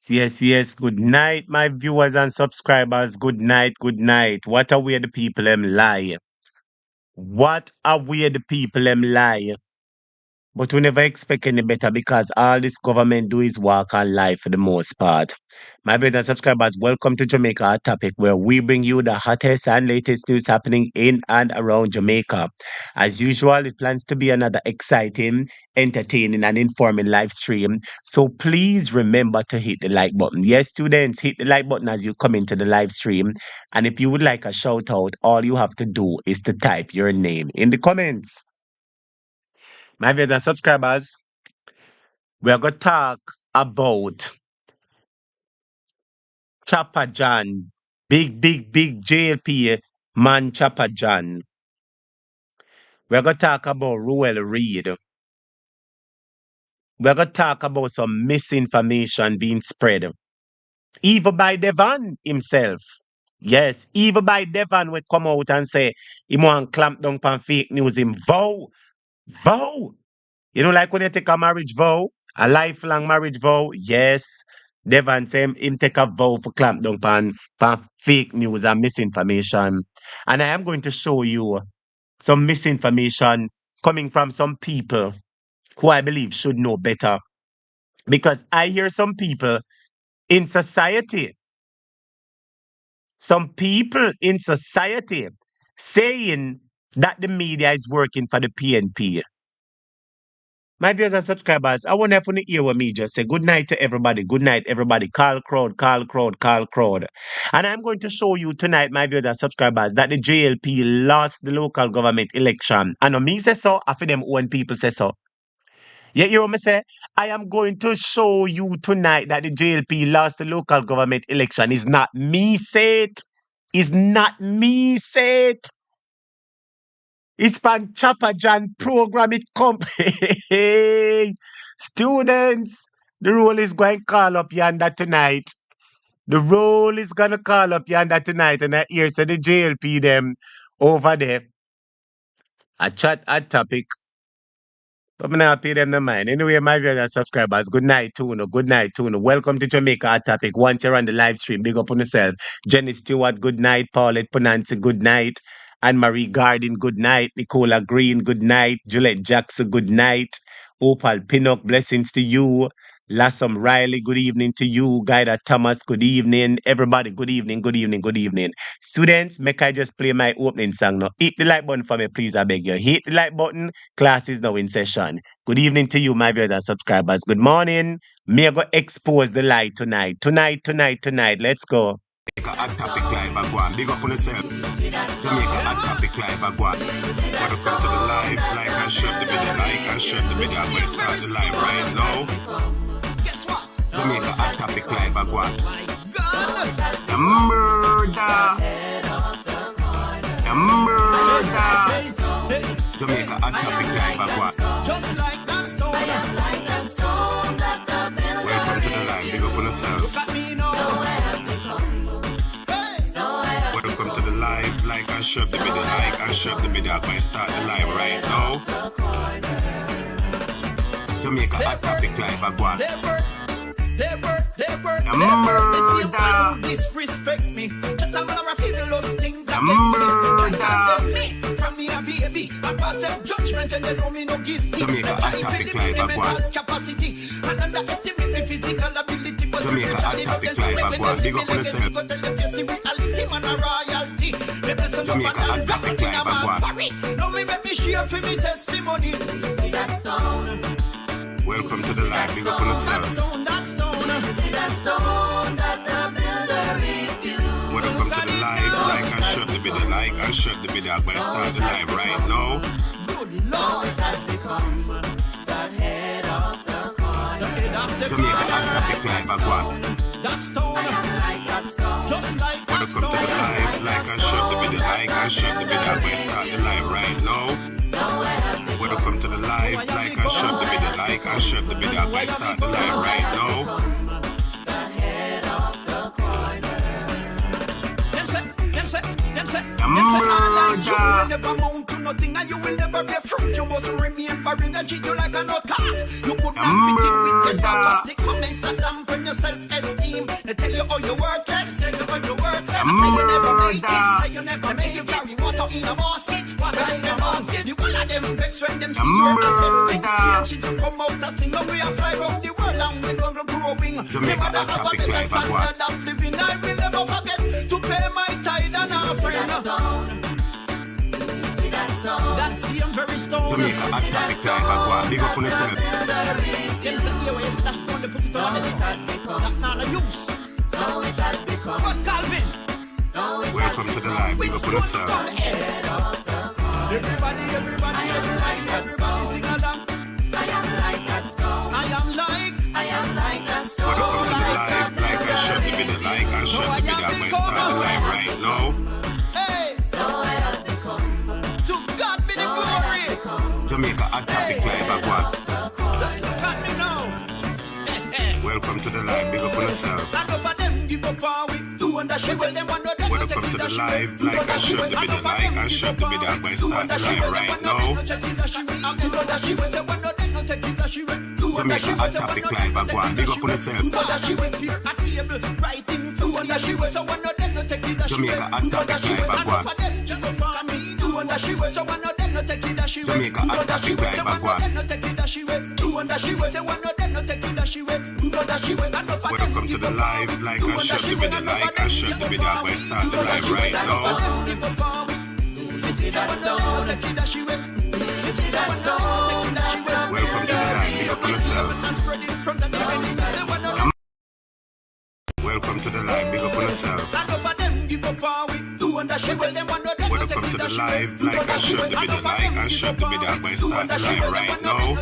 Yes, yes. Good night, my viewers and subscribers. Good night, good night. What are we the people them lie? What are we the people them lie? But we never expect any better because all this government do is walk on lie for the most part. My brothers and subscribers, welcome to Jamaica Hot Topic, where we bring you the hottest and latest news happening in and around Jamaica. As usual, it plans to be another exciting, entertaining, and informing live stream. So please remember to hit the like button. Yes, students, hit the like button as you come into the live stream. And if you would like a shout out, all you have to do is to type your name in the comments. My brothers and subscribers, we're going to talk about Choppa Jon, big JLP man Choppa Jon. We're going to talk about Ruel Reid. We're going to talk about some misinformation being spread, even by Devon himself. Yes, even by Devon will come out and say, he want clamp down on fake news, him vow. You know, like when you take a marriage vow, a lifelong marriage vow, yes, Devon say him take a vow for clamp down on fake news and misinformation. And I am going to show you some misinformation coming from some people who I believe should know better. Because I hear some people in society, saying that the media is working for the PNP. My viewers and subscribers, I want to have hear what me just say. Good night to everybody. Good night, everybody. Call crowd. And I'm going to show you tonight, my viewers and subscribers, that the JLP lost the local government election. And when me say so, after them own people say so. You hear what me say? I am going to show you tonight that the JLP lost the local government election. It's not me say it. It's not me say it. It's from Choppa Jon program it come. Students, the roll is going to call up yonder tonight. The roll is going to call up yonder tonight. And I hear so the JLP them over there. A chat at topic. But I'm not pay them no mind. Anyway, my viewers and subscribers, good night, Unu. Good night, Unu. Welcome to Jamaica Hot Topic. Once you're on the live stream, big up on yourself. Jenny Stewart, good night. Paulette Ponancy, good night. Anne-Marie Garden, good night. Nicola Green, good night. Juliette Jackson, good night. Opal Pinnock, blessings to you. Lassam Riley, good evening to you. Guida Thomas, good evening. Everybody, good evening. Students, make I just play my opening song now. Hit the like button for me, please, I beg you. Hit the like button. Class is now in session. Good evening to you, my viewers and subscribers. Good morning. Me I go expose the light tonight. Tonight. Let's go. Jamaica Hot Topic Live Agwan. Big up on yourself. Jamaica Hot Topic Live Agwan. Welcome to the live. Like and share the video. I'm going to start the live right now. Jamaica Hot Topic Live Agwan. The murder. Jamaica Hot Topic Live Agwan. Just like that stone. Welcome to the live. Big up on yourself. Welcome to the live. Like and share the video. I'm going to start the live right now. Jamaica Hot Topic Live Agwan. The murder. Disrespect me. The murder. From me a baby, I pass up judgment and they know me no guilty. Jamaica Hot Topic Live Agwan. Capacity and underestimate my physical ability. Jamaica Hot Topic Live Agwan. Big up on yourself. Jamaica Hot Topic Live Agwan. Now me make me share for me testimony. Welcome to the live. Big up on yourself. Welcome to the live. Like and share the video. I'm going to start the live right now. Good Lord has become the head of the coin. Jamaica Hot Topic Live Agwan. That stone. Just like that stone. Welcome to the live. Like and share the video. I'm going to start the live right now. Welcome to the live. Like and share the video. I'm going to start the live right now. The say all and you will Murder. never mount to nothing and you will never bear fruit. You must remain barren and treat you like an outcast. You could not fit in with the sarcastic comments that dampen your self-esteem. They tell you how you're worthless, say you how you're worthless, say you never make it, say you never make it. Carry water in a basket, water in a basket. You all of them vex when them see you as things change. Shit you come out and sing and we are fly around the world and we gonna growing. Jamaica Never a have a topic better like that standard of living. I will never forget to pay my tithe and offering. That's the very stone. Jamaica a topic like that one. Big up on yourself. Yes, that's going to put it on. That's not a use. But Calvin, Welcome to the live. Big up on yourself. everybody sing along. I am like that stone. I am like that stone. Welcome to the live. Like I shut the video. Like I shut the video. I'm going to start the live right now. Hey, to God be the glory. Jamaica a topic like that one. Just look at me now. Welcome to the live. Big up on yourself. And over them give up our way. Do and dash it well, them one of them. Welcome to the live. Like I shut the video. Like I shut the video. I'm going to start the live right now. Jamaica a topic like that one. Big up on yourself. Jamaica a topic like that one. Jamaica a topic like that one. Welcome to the live. Like I shut the video. Like I shut the video. I'm going to start the live right now. Welcome to the live. Big up on yourself. Welcome to the live. Big up on yourself. Welcome to the live. Like I shut the video. Like I shut the video. I'm going to start the live right now.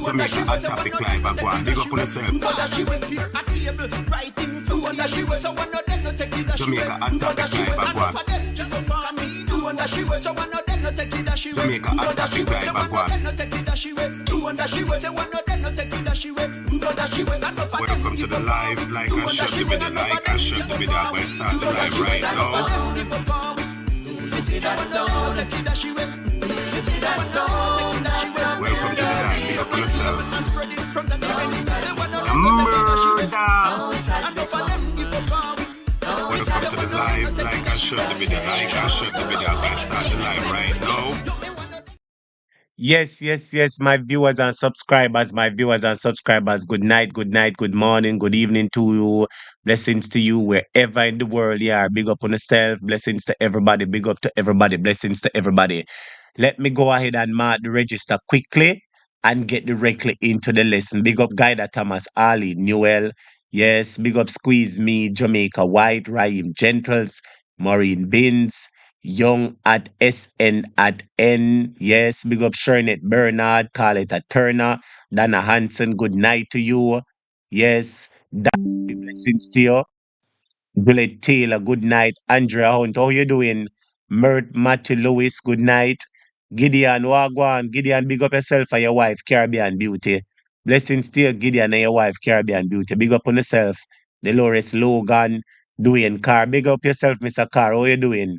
Jamaica a topic live. I go on. Big up on yourself. Jamaica a topic live. I go on. Jamaica a topic live. I go on. Welcome to the live. Like I shut the video. Like I shut the video. I'm going to start the live right now. Welcome to the live. Big up on yourself. Murder. Welcome to the live. Like I shut the video. Like I shut the video. I'm going to start the live right now. Yes, my viewers and subscribers, good night, good morning, good evening to you. Blessings to you wherever in the world you are. Big up on yourself, blessings to everybody, big up to everybody, blessings to everybody. Let me go ahead and mark the register quickly and get directly into the lesson. Big up Guida Thomas, Ali, Newell, yes, big up Squeeze Me, Jamaica White, Raheem Gentles, Maureen Binns, Young at SN at N. Yes, big up Shernet Bernard, call it a Turner. Dana Hanson, good night to you. Yes, blessings to you. Billy Taylor, good night. Andrea Hunt, how you doing? Mert Matthew Lewis, good night. Gideon Wagwan, Gideon, big up yourself and your wife, Caribbean Beauty. Blessings to you, Gideon and your wife, Caribbean Beauty. Big up on yourself. Dolores Logan, Dwayne Carr. Big up yourself, Mr. Carr. How you doing?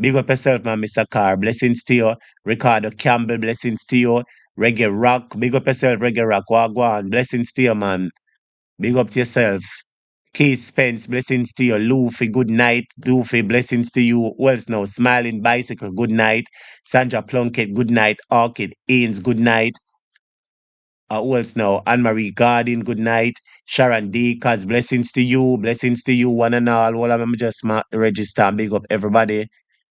Big up yourself, man, Mr. Carr. Blessings to you. Ricardo Campbell, blessings to you. Reggae Rock, big up yourself, Reggae Rock. Wagwan, blessings to you, man. Big up to yourself. Keith Spence, blessings to you. Luffy, good night. Doofy, blessings to you. Who else now? Smiling Bicycle, good night. Sandra Plunkett, good night. Orchid Ains, good night. Who else now? Anne-Marie Garden, good night. Sharon Deacons, blessings to you. Blessings to you, one and all. Well, I'm just register and big up everybody.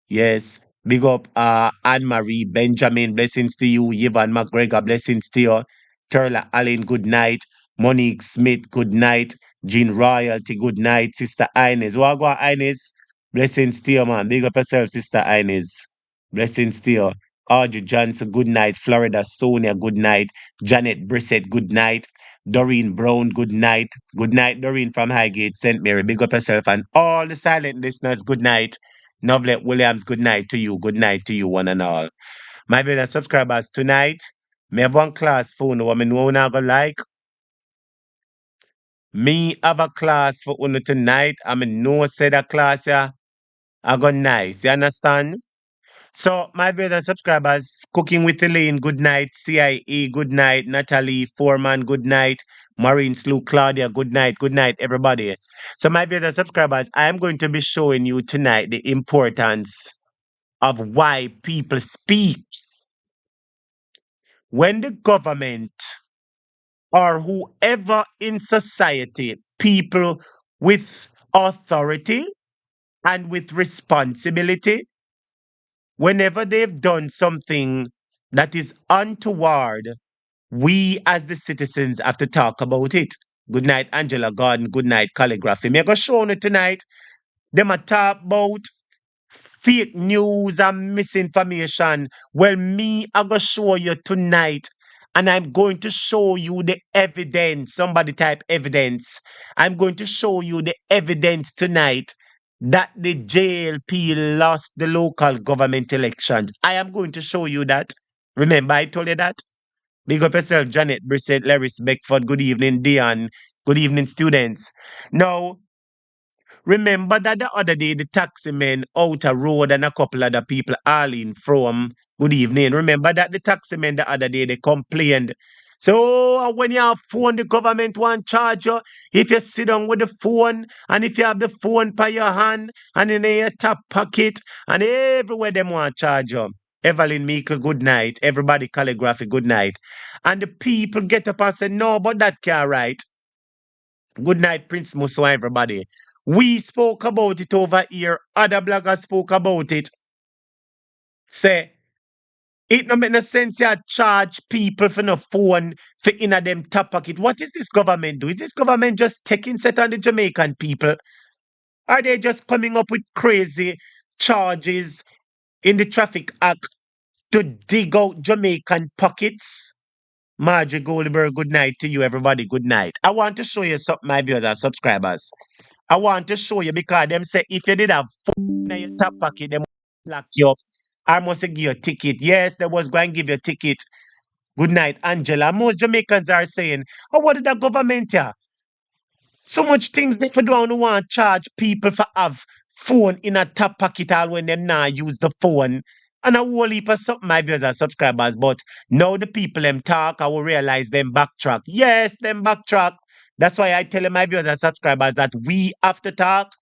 Yes. Big up Anne-Marie Benjamin, blessings to you. Yvonne McGregor, blessings to you. Turla Allen, good night. Monique Smith, good night. Jean Royalty, good night. Sister Ines. Wagwa Ines. Blessings to you, man. Big up yourself, Sister Ines. Blessings to you. Audrey Johnson, good night. Florida Sonia, good night. Janet Brissett, good night. Doreen Brown, good night. Good night, Doreen from Highgate, St. Mary. Big up yourself. And all the silent listeners, good night. Novlet Williams, good night to you. Good night to you, one and all. My brother subscribers, tonight, me have one class phone what me know now go like. Me have a class for Unu tonight. I mean, no said a class, yeah. I got nice. You understand? So, my brothers and subscribers, Cooking with Elaine, good night. CIE, good night. Natalie, Foreman, good night. Maureen Slew, Claudia, good night. Good night, everybody. So, my brothers and subscribers, I am going to be showing you tonight the importance of why people speak. When the government or whoever in society, people with authority and with responsibility, whenever they've done something that is untoward, we as the citizens have to talk about it. Good night, Angela Gordon. Good night, calligraphy. Me go show you tonight. Them a talk about fake news and misinformation. Well, me, I go show you tonight. And I'm going to show you the evidence. Somebody type evidence. I'm going to show you the evidence tonight that the JLP lost the local government elections. I am going to show you that. Remember, I told you that. Big up yourself, Janet Brissett, Larry Beckford. Good evening, Dion. Good evening, students. Now, remember that the other day the taxi men out a road and a couple other people all in from good evening. Remember that the taxi men the other day they complained. So when you have phone, the government won't charge you. If you sit down with the phone and if you have the phone by your hand and in your top pocket and everywhere them want charge you. Evelyn Meikle, good night. Everybody calligraphy, good night. And the people get up and say, no, but that can't right. Good night, Prince Muso, everybody. We spoke about it over here. Other bloggers spoke about it. Say, it no make no sense you charge people for no phone for in a them top pocket. What is this government do? Is this government just taking set on the Jamaican people? Are they just coming up with crazy charges in the Traffic Act to dig out Jamaican pockets? Margie Goldberg, good night to you, everybody. Good night. I want to show you something, my viewers and subscribers. I want to show you because them say if you did have phone in your top pocket, them lock you up. I must give you a ticket. Yes, they was going to give you a ticket. Good night, Angela. Most Jamaicans are saying, oh, what did the government here? So much things they for don't want to charge people for have phone in a top pocket all when them now use the phone. And a whole heap of something, my viewers and subscribers. But now the people them talk, I will realize them backtrack. Yes, them backtrack. That's why I tell my viewers and subscribers that we have to talk.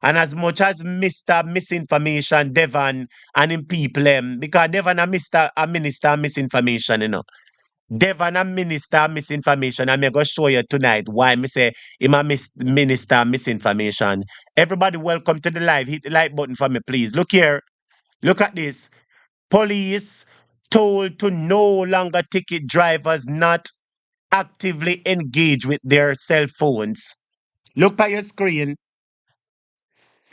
And as much as Mr. Misinformation, Devon and him people, because Devon and Mr. a minister of misinformation, you know. Devon a minister of misinformation. I'm going to show you tonight why me say him a minister of misinformation. Everybody welcome to the live. Hit the like button for me, please. Look here. Look at this. Police told to no longer ticket drivers not actively engage with their cell phones. Look by your screen.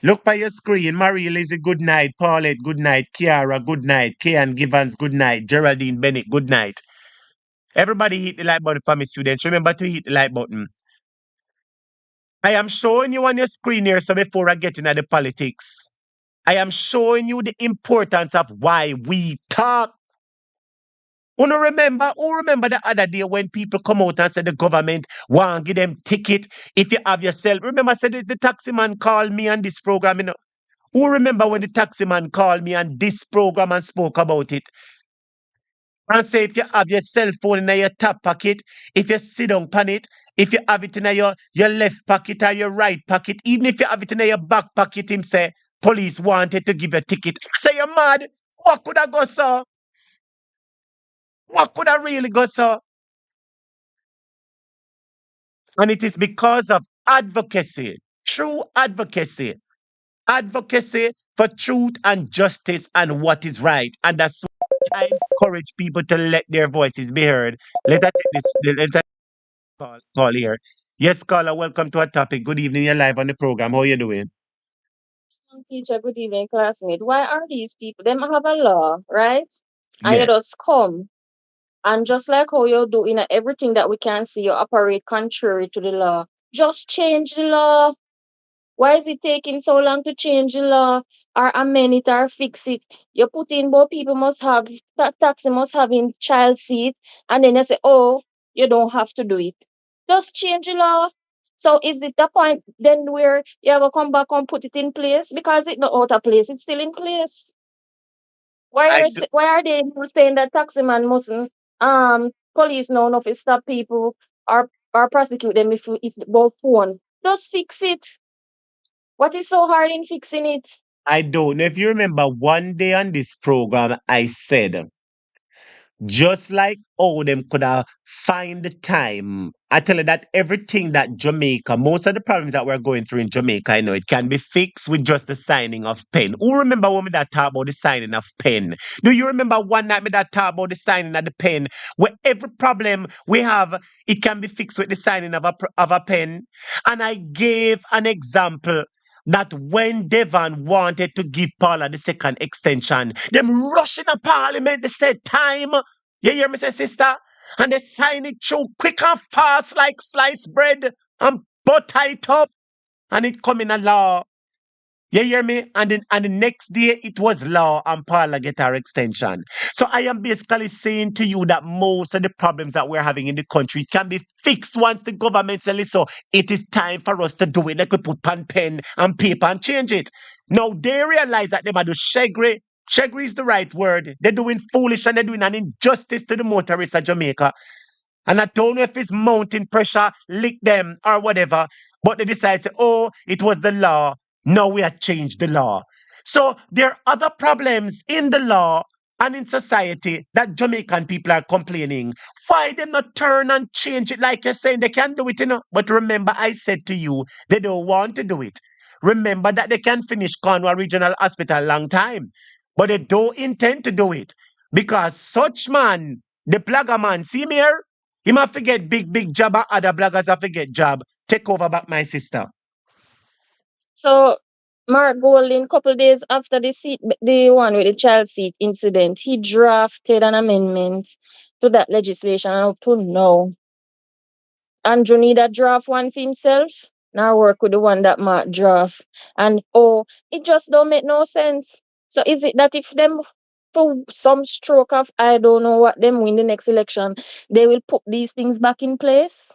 Look by your screen. Marie Lizzie, good night. Paulette, good night. Kiara, good night. Kian Givens, good night. Geraldine Bennett, good night. Everybody hit the like button for me, students. Remember to hit the like button. I am showing you on your screen here, so before I get into the politics, I am showing you the importance of why we talk. Who remember the other day when people come out and say the government want to give them ticket if you have yourself. Remember, said the taxi man called me on this program, you know. Who remember when the taxi man called me on this program and spoke about it? And say if you have your cell phone in your top pocket, if you sit down on it, if you have it in your left pocket or your right pocket, even if you have it in your back pocket, him say, police wanted to give you a ticket. Say you're mad. What could I go, sir? What could I really go, sir? And it is because of advocacy, true advocacy, advocacy for truth and justice and what is right. And that's why I encourage people to let their voices be heard. Let us take let us call here. Yes, caller, welcome to our topic. Good evening, you're live on the program. How are you doing? Teacher, good evening, classmate. Why are these people? Them have a law, right? And you Yes. just come and just like how you do in everything that we can see, you operate contrary to the law. Just change the law. Why is it taking so long to change the law or amend it or fix it? You put in both people must have taxi must have in child seat, and then you say, oh, you don't have to do it. Just change the law. So is it the point then where you have to come back and put it in place? Because it's not out of place, it's still in place. I do, Why are they saying that taxi man mustn't police know enough to stop people or prosecute them if both phone? Just fix it. What is so hard in fixing it? I don't know if you remember one day on this program, I said, just like all them could have find the time. I tell you that everything that Jamaica, most of the problems that we're going through in Jamaica, I know it can be fixed with just the signing of pen. Who remember when we that talk about the signing of pen? Do you remember one night me that talk about the signing of the pen? Where every problem we have, it can be fixed with the signing of of a pen. And I gave an example that when Devon wanted to give Paula the second extension, them rushing a parliament, they said time. You hear me say, sister? And they sign it through quick and fast like sliced bread and butter it up and it come in a law. You hear me? And the next day it was law and Paula get her extension. So I am basically saying to you that most of the problems that we're having in the country can be fixed once the government says so. It is time for us to do it. Like we put pen and paper and change it. Now they realize that they might do shagry. Shagry is the right word. They're doing foolish and they're doing an injustice to the motorists of Jamaica. And I don't know if it's mountain pressure, lick them or whatever, but they decide to, oh, it was the law. Now we have changed the law. So there are other problems in the law and in society that Jamaican people are complaining. Why them not turn and change it like you're saying they can do it, you know? But remember, I said to you, they don't want to do it. Remember that they can finish Cornwall Regional Hospital a long time, but they don't intend to do it because such man, the blagger man, see me here? He might forget big job and other bloggers have forget job. Take over back my sister. So Mark Golding, couple days after the one with the child seat incident, he drafted an amendment to that legislation up to now. Andrew need a draft one for himself. Now work with the one that Mark draft. And oh, it just don't make no sense. So is it that if them for some stroke of I don't know what them win the next election, they will put these things back in place?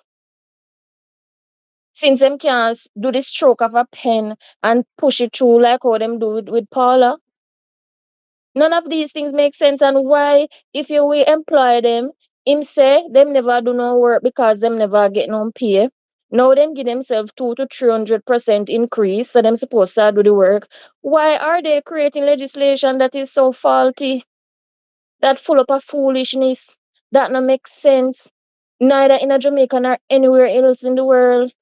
Since them can't do the stroke of a pen and push it through like how them do it with Paula. None of these things make sense. And why, if you will employ them, him say them never do no work because them never get no pay. Now them give themselves 200 to 300% increase, so them supposed to do the work. Why are they creating legislation that is so faulty, that full up of foolishness, that no make sense, neither in a Jamaica nor anywhere else in the world?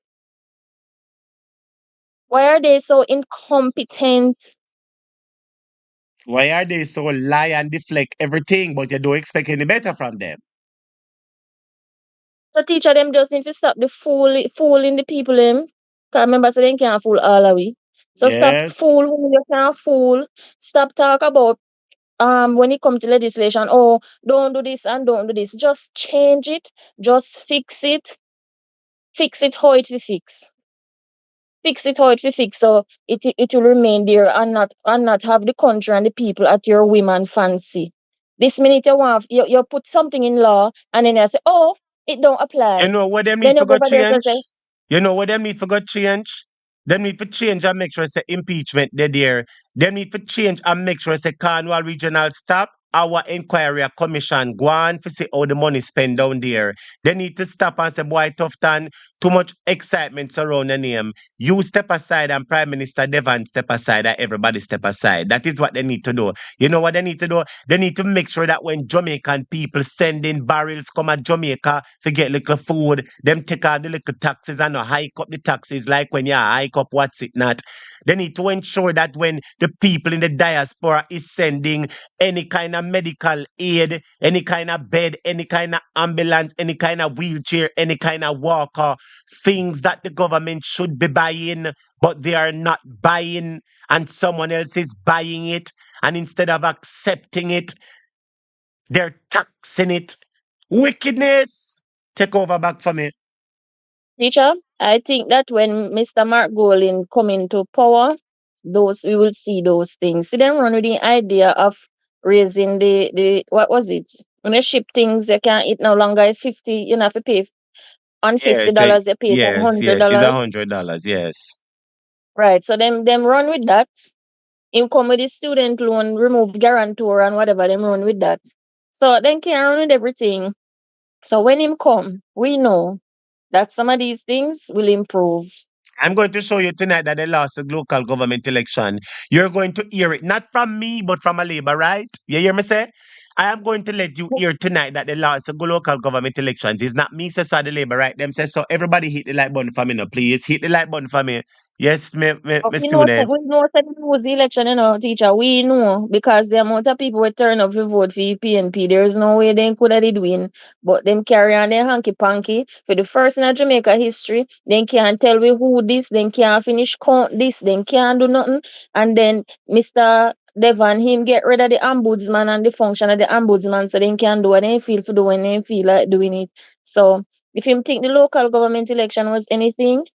Why are they so incompetent? Why are they so lie and deflect everything, but you don't expect any better from them? So teacher them just need to stop the fooling the people them. Cause remember so they can't fool all of we. So stop Yes. fool who you can't fool. Stop talk about when it comes to legislation, oh, don't do this and don't do this. Just change it. Just fix it. Fix it how it will fix. Fix it how it will fix so it will remain there and not have the country and the people at your whim and fancy. This minute you put something in law and then you say, oh, it don't You apply. know what them Then need you to go go over there to change? say, You know what them need to go change? Them need to change and make sure say impeachment they there. Them need to change and make sure say Cornwall Regional stop. Our inquiry commission go on to see how the money spent down there. They need to stop and say, boy, Tufton, too much excitement surround the name. You step aside and Prime Minister Devon step aside and everybody step aside. That is what they need to do. You know what they need to do? They need to make sure that when Jamaican people send in barrels come at Jamaica to get little food, them take out the little taxes and not hike up the taxes like when you hike up what's it not. They need to ensure that when the people in the diaspora is sending any kind of medical aid, any kind of bed, any kind of ambulance, any kind of wheelchair, any kind of walker, things that the government should be buying, but they are not buying, and someone else is buying it. And instead of accepting it, they're taxing it. Wickedness. Take over back from me. teacher, I think that when Mr. Mark Golding come into power, those we will see those things. See them run with the idea of raising the what was it? When you ship things, you can't eat no longer is 50, you have to pay. On fifty Yes, dollars, you pay some yes, hundred yes. It's dollars. $100. Yes. Right. So them run with that. Him come with the student loan, remove guarantor and whatever, them run with that. So then can run with everything. So when him come, we know that some of these things will improve. I'm going to show you tonight that they lost the local government election. You're going to hear it, not from me, but from a Labour, right? You hear me say? I am going to let you hear tonight that they lost the local government elections. It's not me, says the Labour, right? Them says so. Everybody hit the like button for me now, please. Hit the like button for me. Yes, But me student. we know that it was the election, teacher. We know because the amount of people were turn up to vote for PNP. There is no way they could have did win. But them carry on their hanky panky for the first in a Jamaica history. They can't tell we who this, they can't finish count this, they can't do nothing. And then Mr. Devon, him get rid of the ombudsman and the function of the ombudsman so they can do what they feel for doing they feel like doing it. So if him think the local government election was anything,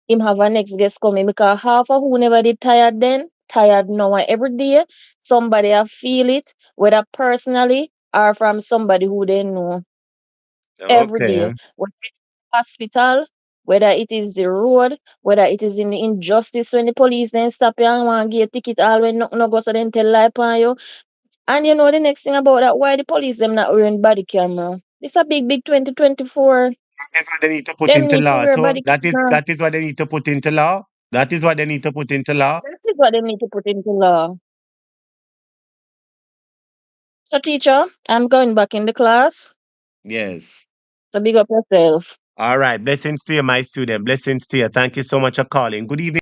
him have a next guest coming because half of who never did tired then, tired now. And every day, somebody I feel it, whether personally or from somebody who they know. Every day. Okay. Whether it's hospital, whether it is the road, whether it is in the injustice when the police then stop you and want to get a ticket all when nothing no go so then tell lie upon you. And you know the next thing about that, why the police them not wearing body camera? It's a big 2024. That's what they need to put Them into need to law wear too. body That is camera. that is what they need to put into law. That is what they need to put into law. That is what they need to put into law. So, teacher, I'm going back in the class. Yes. So, big up yourself. All right. Blessings to you, my student. Blessings to you. Thank you so much for calling. Good evening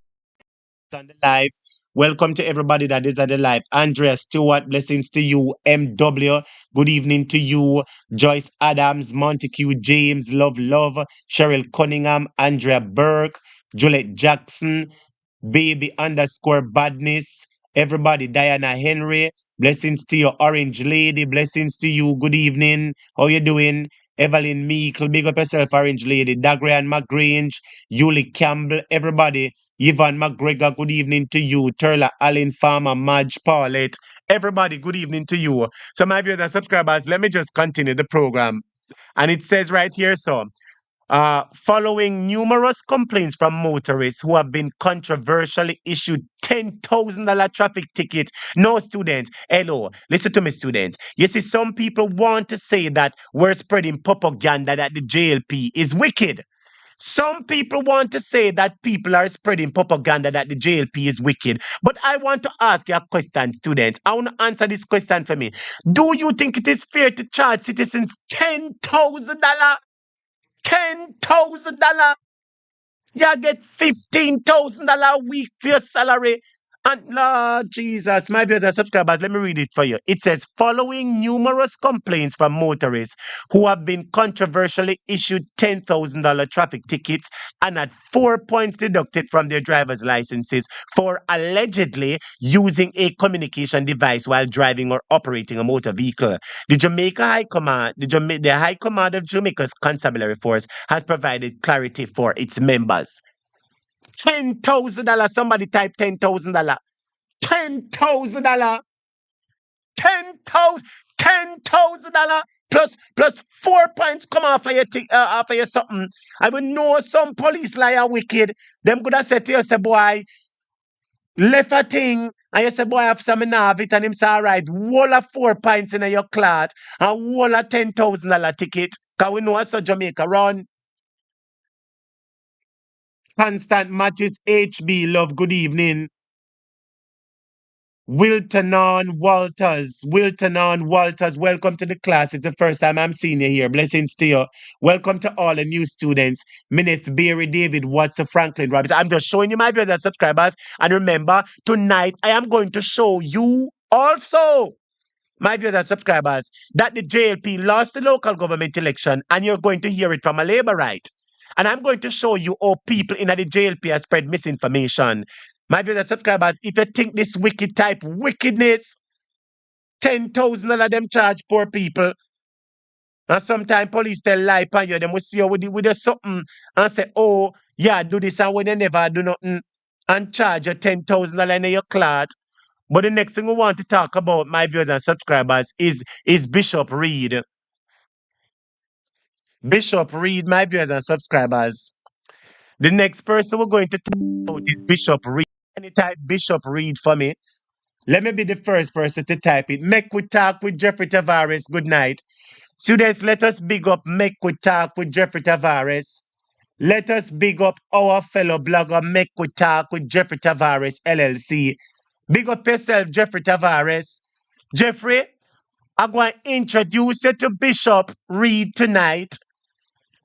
on the live. Welcome to everybody that is at the live. Andrea Stewart, blessings to you. MW, good evening to you. Joyce Adams, Montague James, Love, Cheryl Cunningham, Andrea Burke, Juliet Jackson, baby underscore badness. Everybody, Diana Henry, blessings to you. Orange Lady, blessings to you. Good evening. How you doing? Evelyn Meekle, big up yourself, Orange Lady. Dagrian McGrange, Yulie Campbell, everybody. Yvonne McGregor, good evening to you. Turla Allen Farmer, Madge Paulette. Everybody, good evening to you. So, my viewers and subscribers, let me just continue the program. And it says right here, so following numerous complaints from motorists who have been controversially issued $10,000 traffic tickets. No, students, hello, listen to me, students. You see, some people want to say that we're spreading propaganda that the JLP is wicked. Some people want to say that people are spreading propaganda that the JLP is wicked. But I want to ask you a question, students. I want to answer this question for me. Do you think it is fair to charge citizens $10,000? $10,000? You get $15,000 a week for your salary. And Lord Jesus, my brothers and subscribers, let me read it for you. It says, following numerous complaints from motorists who have been controversially issued $10,000 traffic tickets and had 4 points deducted from their driver's licenses for allegedly using a communication device while driving or operating a motor vehicle. The Jamaica High Command, the High Command of Jamaica's Constabulary Force has provided clarity for its members. $10,000. Somebody type $10,000. $10,000. 10,000. $10,000 plus 4 points come off of off of your something. I will know some police liar wicked. Them could have said to you, say, boy, left a thing. And you say, boy, have some enough it. And him say, all right, whole of 4 points in your cloth and whole of $10,000 ticket. Because we know so Jamaica run. Constant matches HB, love, good evening. Wiltonon Walters, welcome to the class. It's the first time I'm seeing you here. Blessings to you. Welcome to all the new students. Minith, Barry, David, Watson, Franklin, Roberts. I'm just showing you my viewers and subscribers. And remember, tonight I am going to show you also, my viewers and subscribers, that the JLP lost the local government election, and you're going to hear it from a labor right. And I'm going to show you how people in the JLP have spread misinformation. My viewers and subscribers, if you think this wicked type wickedness, $10,000 them charge poor people. And sometimes police tell lie upon you, them will see you with the something and say, oh, yeah, do this, and when they never do nothing and charge you $10,000 in your cloth. But the next thing we want to talk about, my viewers and subscribers, is Bishop Reed. Bishop Reed, my viewers and subscribers. The next person we're going to talk about is Bishop Reed. Can you type Bishop Reed for me? Let me be the first person to type it. Make we talk with Jeffrey Tavares. Good night. Students, let us big up Make we talk with Jeffrey Tavares. Let us big up our fellow blogger Make we talk with Jeffrey Tavares LLC. Big up yourself, Jeffrey Tavares. Jeffrey, I'm going to introduce you to Bishop Reed tonight.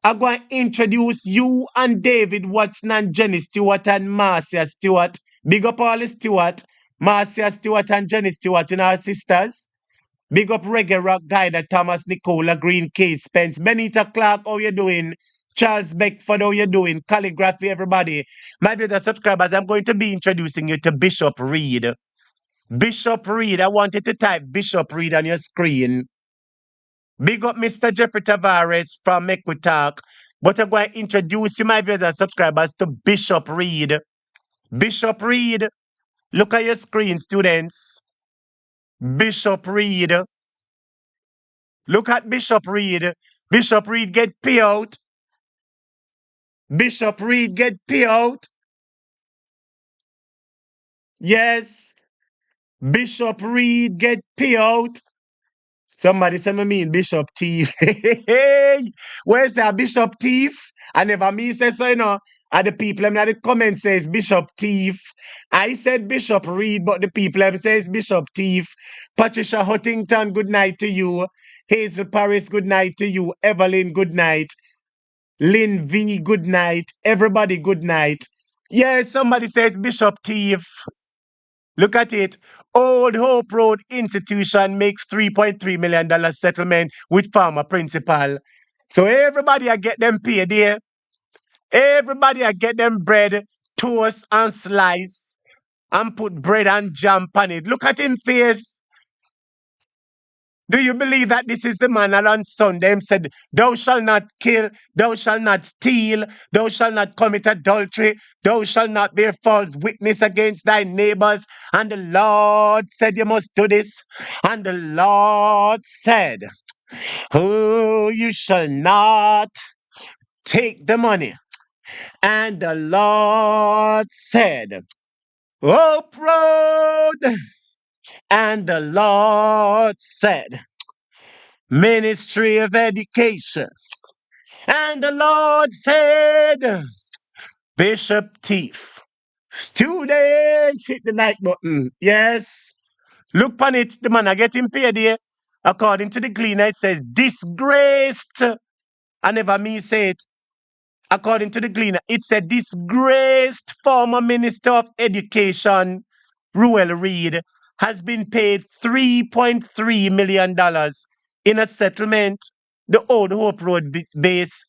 I'm going to introduce you and David Watson and Jenny Stewart and Marcia Stewart. Big up all the Stewart, Marcia Stewart and Jenny Stewart, and our sisters. Big up Reggae Rock Guide, Thomas Nicola Green, Case Spence, Benita Clark, how you doing? Charles Beckford, how you doing? Calligraphy, everybody. My dear subscribers, I'm going to be introducing you to Bishop Reed. Bishop Reed, I wanted to type Bishop Reed on your screen. Big up Mr. Jeffrey Tavares from Make We Talk. But I'm going to introduce you, my viewers and subscribers, to Bishop Reed. Bishop Reed, look at your screen, students. Bishop Reed. Look at Bishop Reed. Bishop Reed get payout. Bishop Reed get payout. Yes. Bishop Reed get payout. Somebody say me mean Bishop Thief. Hey, where's that Bishop Thief? I never me say so, you know. And the people in the comment says Bishop Thief. I said Bishop Reed, but the people says Bishop Thief. Patricia Huntington, good night to you. Hazel Paris, good night to you. Evelyn, good night. Lynn V, good night. Everybody, good night. Yes, somebody says Bishop Thief. Look at it. Old Hope Road Institution makes $3.3 million settlement with former principal. So everybody I get them paid there. Everybody I get them bread, toast and slice and put bread and jam on it. Look at him face. Do you believe that this is the man that on Sunday said, thou shalt not kill, thou shalt not steal, thou shalt not commit adultery, thou shalt not bear false witness against thy neighbors. And the Lord said, you must do this. And the Lord said, oh, you shall not take the money. And the Lord said, Hope Road. And the Lord said, Ministry of Education. And the Lord said, Bishop Thief. Students, hit the like button. Yes. Look on it. The man are getting paid here. According to the Gleaner, it says disgraced. I never me say it. According to the Gleaner, it said disgraced former Minister of Education, Ruel Reed, has been paid $3.3 million in a settlement. The Old Hope Road base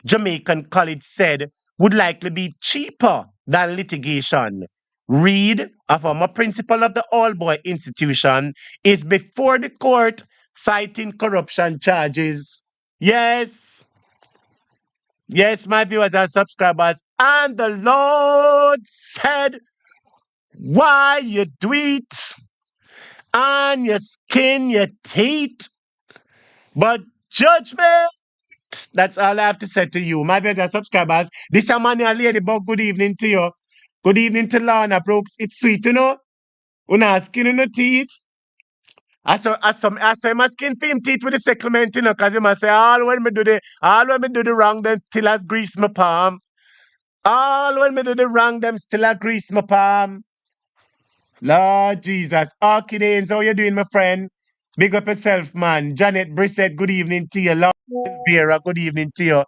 Jamaican college said would likely be cheaper than litigation. Reed, a former principal of the All Boy Institution, is before the court fighting corruption charges. Yes. Yes, my viewers and subscribers. And the Lord said, why you do it on your skin, your teeth, but judgment. That's all I have to say to you, my viewers and subscribers. This is Manuel Ladybug. Good evening to you. Good evening to Lana Brooks. It's sweet, you know. Una skin in the teeth. I saw my skin film teeth with the settlement, you know, because you must say, all when me do the wrong, then till I grease my palm. All when me do the wrong, them still I grease my palm. Lord Jesus. Archidanes, how you doing, my friend? Big up yourself, man. Janet Brissett, good evening to you. Lord Vera, good evening to you.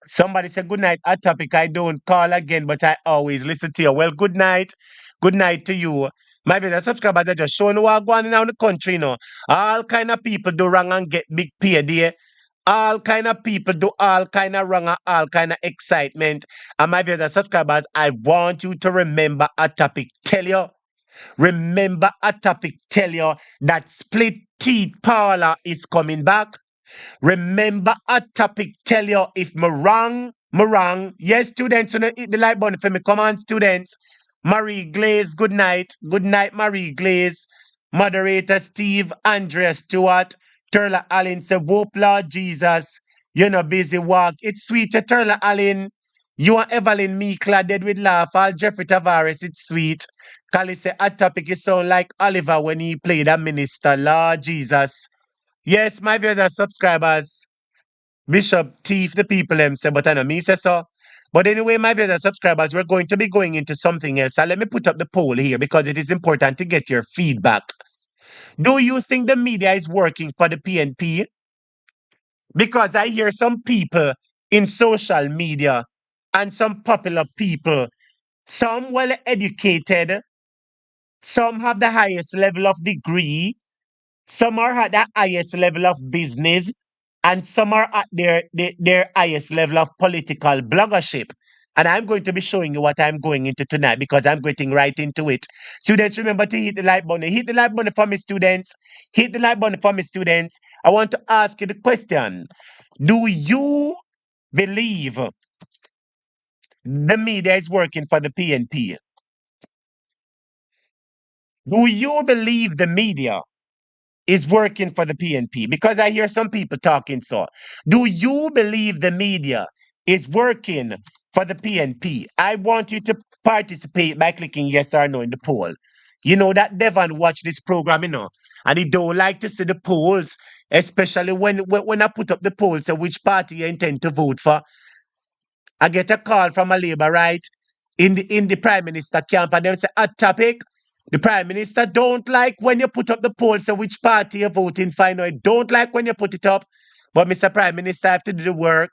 Somebody said good night. A topic I don't call again, but I always listen to you. Well, good night. Good night to you. My brother subscribers are just showing what going on in the country, you know. All kind of people do wrong and get big pay there. All kind of people do all kind of wrong and all kind of excitement. And my brother subscribers, I want you to remember a topic. Tell you. Remember a topic. Tell you that split teeth Paula is coming back. Remember a topic. Tell you if me wrong, me wrong. Yes, students, you know, hit the like button for me. Come on, students. Marie Glaze, good night. Good night, Marie Glaze. Moderator Steve, Andrea Stewart, Turla Allen say, whoop Lord Jesus, you're not busy walk. It's sweet, Turla Allen. You and Evelyn Meekla dead with laugh. All Jeffrey Tavares, it's sweet. Kali say, a topic is sound like Oliver when he played a minister. Lord Jesus. Yes, my viewers and subscribers. Bishop thief the people them say, but I know me say so. But anyway, my viewers and subscribers, we're going to be going into something else. And let me put up the poll here because it is important to get your feedback. Do you think the media is working for the PNP? Because I hear some people in social media and some popular people, some well educated, some have the highest level of degree, some are at the highest level of business, and some are at their highest level of political bloggership. And I'm going to be showing you what I'm going into tonight because I'm getting right into it. Students, remember to hit the like button. Hit the like button for me, students. Hit the like button for me, students. I want to ask you the question. Do you believe the media is working for the PNP? Do you believe the media is working for the PNP? Because I hear some people talking so. Do you believe the media is working for the PNP? I want you to participate by clicking yes or no in the poll. You know that Devon watch this program, and he don't like to see the polls, especially when I put up the polls, so which party you intend to vote for. I get a call from a Labour, right? In the Prime Minister camp, and they say, a topic. The Prime Minister don't like when you put up the poll, so which party you're voting for. I don't like when you put it up. But Mr. Prime Minister, I have to do the work.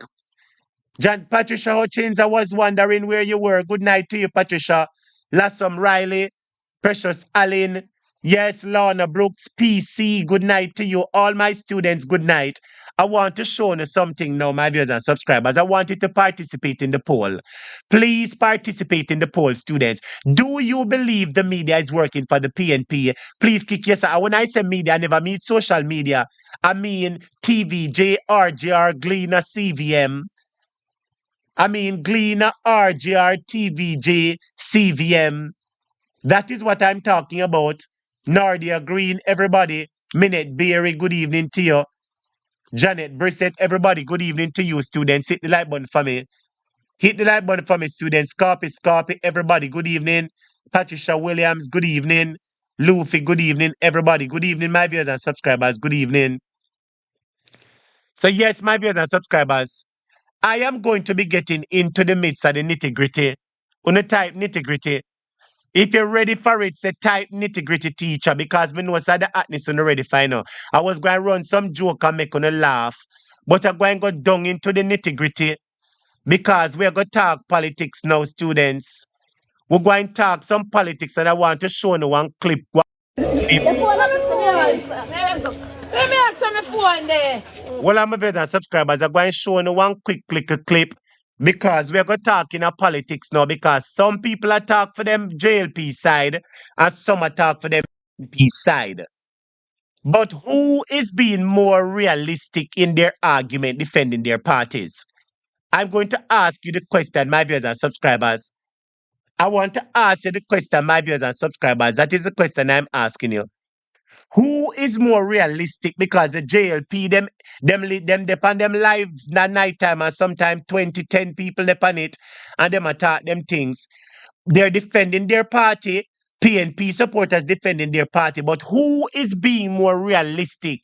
John Patricia Hutchins, I was wondering where you were. Good night to you, Patricia. Lassom Riley, Precious Allen. Yes, Lorna Brooks, PC. Good night to you. All my students, good night. I want to show you something now, my viewers and subscribers. I want you to participate in the poll. Please participate in the poll, students. Do you believe the media is working for the PNP? Please kick yes. And when I say media, I never mean social media. I mean TV, JRGR, Gleaner, CVM. I mean, Gleaner, RGR, TVJ, CVM. That is what I'm talking about. Nardia Green, everybody. Minute Berry, good evening to you. Janet Brissett, everybody, good evening to you, students. Hit the like button for me. Hit the like button for me, students. Scarpy, everybody, good evening. Patricia Williams, good evening. Luffy, good evening. Everybody, good evening, my viewers and subscribers, good evening. So, yes, my viewers and subscribers, I am going to be getting into the midst of the nitty-gritty. On the type nitty-gritty. If you're ready for it, say type nitty-gritty teacher because me know say the hotness on ready for now. I was going to run some joke and make on a laugh. But I'm going to go down into the nitty-gritty because we're going to talk politics now, students. We're going to talk some politics and I want to show you one clip. Well, I'm a better subscribers. I'm going to show you one quick clip because we're going to talk in a politics now because some people are talk for them JLP side and some are talk for them PNP side. But who is being more realistic in their argument defending their parties? I'm going to ask you the question, my viewers and subscribers. I want to ask you the question, my viewers and subscribers. That is the question I'm asking you. Who is more realistic? Because the JLP, them depend them live na night time and sometimes 20, 10 people depend it and them attack them things. They're defending their party. PNP supporters defending their party. But who is being more realistic?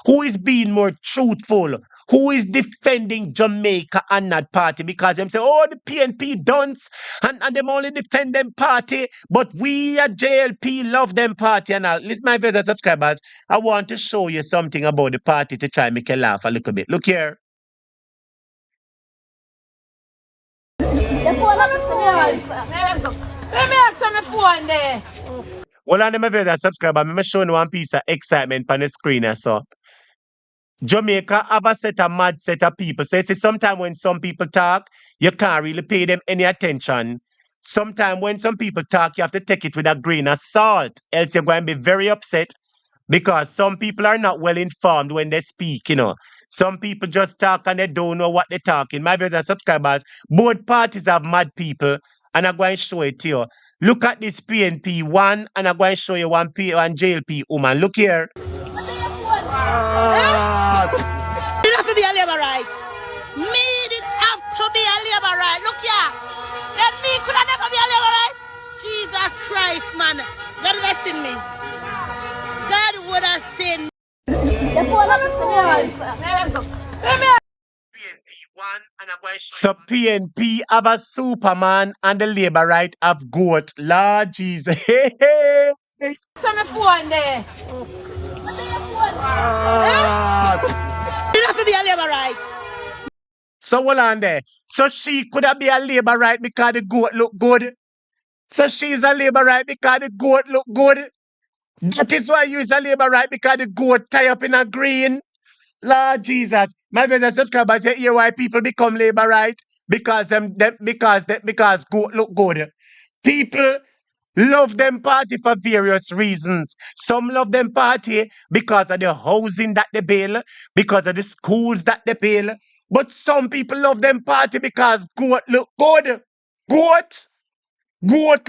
Who is being more truthful? Who is defending Jamaica and that party? Because them say, oh, the PNP dunce and them only defend them party. But we at JLP love them party and all. Listen, my viewers subscribers, I want to show you something about the party to try and make you laugh a little bit. Look here. Well, on my viewers subscribers, I'm showing you one piece of excitement on the screen. So Jamaica have a mad set of people. So you see, sometimes when some people talk, you can't really pay them any attention. Sometimes when some people talk, you have to take it with a grain of salt. Else you're going to be very upset because some people are not well informed when they speak. Some people just talk and they don't know what they're talking. My viewers and subscribers, both parties have mad people, and I'm going to show it to you. Look at this PNP one, and I'm going to show you one JLP woman. Look here. It have to be a labor right. Me did have to be a labor right. Look here. Then me could have never be a labor right. Jesus Christ, man. God would have seen me. God would have seen me. So PNP have a Superman and the Labour right have goat. Lord Jesus. Hey, hey, hey. Send me phone there. It have to be a labor right. So hold on there. So she could have been a Labour right because the goat look good. So she's a Labour right because the goat look good. That is why you is a Labour right because the goat tie up in a green. Lord Jesus, my brothers and subscribers, you hear why people become Labour right? Because because goat look good. People love them party for various reasons. Some love them party because of the housing that they build, because of the schools that they build. But some people love them party because goat look good. Goat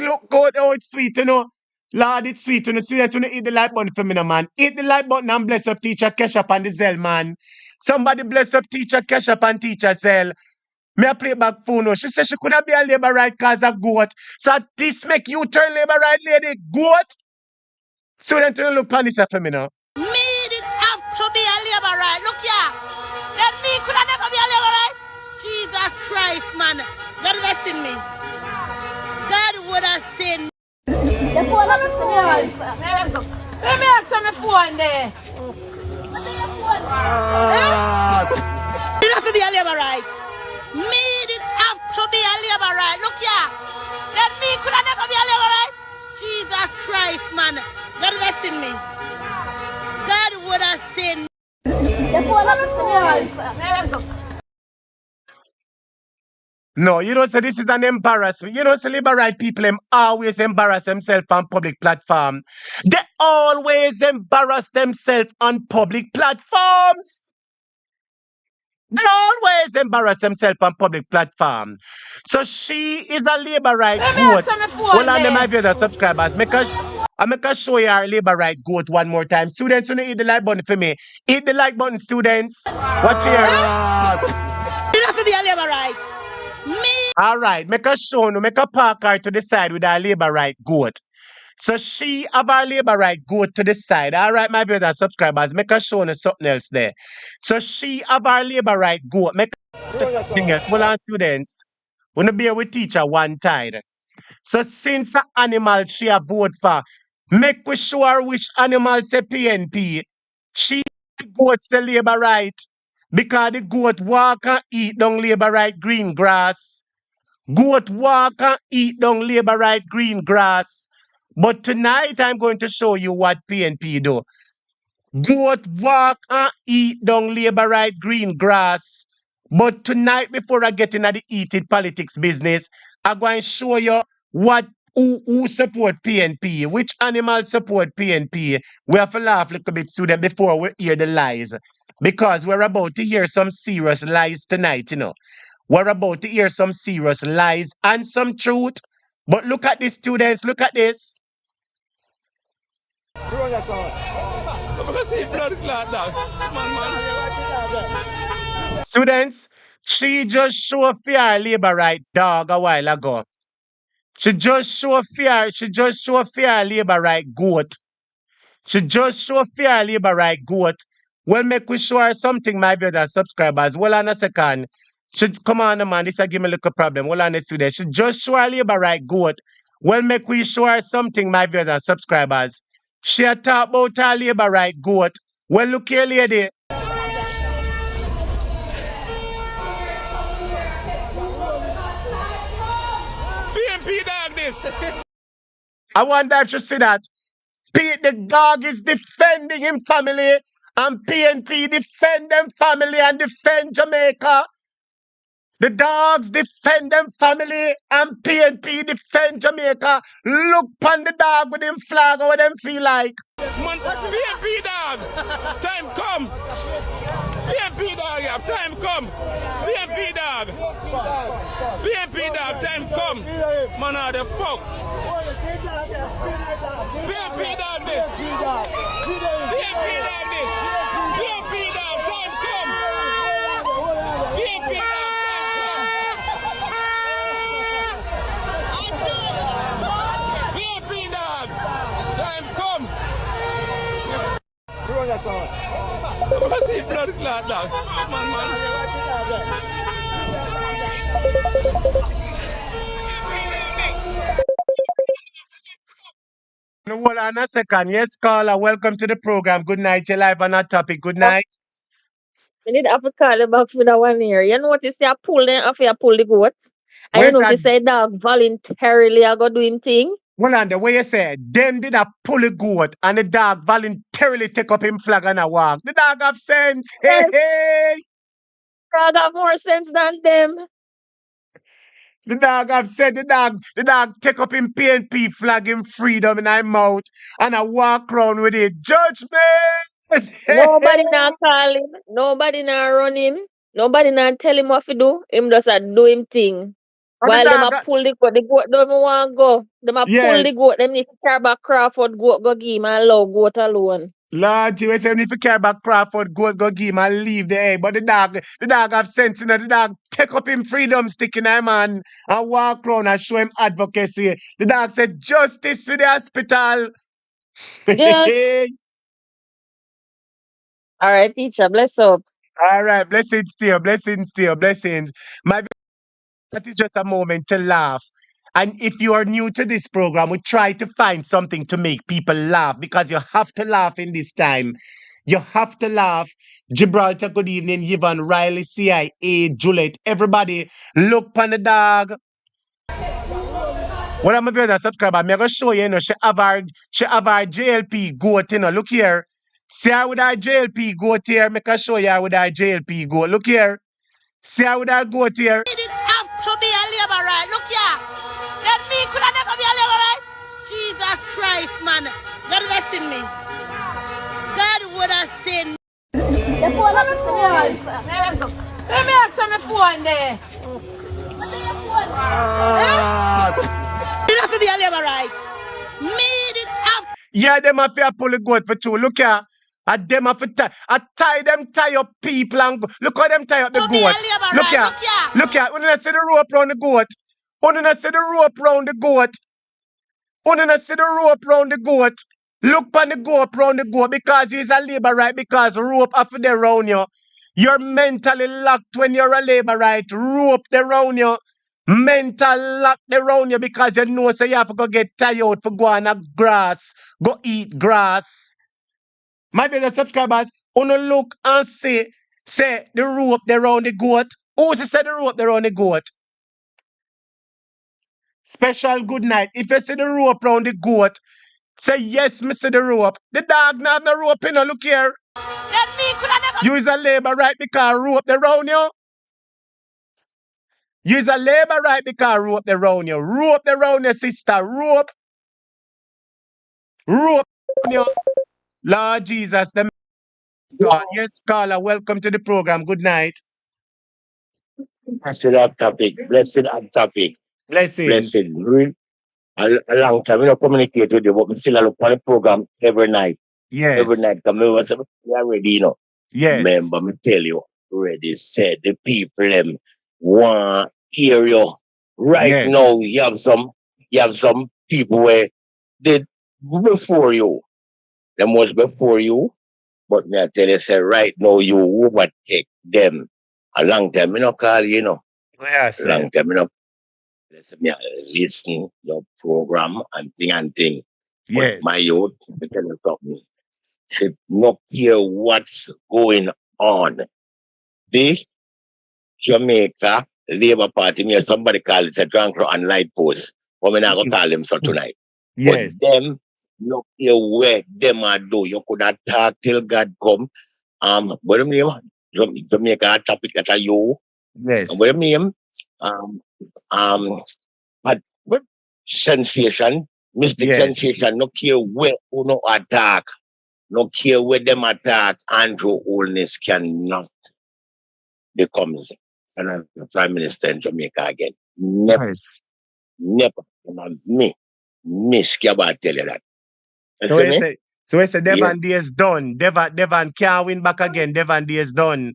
look good. Oh, it's sweet, you know. Lord, it's sweet. You know, sweet. You know, eat the like button for me, no, man. Eat the like button and bless up teacher Kesha and the Zell, man. Somebody bless up teacher Kesha and teacher Zell. Me a play back phone. No. She said she could have been a Labour right cause a goat. So this make you turn Labour right, lady. Goat. Student, you look on this for me now. Me did have to be a labor right. Look here. Then me could have never be a labor right. Jesus Christ, man. God would have seen me. God would have seen me. The phone have me phone. Let me ask my phone there. It have to be a labor right. Me did have to be a labor right. Look here. Then me could have never be a labor right. Jesus Christ, man. God would have seen me. God would have seen me. The phone have me phone. No, you know, so this is an embarrassment. You know, so Labour right people always embarrass themselves on public platform. They always embarrass themselves on public platforms. They always embarrass themselves on public platform. So she is a Labour right goat. Hold on, my viewers subscribers. I make a show you our Labour right goat one more time. Students, you know, hit the like button for me. Hit the like button, students. Watch here. It have to be a labor right. Me. All right, make a show, no, make a park her to the side with our Labour right goat. So she have our Labour right goat to the side. All right, my viewers and subscribers, make a show no something else there. So she have our Labour right goat. Make something else. Well, our students, wanna be with teacher one time. So since the animal she a vote for, make we show her which animal say PNP. She goat say Labour right. Because the goat walk and eat down Labour right green grass. Goat walk and eat down Labour right green grass. But tonight I'm going to show you what PNP do. Goat walk and eat down Labour right green grass. But tonight, before I get into the eating politics business, I'm going to show you who support PNP, which animals support PNP. We have to laugh a little bit to them before we hear the lies. Because we're about to hear some serious lies tonight, you know. We're about to hear some serious lies and some truth. But look at this, students. Look at this. Students, she just showed fear Labour right dog a while ago. She just showed fear Labour right goat. She just showed fear Labour right goat. Well, make we show her something, my viewers subscribers. Hold on a second. Come on, man, this will give me a little problem. Hold on a student. She just show her Labour right goat. Well, make we show her something, my viewers and subscribers. She a talk about her Labour right goat. Well, look here, lady. PNP dog this. I wonder if you see that. The dog is defending him family, and PNP defend them family and defend Jamaica. The dogs defend them family, and PNP defend Jamaica. Look on the dog with him flag or what them feel like. Man, PNP dog, time come. PNP dog, yeah, time come. PNP dog. PNP dog, time come. Man, how the fuck? PNP dog this. PNP dog this. I see blood clot dog. Man. Hold on a second. Yes, caller. Welcome to the program. Good night. You're live on our topic. Good night. You need to call the box with a 1 year. You notice you pull them off, you pull the goat. And you Where's that? notice say dog voluntarily I go doing thing. Hold on. The way you say them did a pull a goat and the dog voluntarily take up him flag and a walk. The dog have sense. Hey, Yes, hey. dog have more sense than them. The dog have said the dog take up him PNP flag in freedom in my mouth and I walk around with it. Judgment! Nobody now call him. Nobody now run him. Nobody now tell him what to do. Him just a do him thing. And the While them dog, a pull the goat don't even want go. Them a pull the yes. goat. Them need to carry back Crawford goat go give him and allow goat alone. Lord Jesus, if you care about Crawford, go give him and leave the egg. But the dog have sense, you know, the dog take up him freedom stick in him and walk around and show him advocacy. The dog said, justice with the hospital. Yes. All right, teacher. Bless up. All right, blessings to you, blessings to you, blessings. My that is just a moment to laugh. And if you are new to this program, we try to find something to make people laugh because you have to laugh in this time. You have to laugh. Gibraltar, good evening. Yvonne, Riley, CIA, Juliet, everybody, look on the dog. What I'm going to subscribe, I'm going to show you, she have our JLP goat, look here. See her with our JLP goat here, make her show you her with our JLP goat. Look here. See her with our goat here. Didn't have to be a labor right. Look here. Then me could have never be a labor right. Jesus Christ, man. God would have seen me. God would have seen me. The phone on the phone. Let me ask on the phone there. What's on your phone? Didn't have to be a labor right. Me didn't have. Yeah, them have to pull the goat for two. Look here. And them have to tie up people and look how them tie up the To be a goat. labor Look right. here. Look here. Look here. When I see the rope round the goat. When I see the rope round the goat. When I see the rope round the goat. Look on the goat round the goat because he's a labor right because rope after they round you. You're mentally locked when you're a labor right. Rope they round you. Mental lock they round you because you know so you have to go get tired out for go on a grass. Go eat grass. My brother subscribers, wanna look and say the rope they round the goat. Who say the rope they round the goat? Special good night. If you see the rope round the goat, say yes, me see the rope. The dog not have no rope in. Look here. Then me could have never. You is a labor right because rope they round you. You is a labor right because rope they round you. Rope they round your sister. Rope round you. Lord Jesus, the God. Yes, caller. Welcome to the program. Good night. Blessed on topic, blessed on topic, Blessings. blessed. Real, a long time, communicate with you, but we still look for the program every night. Every Yes. night, come over, we are ready, Yes. Remember, me tell you, already said the people them want hear you. Right Yes. now, you have some people where did before you. Them was before you, but me I tell you, say right now you overtake them. A long time, me not call What I a long say? time, me listen your program and thing. But my Yes. youth, me tell you something. Say, not hear what's going on. The Jamaica Labour Party, me somebody call it a drunk and light post. But me not gonna call them so tonight. But Yes. them not hear where them are do. You could have talk till God come. What do you name? Jamaica topic that are you. Yes. What do you name? Um um but sensation, mystic Yes. sensation, no care where who no attack, no care where them attack, Andrew Holness cannot become another prime minister in Jamaica again. Never, Yes. never. Me scared about tell you that. So Listen we me? say Yeah. Devon Day is done. Devon can't win back again. Devon Day is done.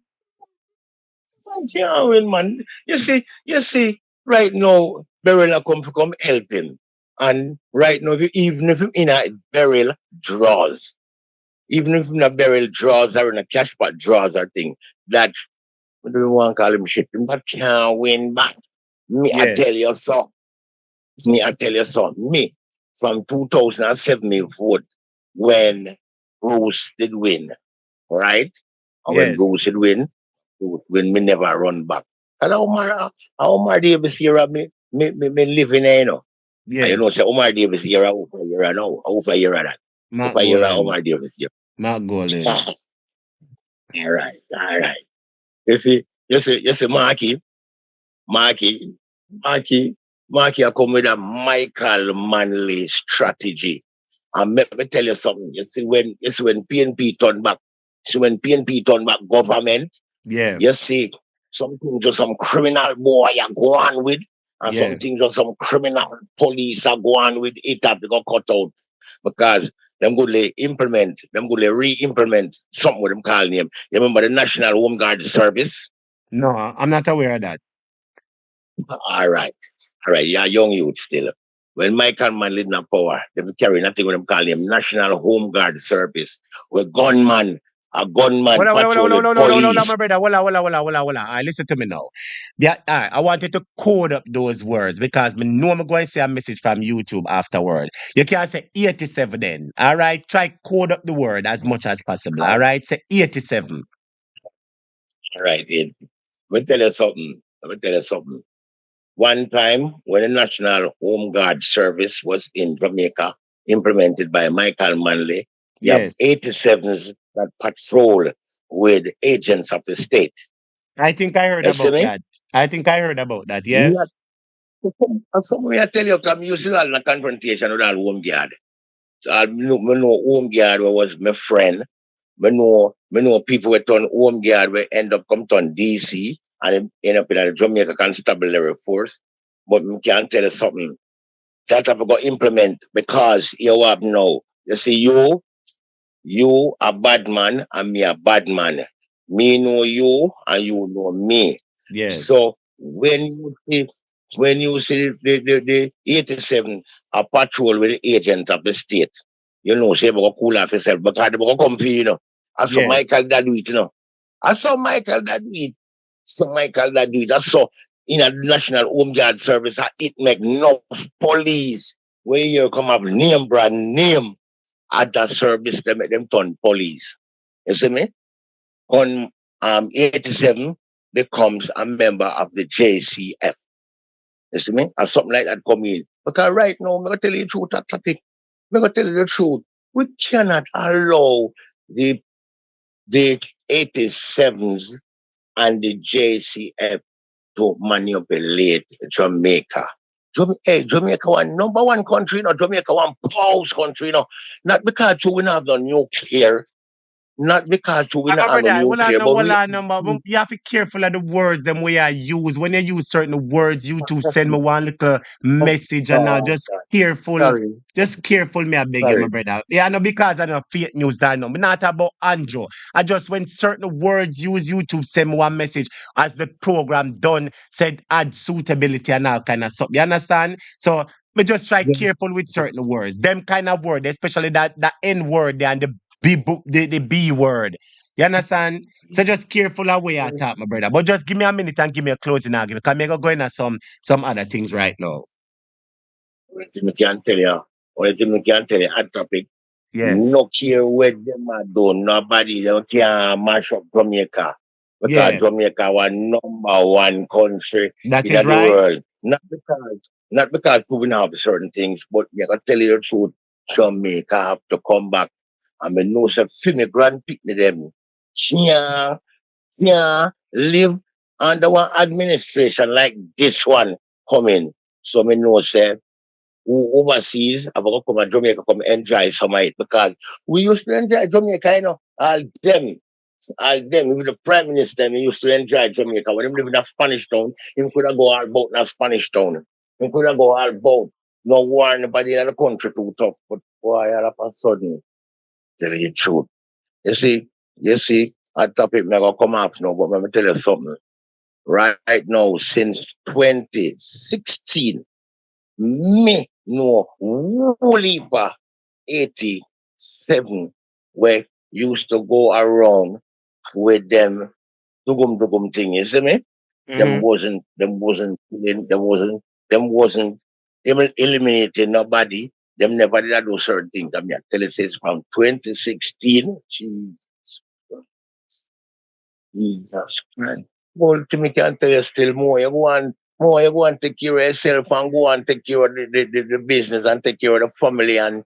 Yeah, well, man. You see, right now, Beryl come help him. And right now, even if him in a Beryl draws. even if in a barrel drawers or in a cash pot drawers or thing, that what do you want to call him shit? But can't win back. Me, I tell Yes. you so. Me, I tell you so. Me, from 2007, me vote when Bruce did win, right? And when Yes. Bruce did win, when me never run back. And Omar Davis here, me living there, you know. And you know, Yes. say Omar Davis here, over here now, over here that. Mark Over here, Golden. Omar Davis here. Mark Golden. All right. You see, Marky, Marky, Marky, I come with a Michael Manley strategy. And let me tell you something. You see when PNP turn back, see when PNP turn back government, Yeah. you see something just some criminal boy you go on with, and Yeah. something just some criminal police are go on with it have to go cut out. Because them good implement, them good re-implement something with them call name. You remember the National Home Guard Service? No, I'm not aware of that. All right. All right. You're a young youth still. When Michael Mann leading up power, they carry nothing with them call him National Home Guard Service. Where a gunman patrol with Hold on, police. my brother. Hold on. All right, listen to me now. Yeah, all right, I wanted to code up those words because me know I'm going to say a message from YouTube afterward. You can't say 87 then. All right, try code up the word as much as possible. All right, say 87. All right. Let me tell you something. Let me tell you something. One time when the National Home Guard Service was in Jamaica, implemented by Michael Manley, you have Yes, 87s that patrol with agents of the state. I think I heard You see about me? that. I think I heard about that. Yeah. Yes, Some way I tell you, come usually all in a confrontation with all home guard. So me know home guard was my friend. Me know people who turn home guard will end up come to DC and end up in a Jamaica constabulary force. But me can tell you something. That I've got implement because you have now. You see, you a bad man and me a bad man. Me know you and you know me. yes, So when you see the 87 a patrol with the agent of the state, you know, say about cool off yourself because they will come for you, you know. I saw yes. Michael that do it, you know. I saw Michael that do it. So Michael that do it. I saw in a National Home Guard Service, it make no police where you come up name brand name at that service, they make them turn police. You see me? On 87 becomes a member of the JCF. You see me? Or something like that come in. Because right now, I'm going to tell you the truth, that's a thing. I'm going to tell you the truth. We cannot allow the the 87s and the JCF to manipulate Jamaica. Jamaica one number one country, you know, Jamaica one powerhouse country, you know. Not because we don't have the nuclear, not because we don't have Brother, no nuclear, but hold we on, number. But you have to be careful of the words them way I use. When you use certain words, YouTube send me one little message and now oh, sorry, just careful me, I beg you, my sorry. brother. Yeah, no, because I know fake news that no. Me not about Andrew. I just when certain words use YouTube send me one message as the program done said add suitability and all kind of stuff. You understand? So me just try careful with certain words. Them kind of word, especially that N word there and the B word. You understand? So just careful of where I talk, my brother. But just give me a minute and give me a closing argument. Because I'm going to some other things right now. Only thing I can tell you, only thing I can tell you, hot topic. Yes. No care where them are doing, nobody they can mash up Jamaica. Because Yeah. Jamaica was number one country That in is the right. world. Not because we don't have certain things, but I can tell you the truth. Jamaica have to come back. I mean, no, say, me grand picnic them. Yeah, live under one administration like this one coming. So me know say who overseas have to come to Jamaica come enjoy some of it because we used to enjoy Jamaica, you know, all them, even the prime minister, he used to enjoy Jamaica. When him live in a Spanish town, he could have go all about in a Spanish town. He could have go all about. No war anybody in the country too tough. But boy, all of a sudden, tell you the truth. You see, a topic may go come up now, but let me tell you something. Right now, since 2016, me know whole heap of 87 where used to go around with them dugum thing, you see me? Mm-hmm. Them wasn't eliminating nobody. Them never did do certain things. I mean, I tell you, it's from 2016. Jesus Christ. Well, to me, can tell you still more. You go and take care of yourself and go and take care of the business and take care of the family and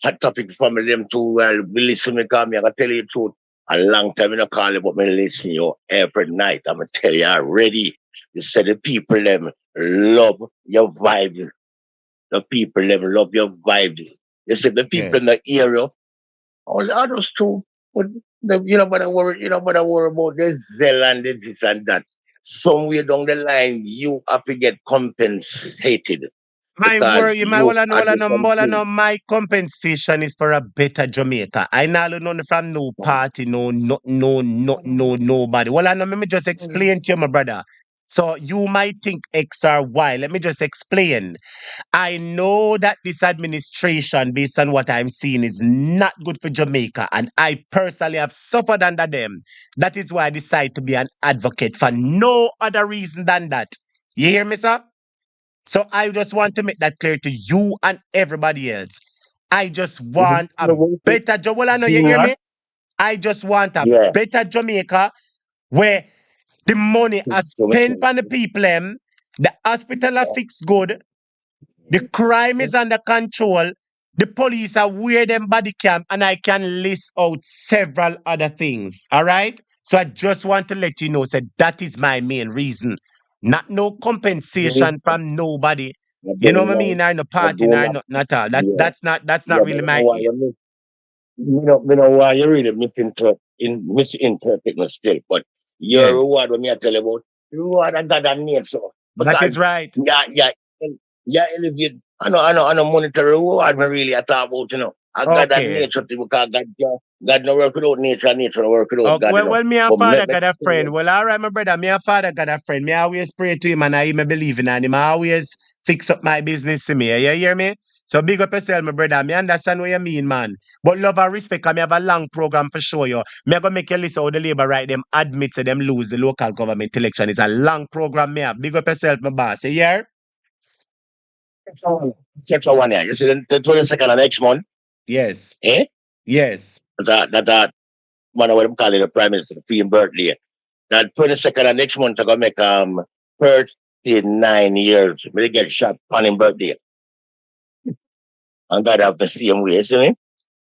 hot topic family them too well. We listen me come, I can tell you the truth. A long time in a call you, but me listen you every night. I'm gonna tell you already. You said the people them love your vibe. The people them love your vibe. You said the people in Yes. the area all the others too. But you know, but I worry about the Zell and the this and that. Somewhere down the line, you have to get compensated My because worry, my you are the wala something. no, my compensation is for a better Jamaica. I now none from no party, nobody. Well, let me just explain to you, my brother. So you might think X or Y. Let me just explain. I know that this administration, based on what I'm seeing, is not good for Jamaica, and I personally have suffered under them. That is why I decided to be an advocate for no other reason than that. You hear me, sir? So I just want to make that clear to you and everybody else. I just want a better job. Well, I know you hear me. I just want a Yeah. better Jamaica where the money are So much. spent on the people, the hospital are fixed good, the crime is under control. The police are where them body cam, and I can list out several other things. All right. So I just want to let you know, that that is my main reason. Not no compensation from nobody. I You know don't what I know. mean? Or no I party, don't or know. not at all. Yeah. That's Yeah, not but really I know my why aim. you know, why you really misinterpret me still. But your Yes, reward when me I tell you about reward I got a name so that is because right. yeah, elevate. I know monetary reward me really I talk about, you know. I got that Okay. nature thing because God no work without nature, and nature no work without Okay, God, you well, know. me and But father me got a tell friend. you, Well, all right, my brother. Me and father got a friend. Me always pray to him and I me believe in him. I always fix up my business to me. You hear me? So big up yourself, my brother. Me understand what you mean, man. But love and respect, 'cause me have a long program for show you. Me gonna make you list how the labor right them admit to them lose the local government election. It's a long program, me have. Big up yourself, my boss. You hear? check for one year. You see the 22nd of next month, Yes. eh? Yes. That man what them call it the prime minister, the free birthday. That 22nd of next month I gonna make 39 years. Really get shot on his birthday. And God have the same way, see me?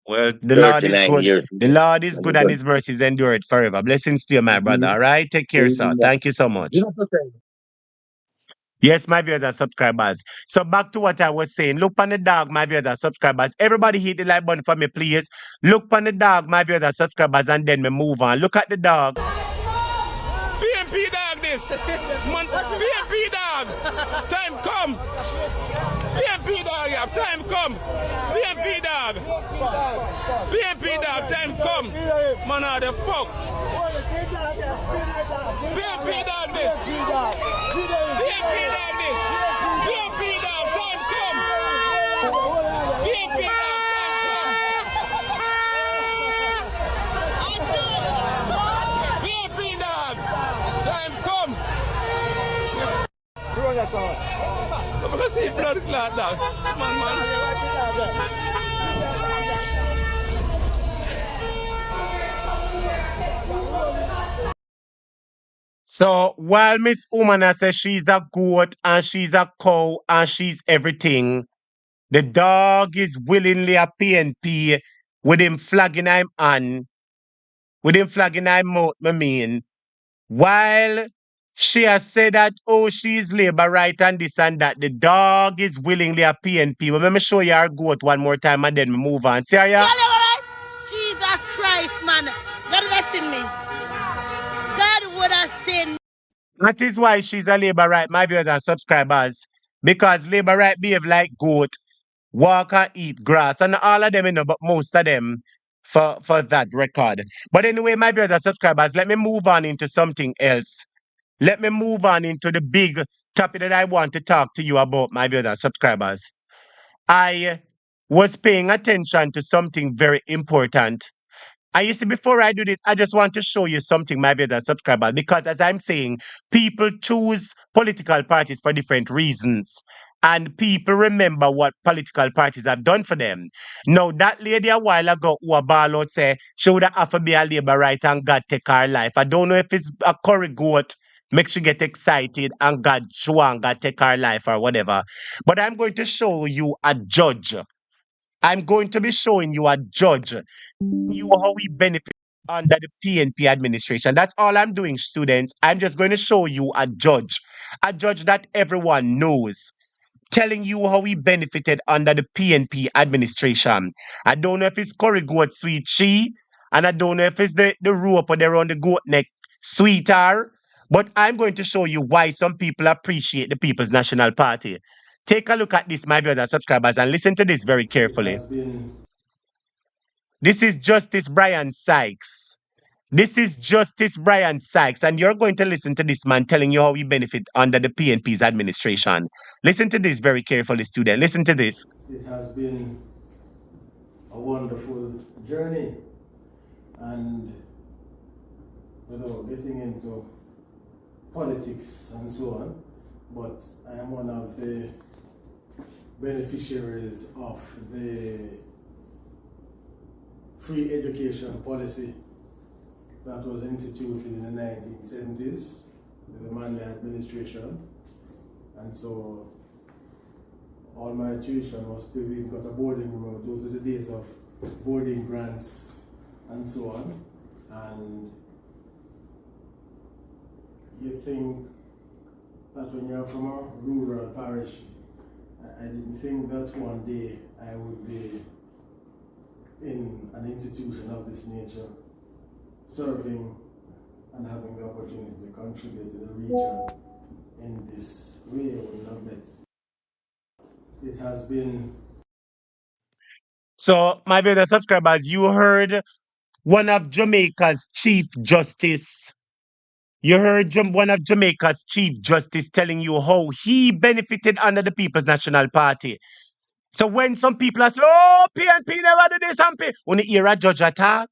Well, the Lord is 39 good. years. The Lord is good and his mercies endure it forever. Blessings to you, my brother. All right? Take care, sir. Thank you so much. Yes, my viewers and subscribers. So back to what I was saying. Look on the dog, my viewers and subscribers. Everybody hit the like button for me, please. Look on the dog, my viewers and subscribers, and then we move on. Look at the dog. BMP dog this. Man, BMP dog. Time come. BMP dog, yeah. Time come. BMP dog. BMP dog, time come. Man, how the fuck? BMP dog this. BMP dog this. BMP dog, time come. BMP dog, time come. BMP dog, time come. I'm gonna see blood clot dog. Man. So while Miss Umana says she's a goat and she's a cow and she's everything, the dog is willingly a PNP with him flagging him on, with him flagging him mouth, I mean. While she has said that, oh, she's labor right and this and that, the dog is willingly a PNP. Well, let me show you our goat one more time and then we move on. See ya? Jesus Christ, man. God blessing me. God would have seen. That is why she's a labor right, my viewers and subscribers. Because labor right behave like goat, walk and eat grass, and all of them, but most of them for that record. But anyway, my viewers and subscribers, let me move on into something else. Let me move on into the big topic that I want to talk to you about, my viewers and subscribers. I was paying attention to something very important. And you see, before I do this, I just want to show you something, my brother subscribers, because as I'm saying, people choose political parties for different reasons. And people remember what political parties have done for them. Now, that lady a while ago who a ball out say she would have to be a labor right and God take her life. I don't know if it's a curry goat, make she get excited and God show and God take her life or whatever. But I'm going to show you a judge. I'm going to be showing you a judge you how we benefit under the PNP administration. That's all I'm doing, students. I'm just going to show you a judge that everyone knows, telling you how we benefited under the PNP administration. I don't know if it's curry goat sweet she, and I don't know if it's the rope or they're on the goat neck sweeter, but I'm going to show you why some people appreciate the People's National Party. Take a look at this, my brothers and subscribers, and listen to this very It carefully. has been This is Justice Brian Sykes. This is Justice Brian Sykes, and you're going to listen to this man telling you how we benefit under the PNP's administration. Listen to this very carefully, student. Listen to this. it has been a wonderful journey, and without getting into politics and so on, but I am one of the beneficiaries of the free education policy that was instituted in the 1970s with the Manley administration. And so all my tuition was paid. We've got a boarding room. Those are the days of boarding grants and so on. And you think that when you're from a rural parish, I didn't think that one day I would be in an institution of this nature, serving and having the opportunity to contribute to the region in this way. I would love it. It has been. So, my brother subscribers, you heard one of Jamaica's Chief Justice. You heard one of Jamaica's Chief Justice telling you how he benefited under the People's National Party. So when some people are saying, oh, PNP never do this and when you hear a judge attack,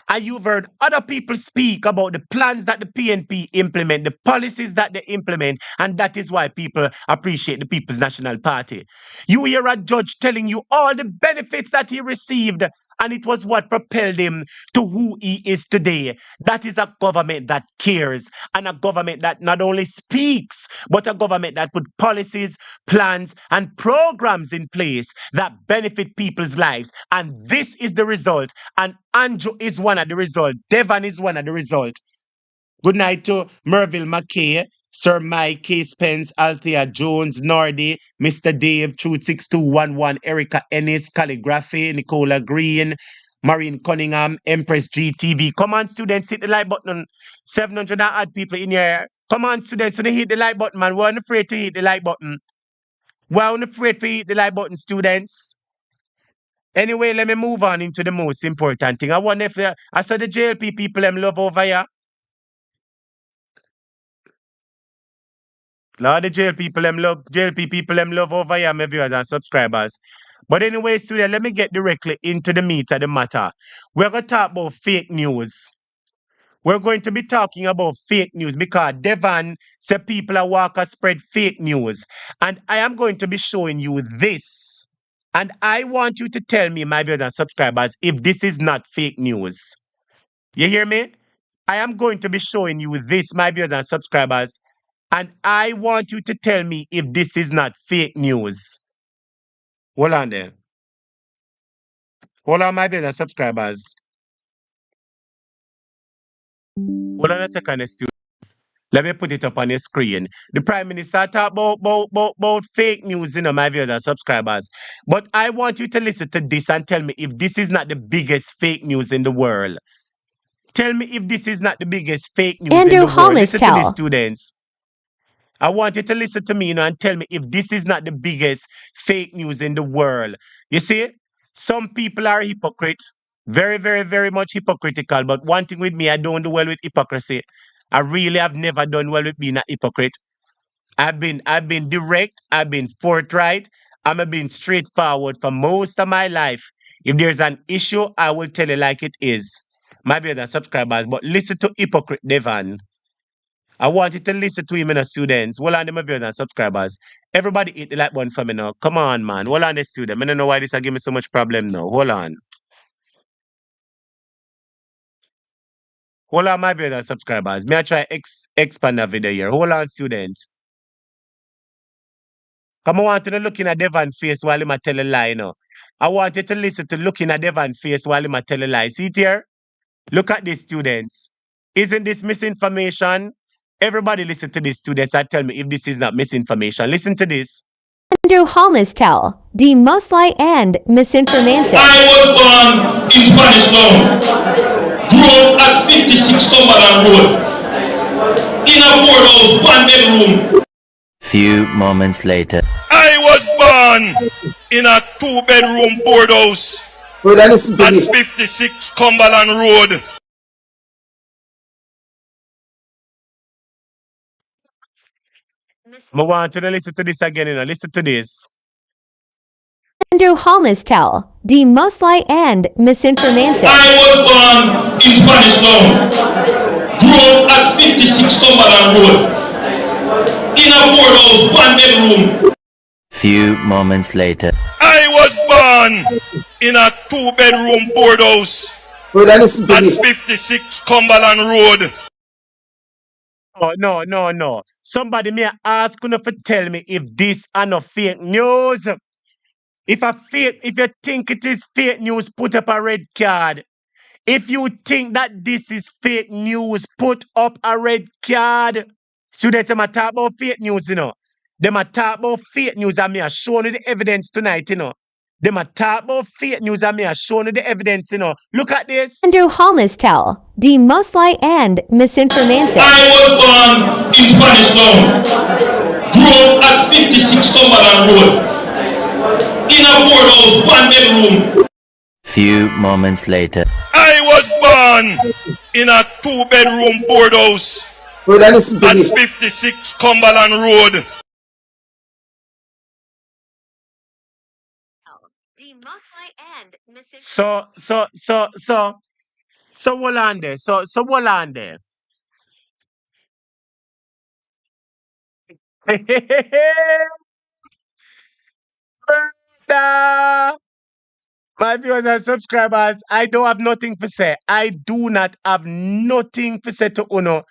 and you've heard other people speak about the plans that the PNP implement, the policies that they implement, and that is why people appreciate the People's National Party. You hear a judge telling you all the benefits that he received, and it was what propelled him to who he is today. That is a government that cares, and a government that not only speaks, but a government that put policies, plans, and programs in place that benefit people's lives. And this is the result. And Andrew is one of the result. Devon is one of the result. Good night to Merville McKay, Sir Mike K. Spence, Althea Jones, Nordy, Mr. Dave, Truth 6211, Erica Ennis, Calligraphy, Nicola Green, Maureen Cunningham, Empress GTV. Come on, students, hit the like button. 700 and odd people in here. Come on, students, so they hit the like button, man. We're not afraid to hit the like button. We're not afraid to hit the like button, students. Anyway, let me move on into the most important thing. I wonder if I saw the JLP people them love over here. Lord, the JLP people them love over here, my viewers and subscribers. But anyway, student, let me get directly into the meat of the matter. We're going to talk about fake news. We're going to be talking about fake news because Devon said people are walking spread fake news. And I am going to be showing you this. And I want you to tell me, my viewers and subscribers, if this is not fake news. You hear me? I am going to be showing you this, my viewers and subscribers. And I want you to tell me if this is not fake news. Hold on there. Hold on, my viewers and subscribers. Hold on a second, students. Let me put it up on the screen. The Prime Minister talk about fake news, my viewers and subscribers. But I want you to listen to this and tell me if this is not the biggest fake news in the world. Tell me if this is not the biggest fake news in the world. Listen to this, students. I want you to listen to me, and tell me if this is not the biggest fake news in the world. You see, some people are hypocrite, very, very, very much hypocritical. But one thing with me, I don't do well with hypocrisy. I really have never done well with being a hypocrite. I've been direct, I've been forthright, I've been straightforward for most of my life. If there's an issue, I will tell you like it is. my viewers and subscribers, but listen to hypocrite Devon. I want you to listen to him in the students. Hold on, my viewers and subscribers. Everybody hit the like button for me now. Come on, man. Hold on, the student. I don't know why this will give me so much problem now. Hold on. Hold on, my viewers and subscribers. May I try expand the video here. Hold on, students. Come on, I want you to look in a Devon face while him a tell a lie now. I want you to listen to looking at Devon face while him a tell a lie. See it here? Look at these students. Isn't this misinformation? Everybody listen to these students and tell me if this is not misinformation. Listen to this. Andrew Holmes tell the most lie and misinformation. I was born in Spanish Town. Grew up at 56 Cumberland Road. In a boardhouse, one bedroom. Few moments later. I was born in a 2-bedroom boardhouse at 56 Cumberland Road. I want you to listen to this again, Listen to this. Andrew Holmes tell the most lie and misinformation. I was born in Spanish Town. Grew up at 56 Cumberland Road. In a boardhouse, one bedroom. Few moments later. I was born in a 2-bedroom boardhouse at 56 Cumberland Road. Oh, no. Somebody may ask you to tell me if this are not fake news. If you think it is fake news, put up a red card. If you think that this is fake news, put up a red card. Students, them a talk about fake news, Them a talk about fake news and me a showing you the evidence tonight, Them a talk about fake news and me a showing you the evidence, Look at this. Andrew Holmes tell the most lie and misinformation. I was born in Spanish Town. Grew up at 56 Cumberland Road. In a boardhouse, one bedroom. Few moments later. I was born in a 2-bedroom boardhouse at 56 Cumberland Road. So hold on there. So hold on there. Brother. My viewers and subscribers, I don't have nothing to say. I do not have nothing to say to Uno.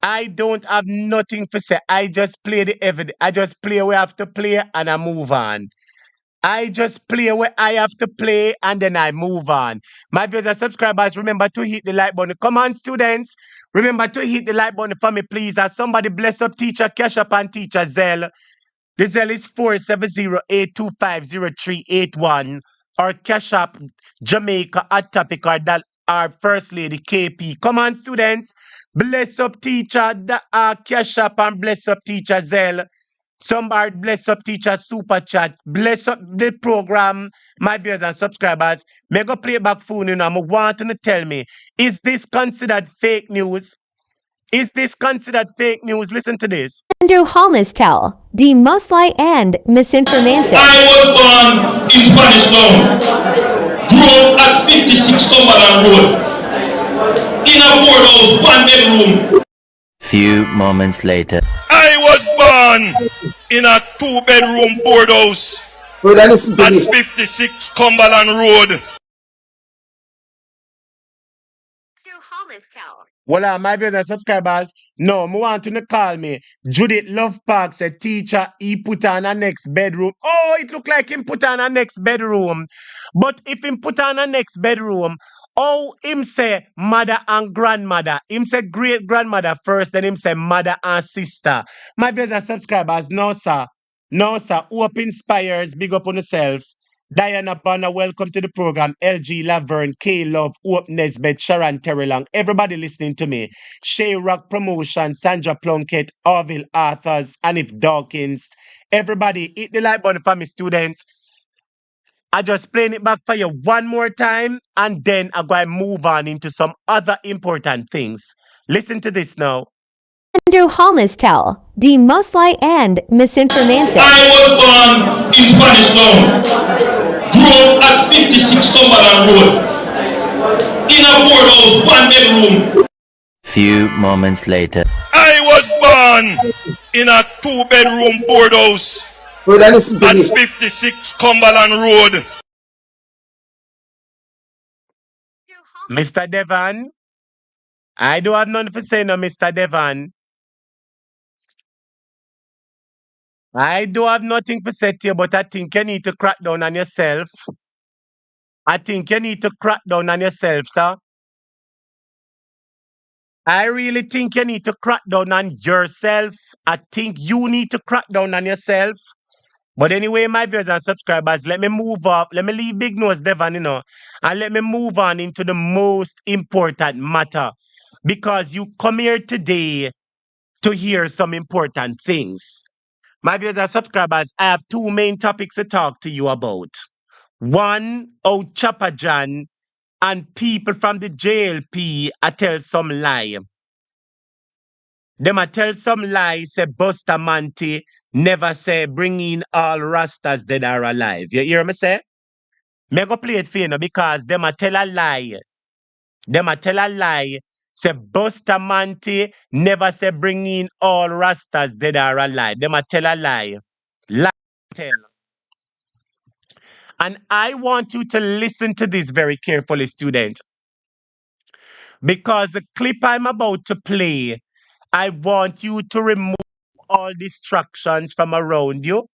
I don't have nothing to say. I just play the evidence. I just play where I have to play and I move on. I just play where I have to play and then I move on. My viewers and subscribers, remember to hit the like button. Come on, students. Remember to hit the like button for me, please. As somebody bless up teacher Cash App and teacher Zelle. The Zelle is 470-825-0381 or Cash App Jamaica at topic or that our First Lady KP. Come on, students. Bless up teacher Cash App and bless up teacher Zelle. Somebody bless up teacher Super Chat. Bless up the program, my viewers and subscribers. May go play back phone, I want you to tell me, is this considered fake news? Is this considered fake news? Listen to this. Andrew Holmes tell the most lie and misinformation. I was born in Spanish Town. Grew up at 56 Cumberland Road. In a boardhouse, one bedroom. Few moments later. I was born in a 2-bedroom boardhouse at 56 Cumberland Road. Well, my viewers and subscribers, no, I want you to call me. Judith Love Park said, teacher, he put on a next bedroom. Oh, it look like him put on a next bedroom. But if him put on a next bedroom, oh, him say mother and grandmother. Him say great grandmother first, then him say mother and sister. My viewers and subscribers, no, sir. No, sir. Hope inspires. Big up on yourself. Diana Banner, welcome to the program. LG Laverne, K Love, Hope Nesbeth, Sharon Terrelong, everybody listening to me. Shay Rock Promotion, Sandra Plunkett, Orville Arthurs, Anif Dawkins. Everybody, hit the like button for me, students. I just playing it back for you one more time, and then I'm going to move on into some other important things. Listen to this now. Andrew Holmes tell the most lie and misinformation. I was born in Spanish Town. Grew up at 56 Cumberland Road. in a boardhouse, one bedroom. Few moments later. I was born in a 2-bedroom boardhouse Brother, listen to at this. 56 Cumberland Road. Mr. Devon, I do have none for say no, Mr. Devon. I do have nothing for say to you, but I think you need to crack down on yourself. I think you need to crack down on yourself, sir. I really think you need to crack down on yourself. I think you need to crack down on yourself. But anyway, my viewers and subscribers, let me move up. Let me leave Big Nose Devon, and let me move on into the most important matter. Because you come here today to hear some important things. My viewers and subscribers, I have two main topics to talk to you about. One, how Choppa Jon and people from the JLP I tell some lie. Them a tell some lie, say Bustamante never say bring in all Rastas dead or alive. You hear me say? Me go play it for you now because them a tell a lie. Them a tell a lie. Say Bustamante never say bring in all Rastas dead or alive. Them a tell a lie. Lie tell. And I want you to listen to this very carefully, student. Because the clip I'm about to play, I want you to remove all distractions from around you.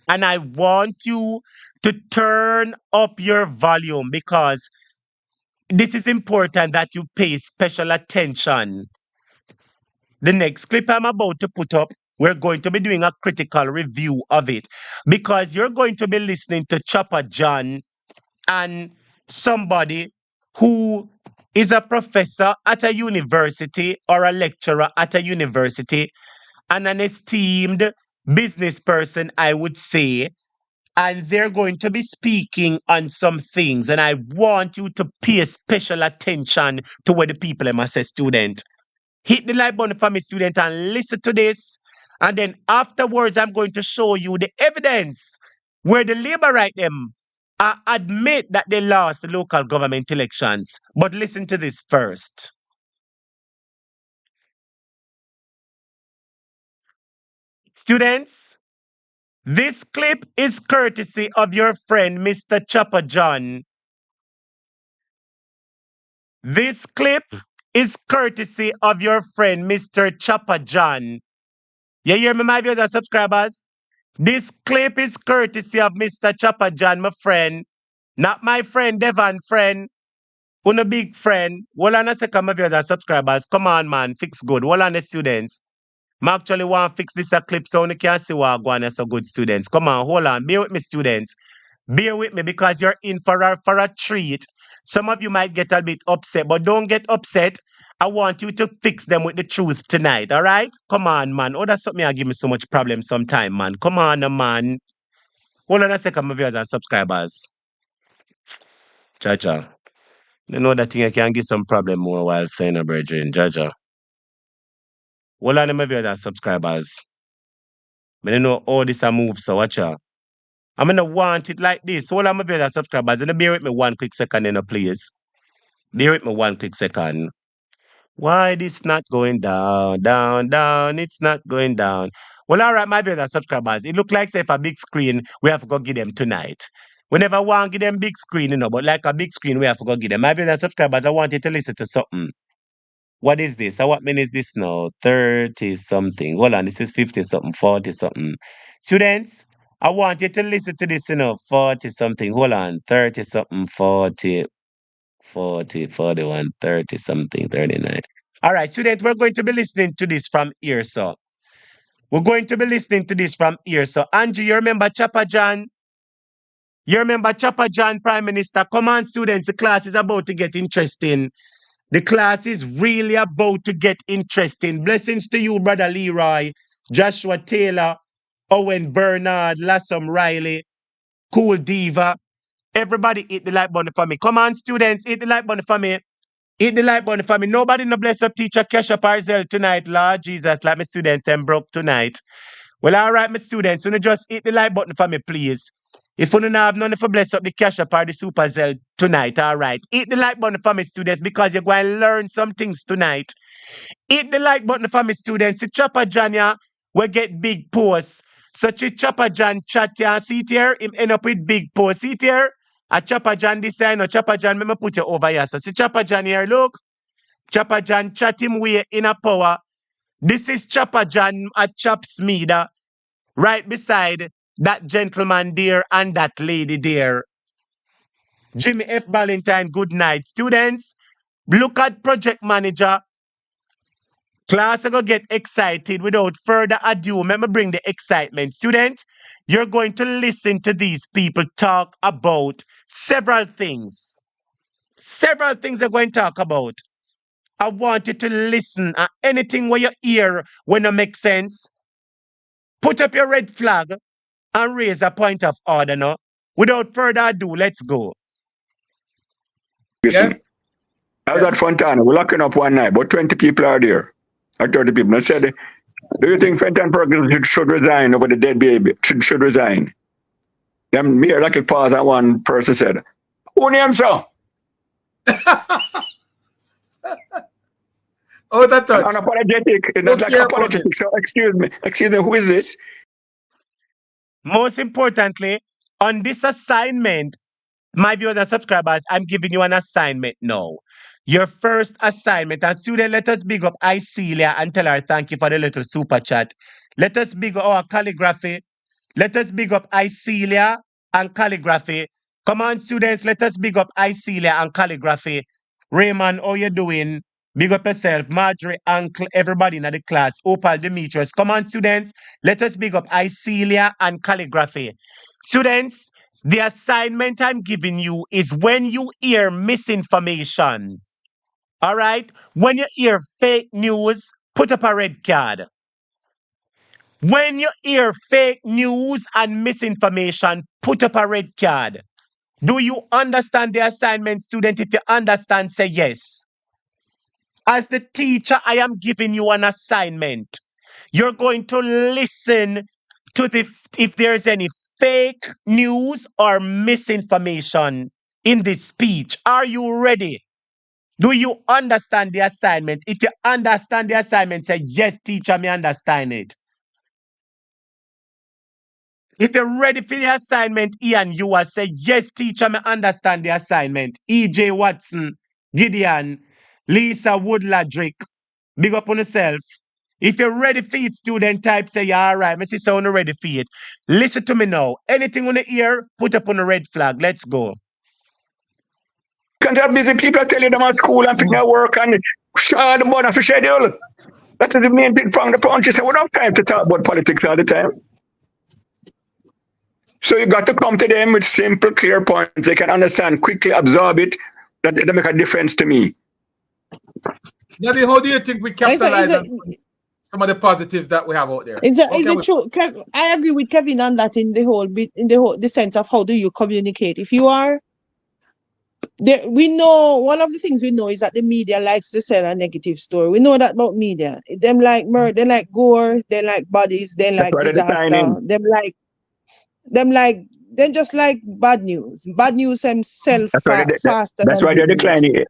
And I want you to turn up your volume because this is important that you pay special attention. The next clip I'm about to put up, we're going to be doing a critical review of it because you're going to be listening to Choppa Jon and somebody who is a professor at a university or a lecturer at a university and an esteemed business person, I would say. And they're going to be speaking on some things. And I want you to pay special attention to what the people must say, student. Hit the like button for me, student, and listen to this. And then afterwards, I'm going to show you the evidence where the labor right them admit that they lost the local government elections. But listen to this first. Students, this clip is courtesy of your friend, Mr. Choppa Jon. This clip is courtesy of your friend, Mr. Choppa Jon. You hear me, my viewers and subscribers? This clip is courtesy of Mr. Choppa Jon, my friend. Not my friend, Devon friend. Who big friend. Hold on a second, my viewers and subscribers. Come on, man. Fix good. Hold on, the students. I actually want to fix this a clip so you can see what going on so good, students. Come on, hold on. Bear with me, students. Bear with me because you're in for a treat. Some of you might get a bit upset, but don't get upset. I want you to fix them with the truth tonight, all right? Come on, man. Oh, that's something I give me so much problem sometime, man. Come on, man. Hold on a second, my viewers and subscribers. Jaja. You know that thing I can give some problem more while saying a brethren. Jaja. Hold on, my viewers and subscribers. I don't know how this a move, so watch out. I'm gonna want it like this. Hold on, my viewers and subscribers. And bear with me one quick second, please. Bear with me one quick second. Why this not going down, down, down? It's not going down. Well, all right, my viewers and subscribers. It look like say if a big screen, we have to go give them tonight. We never want to give them big screen, but like a big screen, we have to go give them. My viewers and subscribers, I want you to listen to something. What is this? What minute is this now? 30 something. Hold on, this is 50 something, 40 something. Students, I want you to listen to this, 40 something. Hold on, 30 something, 40, 40, 41, 30 something, 39. All right, students, we're going to be listening to this from here, so. We're going to be listening to this from here, so. Angie, you remember Choppa Jon? You remember Choppa Jon, Prime Minister? Come on, students, the class is about to get interesting. The class is really about to get interesting. Blessings to you, Brother Leroy, Joshua Taylor, Owen Bernard, Lassam Riley, Cool Diva. Everybody hit the like button for me. Come on, students, hit the like button for me. Hit the like button for me. Nobody no bless up teacher Kesha Parzel tonight, Lord Jesus, like my students them broke tonight. Well, all right, my students, you just hit the like button for me, please. If you don't have none for bless up the cash up or the super Zell tonight, all right. Hit the like button for me, students, because you're going to learn some things tonight. Hit the like button for me, students. The Choppa Jon ya will get big posts. So Choppa Jon chat ya, see it here, him end up with big posts. See it here? A Choppa Jon this side, no Choppa Jon, me put you over here. So see Choppa Jon here, look. Choppa Jon chat him way in a power. This is Choppa Jon at Chops Media, right beside that gentleman there and that lady there. Jimmy F. Valentine, good night. Students, look at project manager. Class are going to get excited without further ado. Let me bring the excitement. Student, you're going to listen to these people talk about several things. Several things they're going to talk about. I want you to listen at anything where you hear when it makes sense. Put up your red flag and raise a point of order now. Without further ado, let's go. Yes. I was at Fontana. We're locking up one night, but 20 people are there. Or 30 people. I said, do you think Fenton Perkins should resign over the dead baby? Should resign? Then me, like a pause, and one person said, who names so? Oh, that's unapologetic. It's like apologetic. So excuse me, who is this? Most importantly, on this assignment, my viewers and subscribers, I'm giving you an assignment now. Your first assignment. And student, let us big up Icelia and tell her thank you for the little super chat. Let us big up our calligraphy. Let us big up Icelia and calligraphy. Come on, students, let us big up Icelia and calligraphy. Raymond, how you doing? Big up yourself. Marjorie, Uncle, everybody in the class. Opal, Demetrius. Come on, students. Let us big up Icelia and calligraphy. Students, the assignment I'm giving you is when you hear misinformation. All right? When you hear fake news, put up a red card. When you hear fake news and misinformation, put up a red card. Do you understand the assignment, student? If you understand, say yes. As the teacher, I am giving you an assignment. You're going to listen to if there's any fake news or misinformation in this speech. Are you ready? Do you understand the assignment? If you understand the assignment, say yes, teacher, me understand it. If you're ready for the assignment, Ian, you will say, yes, teacher, me understand the assignment. E.J. Watson, Gideon, Lisa Woodladrick, big up on yourself. If you're ready for it, student, type, say, yeah, all right, me see someone ready for it. Listen to me now. Anything on the ear, put up on a red flag. Let's go. Because busy people are telling them at school and picking their work and share the money for schedule. That's the main big from the punch. You say, we don't have time to talk about politics all the time. So you got to come to them with simple, clear points. They can understand, quickly absorb it. That they make a difference to me. Nabi, how do you think we capitalize on some of the positives that we have out there? Is it true? I agree with Kevin on that in the sense of how do you communicate. If you are there, we know one of the things we know is that the media likes to sell a negative story. We know that about media. Them like murder, they like gore, they like bodies, they like disaster, they just like bad news. Bad news themselves faster. That's why they're declining.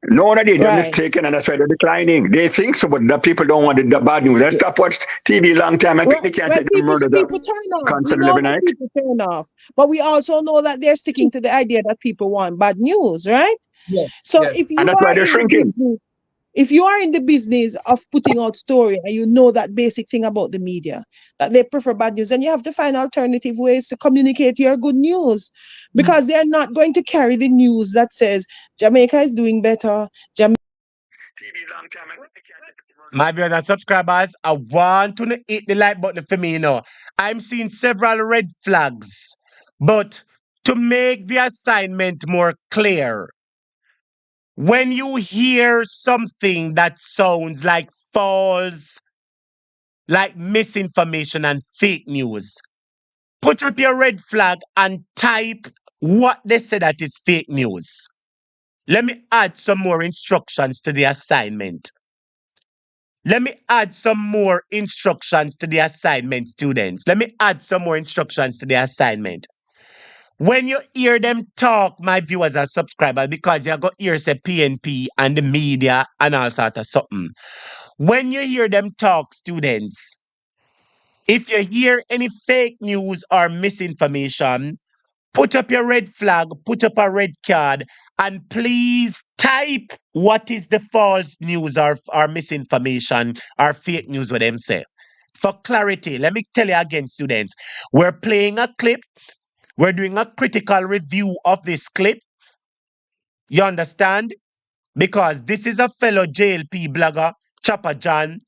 No one did. They're mistaken, and that's why they're declining. They think so, but the people don't want the bad news. They stop watching TV long time and they can't take the murder. People turn off. But we also know that they're sticking to the idea that people want bad news, right? Yes. So if you and that's why they're shrinking. If you are in the business of putting out story and you know that basic thing about the media, that they prefer bad news, then you have to find alternative ways to communicate your good news, because they're not going to carry the news that says Jamaica is doing better. My viewers and subscribers, I want to hit the like button for me, I'm seeing several red flags, but to make the assignment more clear, when you hear something that sounds like false, like misinformation and fake news, put up your red flag and type what they say that is fake news. Let me add some more instructions to the assignment. Let me add some more instructions to the assignment, students. Let me add some more instructions to the assignment. When you hear them talk, my viewers and subscribers, because you got hear say PNP and the media and all sort of something. When you hear them talk, students, if you hear any fake news or misinformation, put up your red flag, put up a red card, and please type what is the false news or misinformation or fake news what them say. For clarity, let me tell you again, students, we're playing a clip. We're doing a critical review of this clip. You understand? Because this is a fellow JLP blogger, Choppa Jon,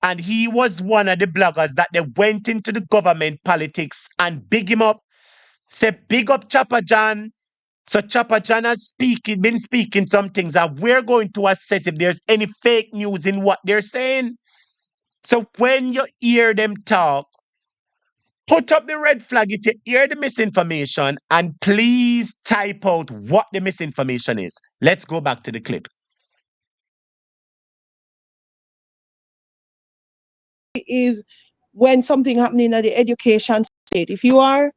and he was one of the bloggers that they went into the government politics and big him up. Say big up Choppa Jon. So Choppa Jon has been speaking some things that we're going to assess if there's any fake news in what they're saying. So when you hear them talk, put up the red flag if you hear the misinformation and please type out what the misinformation is. Let's go back to the clip. Is when something happening at the education state. If you are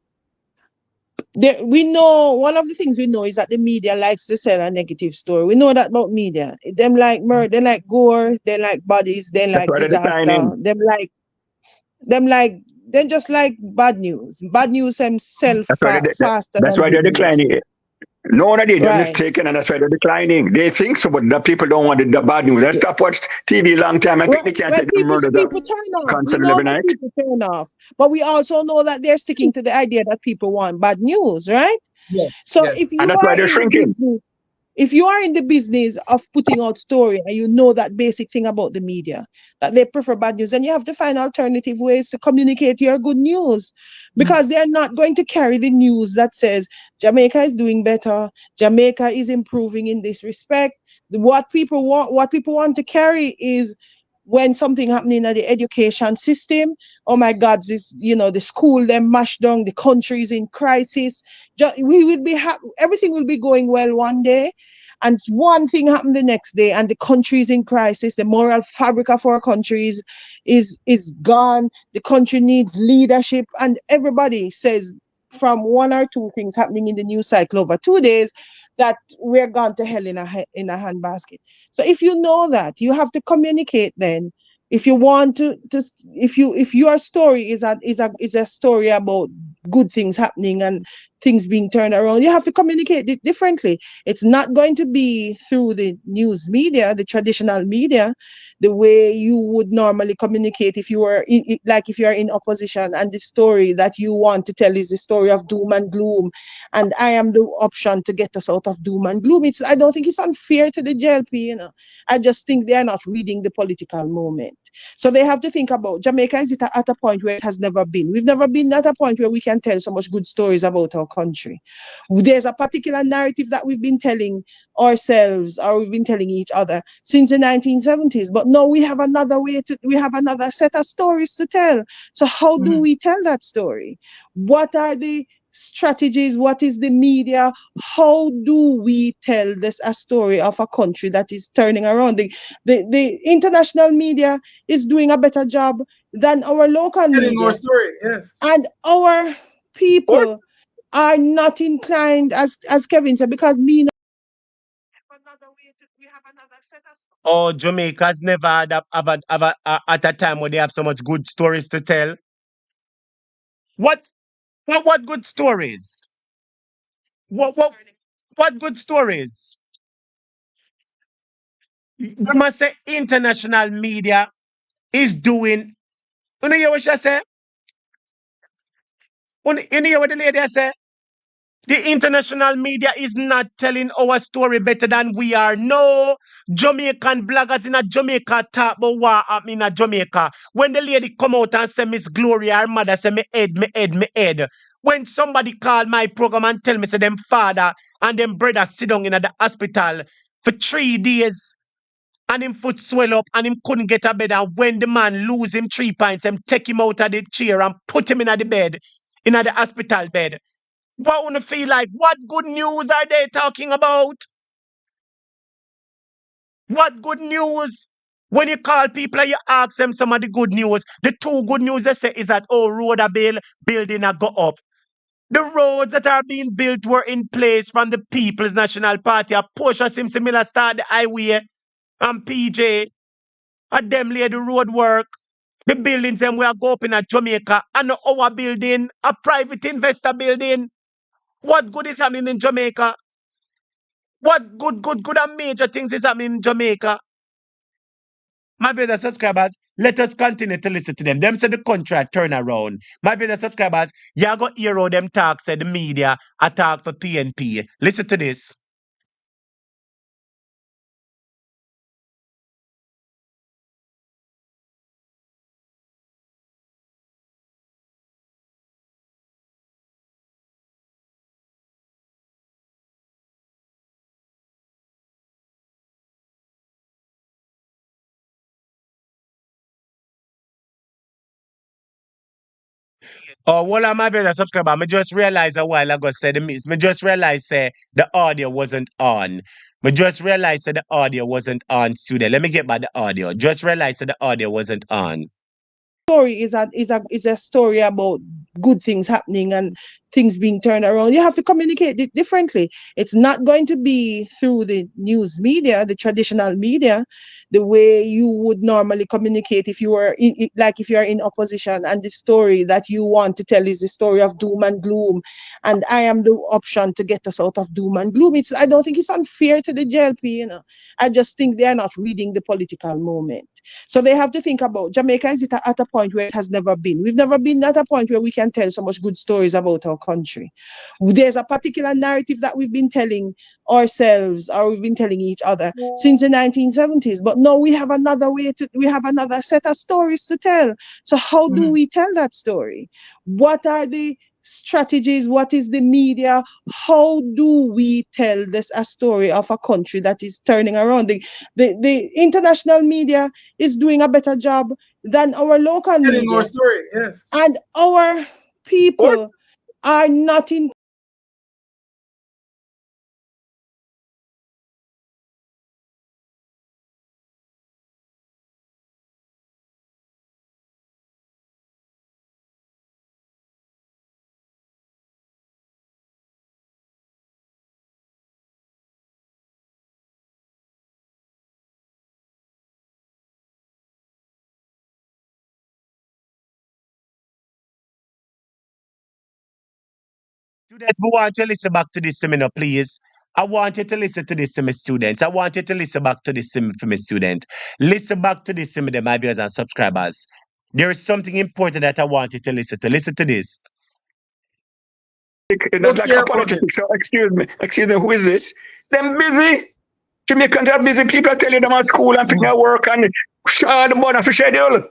there, we know one of the things we know is that the media likes to sell a negative story. We know that about media. Them like murder, they like gore, they like bodies, they like disaster, they just like bad news. Bad news themselves faster That's than why good they're news. declining. No one of them Right. is taken, and that's why they're declining. They think so, but the people don't want the bad news. They stop watch TV long time. I think they can't take the murder People turn off. We constantly know every that night. people turn off, but we also know that they're sticking to the idea that people want bad news, right? Yes. So yes. if you And that's why they're shrinking. if you are in the business of putting out story and you know that basic thing about the media, that they prefer bad news, then you have to find alternative ways to communicate your good news, because they're not going to carry the news that says Jamaica is doing better, Jamaica is improving in this respect. What people want to carry is when something happening at the education system. Oh my God, this, the school them mashed down, the country is in crisis. We will be everything will be going well one day, and one thing happened the next day, and the country is in crisis. The moral fabric of our country is gone. The country needs leadership, and everybody says from one or two things happening in the news cycle over 2 days that we're gone to hell in a handbasket. So if you know that, you have to communicate then. If you want to if your story is a story about good things happening and things being turned around, you have to communicate it differently. It's not going to be through the news media, the traditional media, the way you would normally communicate if you were if you are in opposition, and the story that you want to tell is the story of doom and gloom, and I am the option to get us out of doom and gloom. I don't think it's unfair to the JLP, I just think they are not reading the political moment. So they have to think about Jamaica is at a point where it has never been. We've never been at a point where we can tell so much good stories about our country. There's a particular narrative that we've been telling ourselves, or we've been telling each other since the 1970s. But now we have another set of stories to tell. So how do we tell that story? What are the strategies? What is the media? How do we tell a story of a country that is turning around? The international media is doing a better job than our local media. More story, yes. And our people are not inclined, as Kevin said, because we have another set of. Oh, Jamaica's never had at a time where they have so much good stories to tell. What good stories? What good stories? You must say international media is doing. You know hear what she say? You hear what the lady say? The international media is not telling our story better than we are. No, Jamaican bloggers in a Jamaica talk about what happened in Jamaica. When the lady come out and say Miss Gloria, her mother say me head. When somebody call my program and tell me say them father and them brother sit down in the hospital for 3 days and him foot swell up and him couldn't get a bed, and when the man lose him 3 pints, them take him out of the chair and put him in the bed, in the hospital bed. What wanna feel like? What good news are they talking about? What good news? When you call people and you ask them some of the good news, the 2 good news they say is that road a building a go up. The roads that are being built were in place from the People's National Party. A push us him similar start the highway and PJ. And them lay the road work. The buildings them we are go up in at Jamaica and our building, a private investor building. What good is happening in Jamaica? What good and major things is happening in Jamaica? My brother subscribers, let us continue to listen to them. Them say the country a turn around. My brother subscribers, y'all go hear how them talk, say the media attack for PNP. Listen to this. Oh, well, my brother subscriber, I just realized a while ago said the miss. I just realized say the audio wasn't on. I just realized that the audio wasn't on, student. Let me get back the audio. Just realized that the audio wasn't on. Story is a story about good things happening and things being turned around. You have to communicate it differently. It's not going to be through the news media, the traditional media, the way you would normally communicate if you were like if you are in opposition and the story that you want to tell is the story of doom and gloom, and I am the option to get us out of doom and gloom. I don't think it's unfair to the JLP, I just think they are not reading the political moment. So they have to think about Jamaica is at a point where it has never been. We've never been at a point where we can tell so much good stories about our country. There's a particular narrative that we've been telling ourselves or we've been telling each other since the 1970s. But now we have another set of stories to tell. So how do we tell that story? What are the strategies? What is the media? How do we tell a story of a country that is turning around? The international media is doing a better job than our local Telling media. our story, yes. And our people are not in. Students, we want you to listen back to this seminar, please. I want you to listen to this seminar, students. I want you to listen back to this seminar for me, student. Listen back to this seminar, my viewers and subscribers. There is something important that I want you to listen to. Listen to this. It's not like a politics. So excuse me, who is this? Them busy. Jamaicans are busy. People are telling them at school and picking their work and all the money for schedule.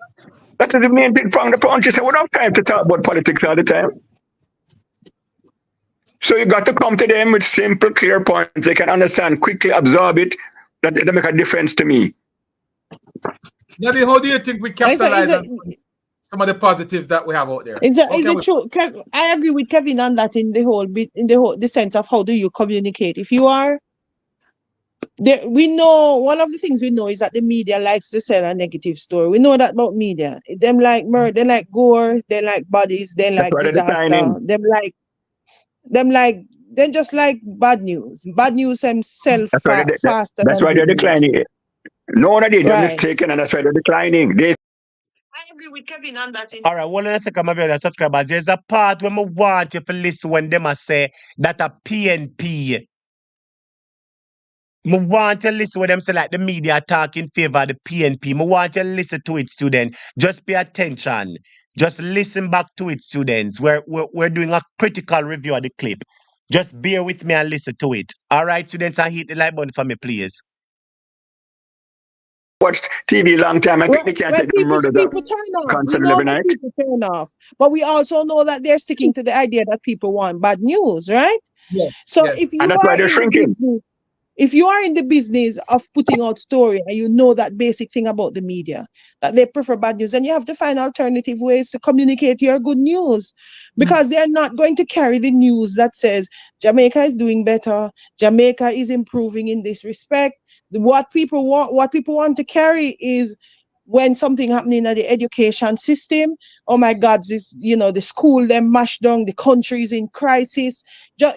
That's the main big from the punches. So we don't have time to talk about politics all the time. So you got to come to them with simple, clear points. They can understand, quickly absorb it. That they make a difference to me. Nabi, how do you think we capitalize on some of the positives that we have out there? Is it true? I agree with Kevin on that in the sense of how do you communicate. If you are there, we know one of the things we know is that the media likes to sell a negative story. We know that about media. Them like murder, they like gore, they like bodies, they like disaster, they just like bad news. Bad news themselves faster. That's why they're declining. No one did. They're mistaken, and that's why they're declining. I agree with Kevin on that. All right, one second, my brother subscribers. There's a part where I want you to listen when them say that a PNP. I want you to listen when them say like the media talk in favor of the PNP. I want you to listen to it, student. Just pay attention. Just listen back to it, students. We're doing a critical review of the clip. Just bear with me and listen to it. All right, students, and hit the like button for me, please. Watched TV long time. I think they can't take the murder people turn off. We know that people turn off, but we also know that they're sticking to the idea that people want bad news, right? Yes. So if you and that's why they're shrinking. If you are in the business of putting out story and you know that basic thing about the media, that they prefer bad news, then you have to find alternative ways to communicate your good news, because they're not going to carry the news that says Jamaica is doing better, Jamaica is improving in this respect. What people want to carry is when something happening in the education system, oh my God, this, the school them mashed down, the country is in crisis.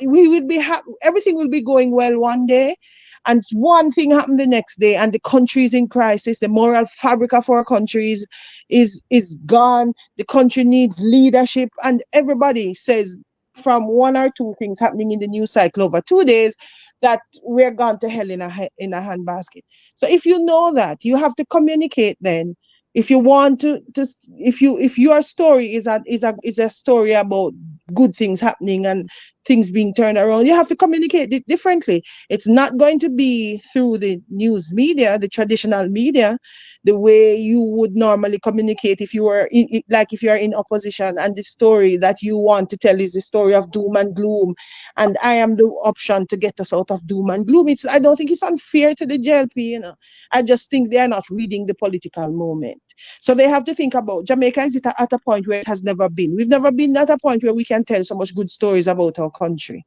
We will be everything will be going well one day, and one thing happened the next day, and the country is in crisis. The moral fabric of our country is gone. The country needs leadership, and everybody says from one or two things happening in the news cycle over 2 days that we're gone to hell in a handbasket. So if you know that, you have to communicate then. If you want to if your story is a story about good things happening and things being turned around, you have to communicate it differently. It's not going to be through the news media, the traditional media, the way you would normally communicate if you were if you are in opposition, and the story that you want to tell is the story of doom and gloom, and I am the option to get us out of doom and gloom. I don't think it's unfair to the JLP. I just think they are not reading the political moment. So they have to think about Jamaica is at a point where it has never been. We've never been at a point where we can tell so much good stories about our country.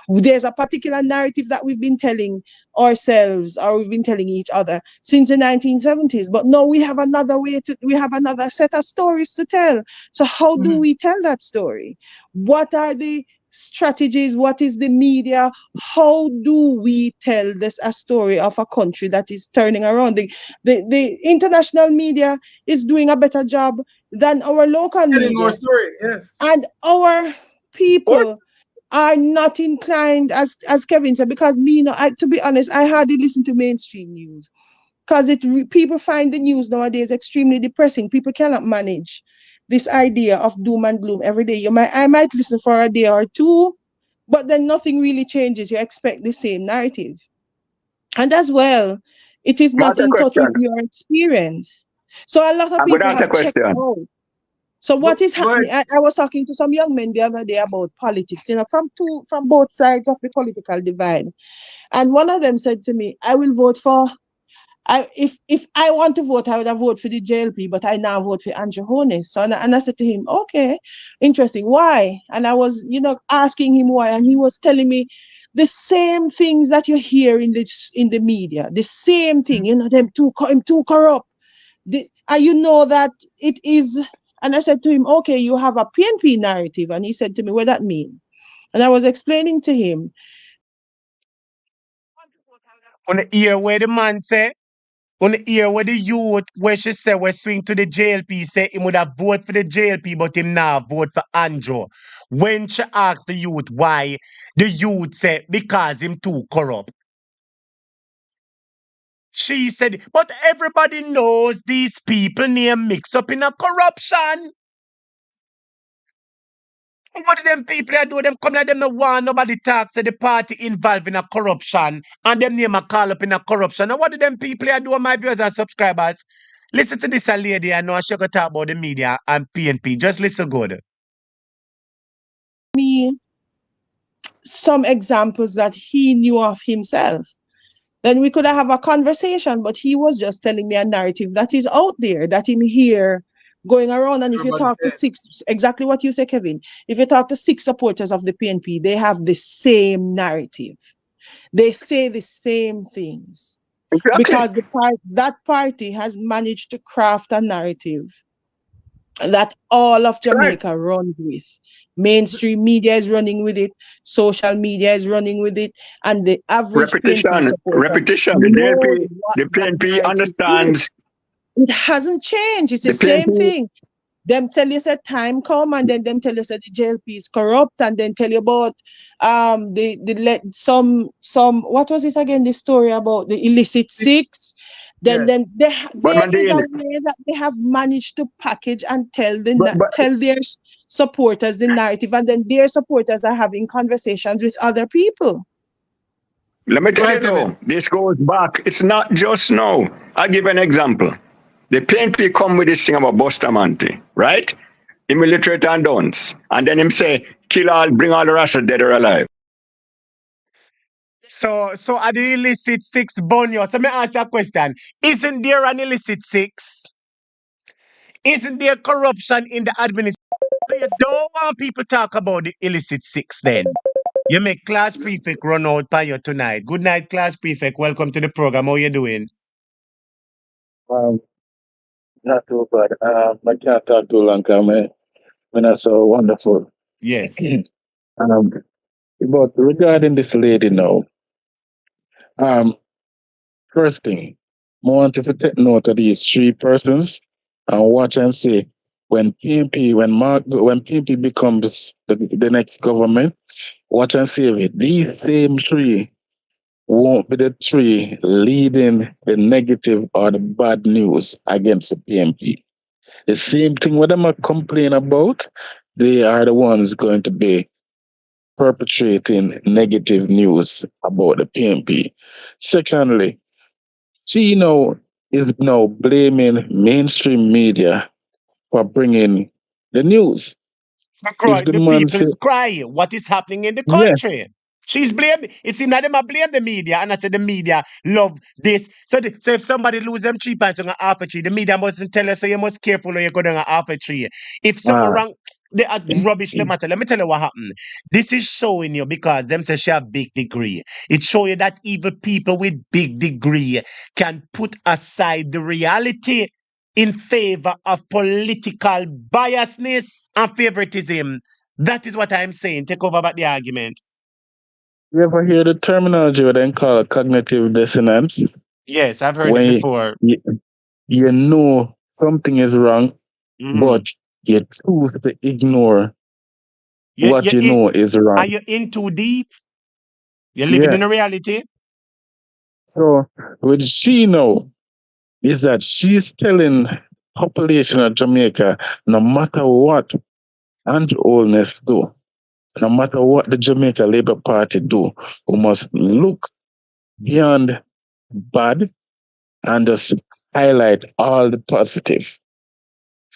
There's a particular narrative that we've been telling ourselves, or we've been telling each other since the 1970s, but no, we have another set of stories to tell. So how do we tell that story? What are the strategies? What is the media? How do we tell a story of a country that is turning around? The international media is doing a better job than our local media. Our story, yes. And our people are not inclined, as Kevin said, because to be honest, I hardly listen to mainstream news because people find the news nowadays extremely depressing. People cannot manage this idea of doom and gloom every day. I might listen for a day or two, but then nothing really changes. You expect the same narrative. And as well, it is not in touch with your experience. So a lot of people have checked out. So what is happening? I was talking to some young men the other day about politics, from both sides of the political divide. And one of them said to me, I will vote for if I want to vote, I would have voted for the JLP, but I now vote for Andrew Honey. So and I said to him, okay, interesting. Why? And I was, asking him why, and he was telling me the same things that you hear in the media, the same thing, them too corrupt. And you know that it is. And I said to him, okay, you have a PNP narrative. And he said to me, what that mean? And I was explaining to him. On the ear where the man say, on the ear where the youth, where she say, we swing to the JLP, say he would have vote for the JLP, but him now vote for Andrew. When she asked the youth why, the youth say, because him too corrupt. She said, but everybody knows these people near mix up in a corruption. What do them people do? Them come like them no want nobody talk to the party involved in a corruption and them name a call up in a corruption. And what do them people do, my viewers and subscribers? Listen to this lady. I know she going talk about the media and PNP. Just listen good. Me some examples that he knew of himself. Then we could have a conversation, but he was just telling me a narrative that is out there, that him here going around. And if you talk to exactly what you say, Kevin, if you talk to 6 supporters of the PNP, they have the same narrative. They say the same things. Exactly. Because that party has managed to craft a narrative that all of Jamaica runs with. Mainstream media is running with it, social media is running with it, and the average repetition. The PNP understands. It hasn't changed. It's the same thing. Them tell you said time come, and then them tell you said the JLP is corrupt, and then tell you about some what was it again? The story about the illicit six. Then there is a way that they have managed to package and tell their supporters the narrative, and then their supporters are having conversations with other people. Let me tell you though, this goes back. It's not just now. I'll give an example. The PNP come with this thing about Bustamante, right? Him illiterate and dons. And then him say, kill all, bring all the Rasta dead or alive. So are the illicit 6 bonyo? So let me ask you a question. Isn't there an illicit 6? Isn't there corruption in the administration? You don't want people talk about the illicit 6 then. You make class prefect run out by you tonight. Good night, class prefect. Welcome to the program. How you doing? Not too bad. I can't talk too long because when I so wonderful. Yes. um, but regarding this lady now, um, first thing, I want you to take note of these three persons and watch and see when when PNP becomes the next government, watch and see if it. These same three won't be the three leading the negative or the bad news against the PNP. The same thing what them are complain about, they are the ones going to be perpetrating negative news about the PNP. Secondly, she is now blaming mainstream media for bringing the news. If the The man people say, is crying. What is happening in the yeah, country? She's blaming. It seems like them a blame the media, and I said the media love this. So if somebody lose them 3 pints on a half a tree, the media mustn't tell us so you must careful when you go down a half a tree. If something ah, wrong, they are rubbish the matter. Let me tell you what happened. This is showing you because them say she have big degree. It show you that even people with big degree can put aside the reality in favor of political biasness and favoritism. That is what I'm saying. Take over about the argument. you ever hear the terminology what they call cognitive dissonance? Yes, I've heard it When before. you know something is wrong, Mm-hmm. but you choose to ignore You, what you, you in, know is are wrong. you in too deep? You're living Yeah. in a reality? So what she know is that she's telling population of Jamaica, no matter what Andrew Holness do, no matter what the Jamaica Labour Party do, we must look beyond bad and just highlight all the positive.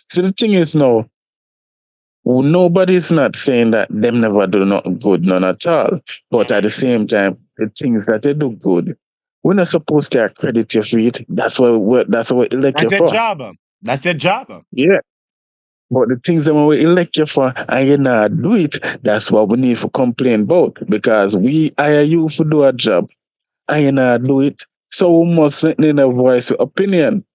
So the thing is now, nobody's not saying that them never do nothing good, none at all. But at the same time, the things that they do good, we're not supposed to accredit you for it. That's what we elect you That's your for. job. That's your job. Yeah. But the things that when we elect you for and you not do it, that's what we need to complain about. Because we hire you to do a job and you not do it. So we must let in a voice of opinion.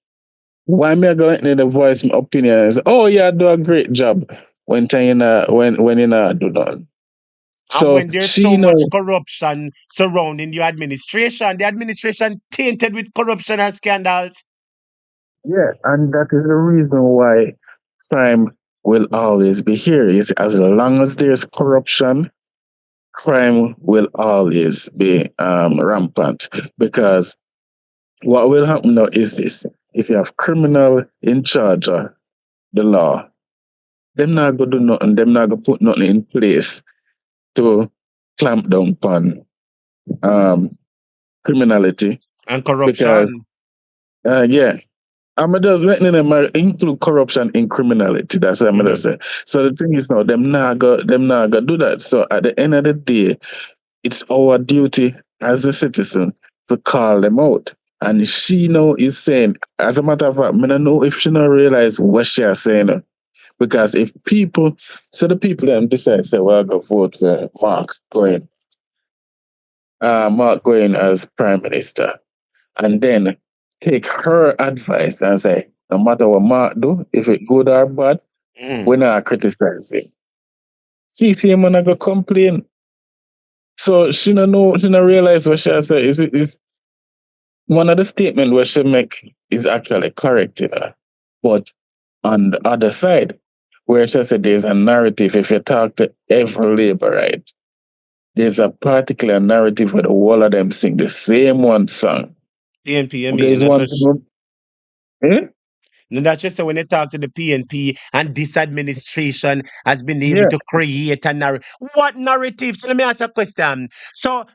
Why me going in the voice my opinion and say, oh yeah, do a great job when time you not when you not do none. And So when there's she so much know, corruption surrounding the administration tainted with corruption and scandals. yeah, and that is the reason why crime will always be here. Is as long as there's corruption, crime will always be rampant. Because what will happen now is this: if you have criminal in charge of the law, them not gonna do nothing. Them not gonna put nothing in place to clamp down on um, criminality. And Because corruption. yeah, I'm just letting them include corruption in criminality. That's what I'm Mm-hmm. just say. So the thing is now, them not go do that. So at the end of the day, it's our duty as a citizen to call them out. And she now is saying, as a matter of fact, I don't know if she not realize what she is saying. Because if people, so the people them decide, say, well, I'll go vote for Mark going as prime minister, and then take her advice and say, no matter what Mark do, if it good or bad, we're not criticizing. She see him and I go complain. So she don't know, she don't realize what she has said. Is one of the statement where she make is actually correct, But on the other side, where she said there's a narrative, if you talk to every labor right, there's a particular narrative where the whole of them sing the same one song. PNP, I mean, There's that's one such. thing. Eh? No, that's just so when they talk to the PNP and this administration has been able Yeah. to create a narrative. What narrative? So let me ask you a question. So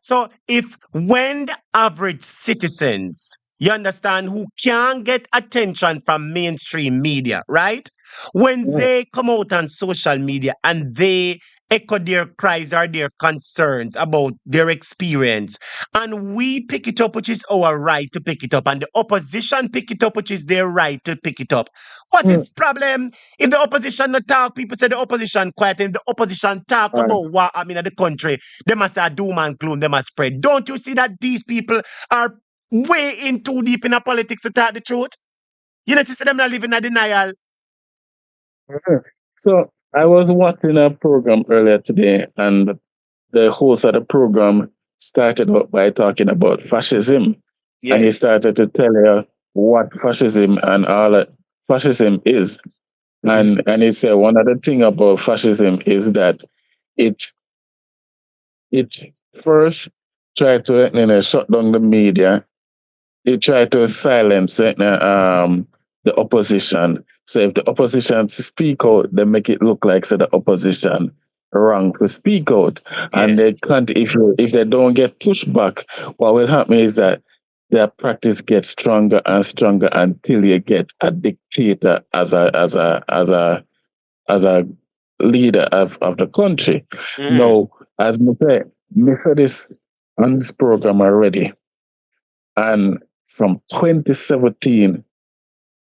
if when the average citizens, you understand, who can't get attention from mainstream media, right? When Mm. they come out on social media and they echo their cries or their concerns about their experience, and we pick it up, which is our right to pick it up, and the opposition pick it up, which is their right to pick it up. What is Mm. the problem? If the opposition not talk, people say the opposition quiet. And if the opposition talk Right. about what I mean in the country, they must say doom and gloom, they must spread. Don't you see that these people are way in too deep in the politics to tell the truth? You know, see them not living in denial. So I was watching a program earlier today, and the host of the program started out by talking about fascism, and he Yes. started to tell you what fascism and all that fascism is. And he said one other thing about fascism is that it it first tried to shut down the media. It tried to silence the opposition. So if the opposition speak out, they make it look like so the opposition wrong to speak out. And they Yes. can't if they don't get pushed back, what will happen is that their practice gets stronger and stronger until you get a dictator as a leader of the country. Now, as me say, me said this on this program already, and from 2017,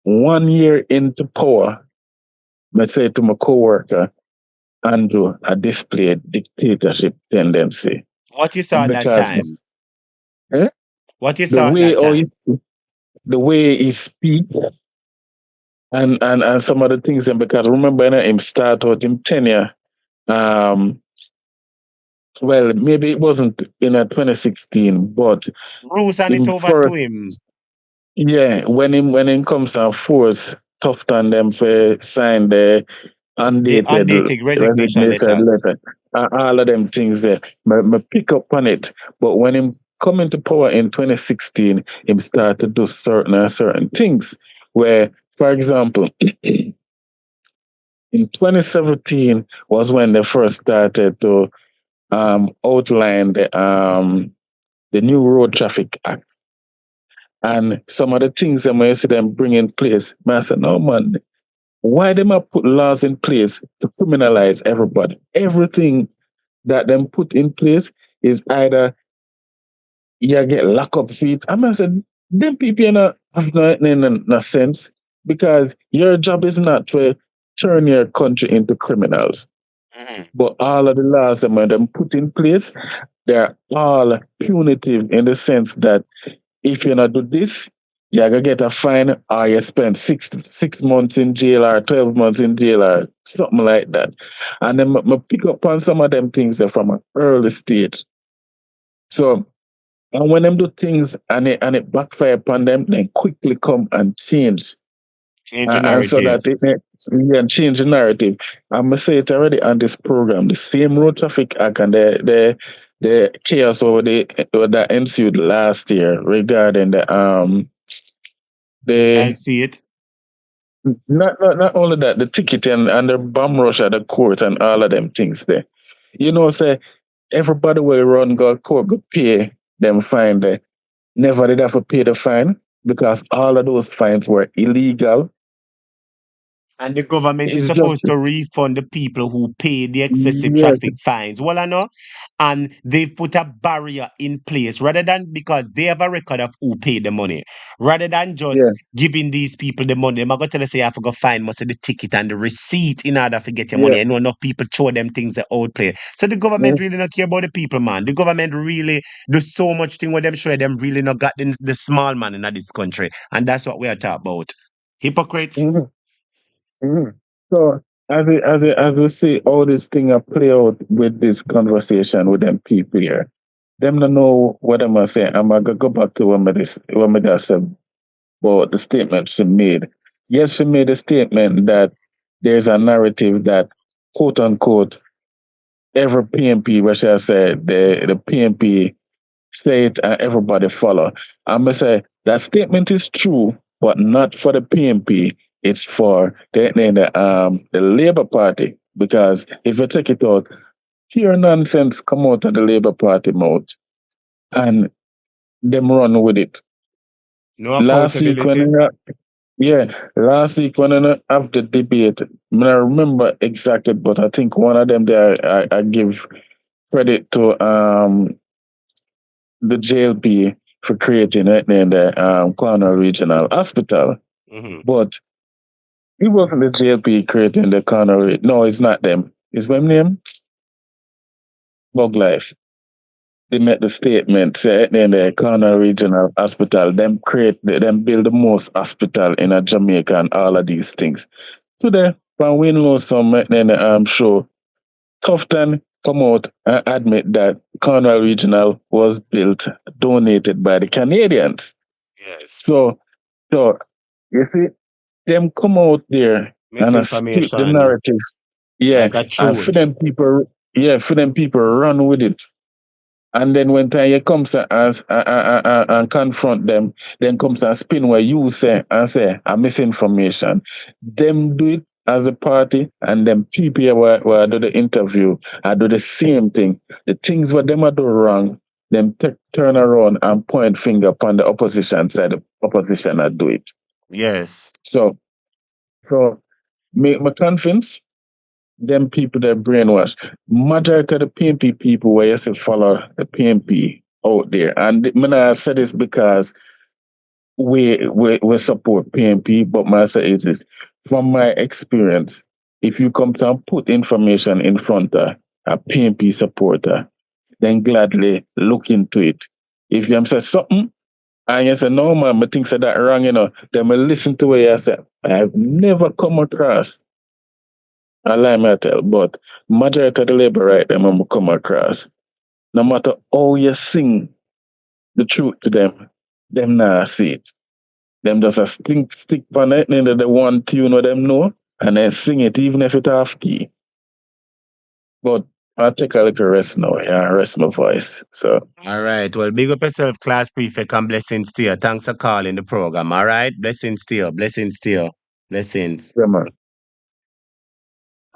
1 year into power, I say to my co-worker, Andrew, I displayed dictatorship tendency. What you saw at that Because time? eh, What you the saw at way that time? the way he speaks and some of the things, and because remember him start out in tenure, um, well, maybe it wasn't in 2016, but Bruce and it in over to first, him. yeah, when him comes and force tough on them for sign the The undated undated resignation resignation letters. letter, all of them things there. Me pick up on it, but when him come into power in 2016, him start to do certain things. Where, for example, in 2017 was when they first started to outline the new road traffic act. And some of the things that I see them bring in place, I said, no man, why them not put laws in place to criminalize everybody? Everything that them put in place is either you get lock up feet. I said, them people have no sense, because your job is not to turn your country into criminals. But all of the laws that them put in place, they're all punitive in the sense that if you not do this, you're gonna get a fine, or you spend six months in jail or 12 months in jail or something like that. And then I pick up on some of them things there from an early stage. So, and when them do things and it backfire upon them, then quickly come and change. Change the And so narrative. that it change the narrative. I'm gonna say it already on this program. The same road traffic act and the chaos over that ensued last year regarding I the see it. not only that, the ticket and the bomb rush at the court and all of them things there. Say everybody will run go court go pay them fine there. Never did have to pay the fine because all of those fines were illegal. And the government is It's just supposed to refund the people who pay the excessive yes, traffic fines. Well, I know. And they've put a barrier in place rather than because they have a record of who paid the money. Rather than yeah, just giving these people the money, I'm going to tell us, say, I have to go find most of the ticket and the receipt in order to get your yeah. money. I know enough people throw them things that out play. So the government really not care about the people, man. The government really do so much thing with them, sure them really not got the small man in this country. And that's what we are talking about. Hypocrites. Mhm, mhm. So as we see all this thing play out with this conversation with them people here, them don't know what I'm gonna say. I'm gonna go back to what me just said about the statement she made. Yes, she made a statement that there's a narrative that quote unquote every PMP, where she said the PMP say it and everybody follow. I'm gonna say that statement is true, but not for the PMP. It's for the Labour Party, because if you take it out, pure nonsense come out of the Labour Party mouth, and them run with it. No Last week accountability. last week when I have the debate, I remember exactly, but I think one of them there I give credit to the JLP for creating it in the Cornwall Regional Hospital. But it wasn't the JLP creating the Cornwall. No, it's not them. It's my name? Bug Life. they make the statement say in the Corner Regional Hospital, them build the most hospital in a Jamaica and all of these things. Today, when we know some show, Tufton come out and admit that Cornwall Regional was built, donated by the Canadians. Yes. So you see, them come out there and split the Misinformation. narrative. Yeah, Like a and for truth. them people run with it. And then when time you comes and confront them, then comes and spin what you say and say a misinformation. Them do it as a party, and them people who do the interview, I do the same thing. The things what them are do wrong, them turn around and point finger upon the opposition side. The opposition do it. Yes. So me convince them people that brainwash. Majority of the PNP people where you say follow the PNP out there. And I say this because we support PNP, but my say is this. From my experience, if you come to and put information in front of a PNP supporter, then gladly look into it. If you say something and you say, no man, I think say that wrong, then I listen to what you say. I have never come across I lie me tell, but majority of the labor right them I'm come across. No matter how you sing the truth to them not see it. Them just a stick on it and the one tune what them know and then sing it even if it half key. But I'll take a little rest now, rest my voice. So All right. Well, big up yourself, class prefect, and blessings to you. Thanks for calling the program. All right. Blessings to you. Blessings to you. Blessings. yeah, man.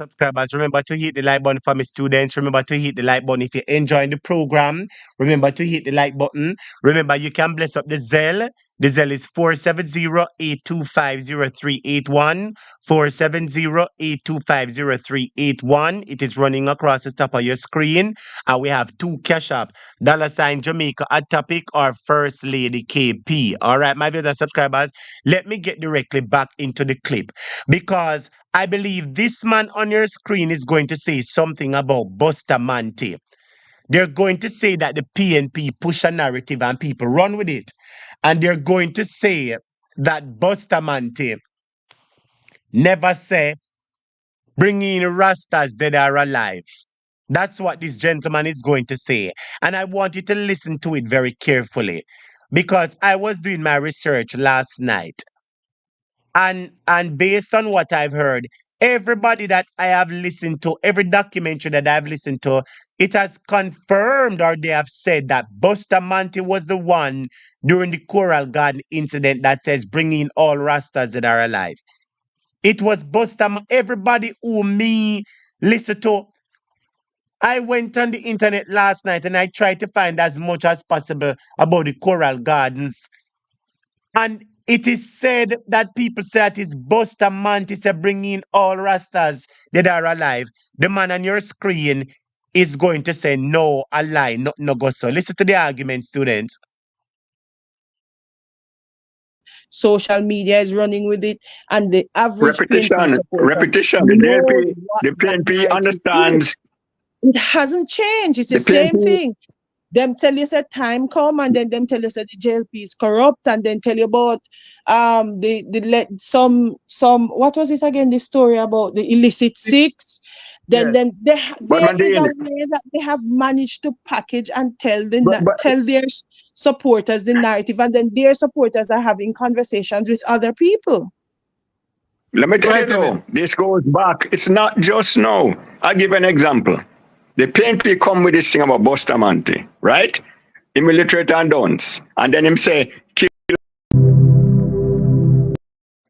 Subscribers, remember to hit the like button for my students. Remember to hit the like button if you're enjoying the program. Remember to hit the like button. Remember, you can bless up the Zelle. The Zelle is 470-825-0381. 470-825-0381. It is running across the top of your screen. And we have two cash app. $ Jamaica at topic or First Lady KP. All right, my viewers and subscribers, let me get directly back into the clip because I believe this man on your screen is going to say something about Bustamante. They're going to say that the PNP push a narrative and people run with it. And they're going to say that Bustamante never say bring in Rastas dead or alive. That's what this gentleman is going to say. And I want you to listen to it very carefully because I was doing my research last night. And based on what I've heard, everybody that I have listened to, every documentary that I've listened to, it has confirmed or they have said that Bustamante was the one during the Coral Garden incident that says bring in all Rastas that are alive. It was Bustamante. Everybody who me listen to, I went on the internet last night and I tried to find as much as possible about the Coral Gardens. And it is said that people say that it's Bustamante say bring in all Rastas that are alive. The man on your screen is going to say no, a lie, no go so. Listen to the argument, students. Social media is running with it, and the average PNP supporter Repetition. knows what The that PNP narrative understands. is. It hasn't changed. It's the same thing. Them tell you said time come, and then them tell you said the JLP is corrupt, and then tell you about some what was it again? The story about the illicit six. Then Yes. there is a way that they have managed to package and tell their supporters the narrative, and then their supporters are having conversations with other people. Let me tell you though, this goes back. It's not just now. I'll give an example. The PNP come with this thing about Bustamante, right? Him illiterate and dons. And then him say, kill.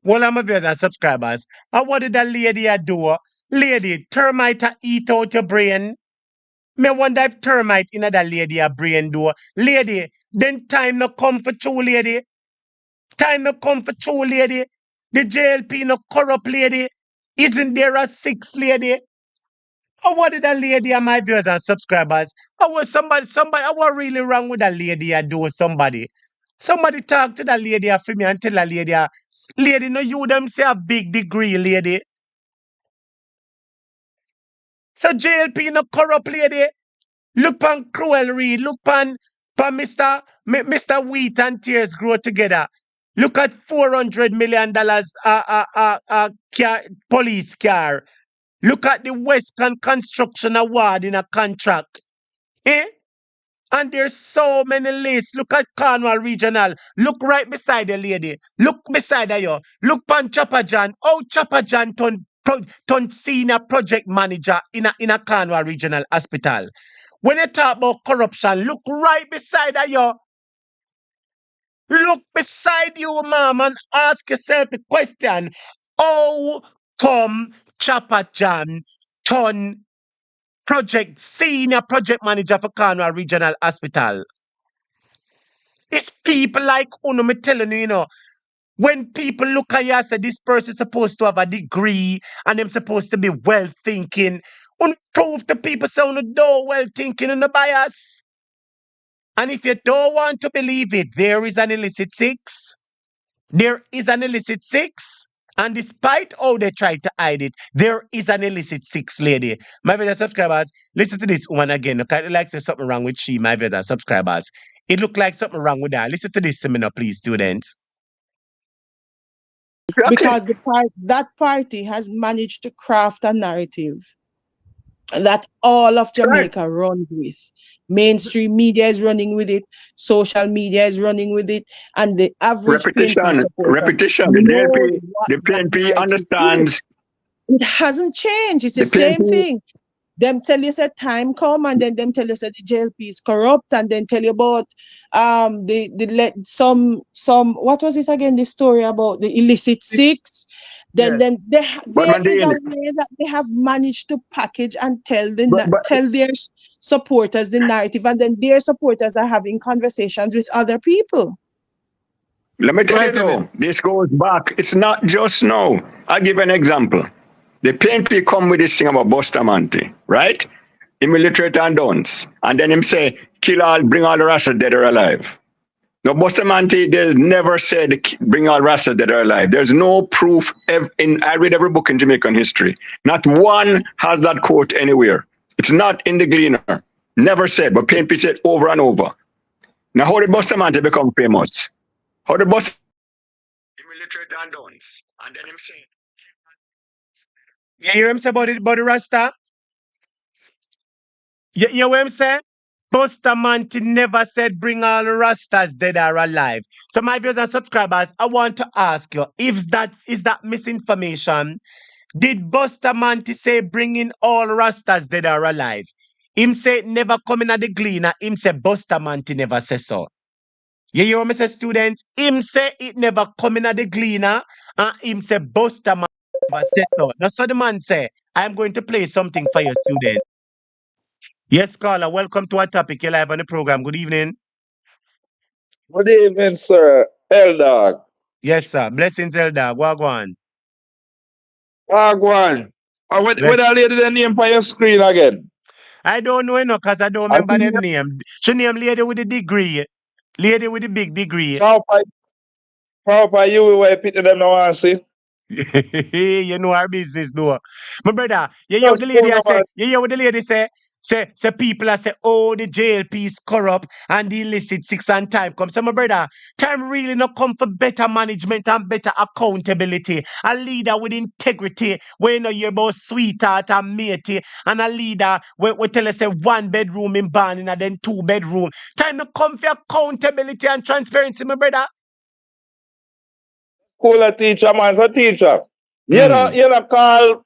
Well, I'm a viewers subscribers. And what did that lady do? Lady, termite eat out your brain. Me wonder if termite in that lady a brain do. Lady, then time no come for true, lady. Time no come for true, lady. The JLP no corrupt, lady. Isn't there a six, lady? Or what did that lady and my viewers and subscribers? Or was somebody, what really wrong with that lady I do somebody? Somebody talk to that lady for me and tell that lady, lady, no you them say a big degree, lady. So JLP no corrupt, lady. Look pan Cruel Reed. Look pan Mr. Wheat and Tears grow together. Look at $400 million police car. Look at the Western Construction Award in a contract. Eh? And there's so many lists. Look at Cornwall Regional. Look right beside the lady. Look beside her. Yo. Look pan Choppa Jon. Oh, Choppa Jon turn senior project manager in a Cornwall Regional Hospital. When you talk about corruption, look right beside her. Yo. Look beside you, mom, and ask yourself the question: how come Choppa Jon turn senior project manager for Cornwall Regional Hospital? It's people like Unu, me telling you, when people look at you and say this person supposed to have a degree and them supposed to be well thinking, prove to people say Unu don't well thinking in the bias. And if you don't want to believe it, there is an illicit six. There is an illicit six. And despite how they try to hide it, there is an illicit six, lady. My brother subscribers, listen to this one again. Look, it like there's something wrong with she, my brother subscribers. It look like something wrong with that. Listen to this seminar, please, students. Because that party has managed to craft a narrative that all of Jamaica runs with. Mainstream media is running with it, social media is running with it, and the average repetition. The PNP understands. It hasn't changed. It's the same thing. Them tell you say time come, and then them tell you say the JLP is corrupt, and then tell you about some what was it again? The story about the illicit six. Then there is a way that they have managed to package and tell their supporters the narrative, and then their supporters are having conversations with other people. Let me tell you though, this goes back. It's not just now. I'll give an example. The PNP come with this thing about Bustamante, right? Him illiterate and dons. And then him say, bring all the Rasta dead or alive. Now, Bustamante, they never said, bring all Rasta dead or alive. There's no proof. I read every book in Jamaican history. Not one has that quote anywhere. It's not in the Gleaner. Never said, but PNP said over and over. Now, how did Bustamante become famous? How did Bustamante? Him illiterate and dons. And then him say, you hear him say about the Rasta? You hear what him say? Bustamante never said bring all the Rastas dead or alive. So my viewers and subscribers, I want to ask you, is that misinformation? Did Bustamante say bring in all Rastas dead or alive? Him say never coming at the Gleaner. Him say Bustamante never say so. You hear what me say, students? Him say it never coming at the Gleaner, and him say Bustamante never say so. Now, so the man say, I'm going to play something for your students. Yes, caller, welcome to our topic. You're live on the program. Good evening. Good evening, sir. Eldog. Yes, sir. Blessings, Eldog. Wagwan. Wagwan. What the lady the name for your screen again? I don't know enough because I don't remember them name. She name lady with the degree. Lady with the big degree. How you were picking them now and see? You know our business, though. My brother, you hear what the lady say? You hear what the lady say? Say people are say, oh, the JLP is corrupt and the illicit six and time come. So my brother, time really not come for better management and better accountability. A leader with integrity, where you know you're about sweetheart and matey, and a leader where tell us say 1 bedroom in Barney and then 2 bedroom. Time to come for accountability and transparency, my brother. Cooler teacher, man, so teacher. You know call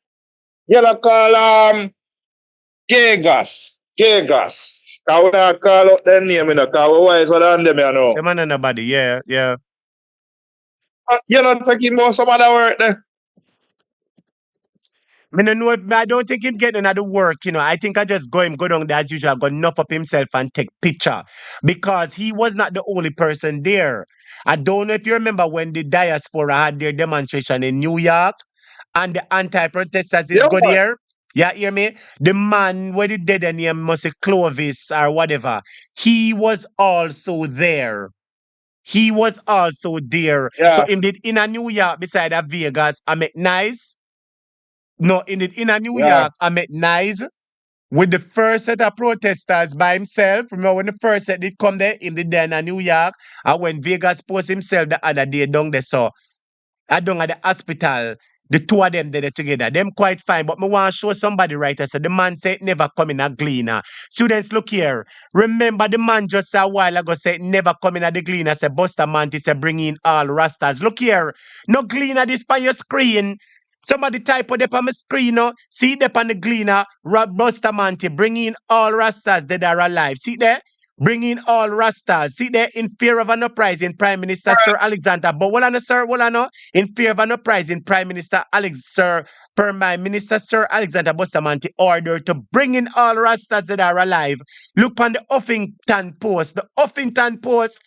Gagas. Cause we not call out their name, cause we wiser than them, you know. The man and nobody, yeah. You're not taking more some other work there. I don't think him getting another work, I think I just go down there as usual, go enough up himself and take picture. Because he was not the only person there. I don't know if you remember when the diaspora had their demonstration in New York and the anti-protesters is good here. Yeah, hear me? The man where the dead name must say Clovis or whatever. He was also there. He was also there. Yeah. So in a New York beside a Vegas, I met nice. No, in a New York, I met nice. with the first set of protesters by himself. Remember when the first set did come there, him did there in New York, and when Vegas post himself the other day down there, so I down at the hospital, the two of them did it together. Them quite fine, but me want to show somebody right. I said the man said never come in a gleaner. Students, look here. Remember the man just a while ago said never come in a the gleaner. Said Buster Manti said bring in all rastas. Look here, no gleaner this by your screen. Somebody type it up on my screen, no? See it up on the gleaner, Buster Manti, bring in all rastas that are alive. See there? Bring in all rastas. See there? In fear of an uprising, Prime Minister Sir Alexander. But what I know, sir, what I know? In fear of an uprising, Prime Minister Prime Minister Sir Alexander Bustamante ordered to bring in all rastas that are alive. Look on the Huffington Post. The Huffington Post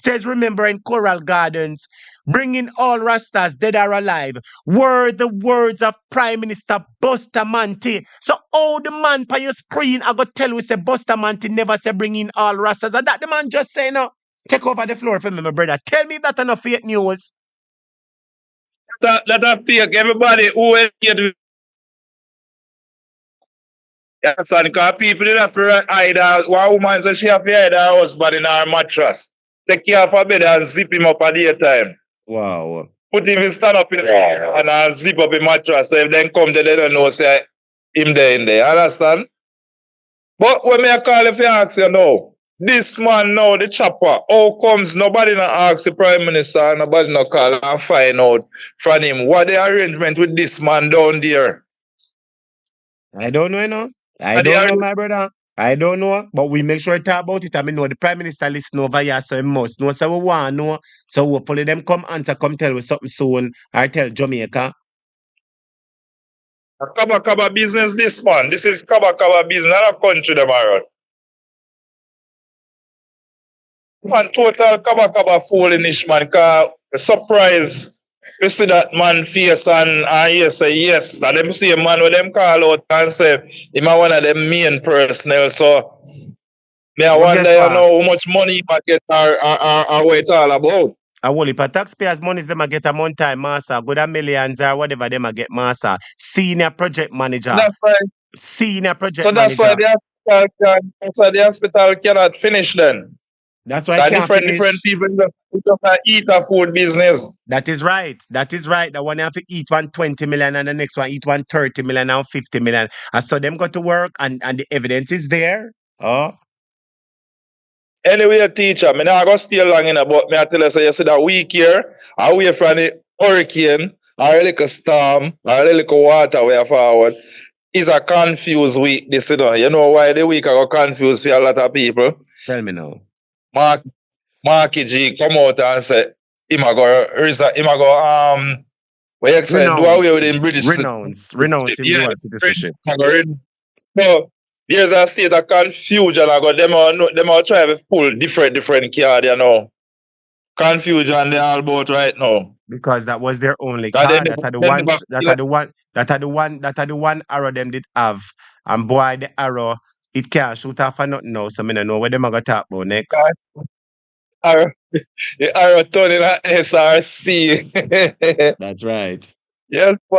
says, remembering Coral Gardens, bringing all rastas dead or alive, were the words of Prime Minister Bustamante. So, oh, the man by your screen, I got tell we say Bustamante never say bring in all rastas. And that the man just say no. Take over the floor for me, my brother. Tell me if that's enough fake news. That fake. Everybody who will get yes, and because people didn't have to hide her. One woman said she have to hide her husband in her mattress. Take care of her bed and zip him up at the time. Wow. Put him in stand up in and zip up the mattress. So if they come there, they don't know say him there in there. Understand? But when me call if you ask you now, this man now, the chopper, how comes nobody not ask the Prime Minister, nobody not call and find out from him what the arrangement with this man down there? I don't know, you know. I don't know, my brother. I don't know, but we make sure to talk about it. I mean, know the Prime Minister listen over here, so he must know. So we want to know. So hopefully them come answer, come tell us something soon, or tell Jamaica. A Kaba business, this man. This is Kaba business, not a country them around. Man, total Kaba foolish, man. Cause surprise, we see that man face and he say yes. That them see a man with them call out and say, him one of them main personnel. So, me I wonder, you know, how much money he might get or what it all about. I will if a taxpayers' money them a get a month time, master, good a millions or whatever them a get, master. Senior project manager. That's right. Senior project so manager. That's why the hospital cannot finish then. That's why it can't different people just eat a food business. That is right. That is right. The one have to eat 120 million and the next one eat 130 million and 50 million. And so them go to work and the evidence is there. Oh. Anyway, teacher, me not gonna stay long in about me I tell you say you see that week here, away from the hurricane, or a little storm, or a little water way forward. Is a confused week this, you know. You know why the week I got confused for a lot of people? Tell me now. Marky G come out and say him a go what you say, do away with him British renounce him dual citizenship. So there's a state of confusion. I got them all try to pull different card, you know. Confusion they all about right now. Because that was their only card. That are the one arrow them did have. And boy, the arrow, it can't shoot off for nothing now. So I don't know what them are gonna talk about next. The arrow turning at SRC. That's right. Yes, boy.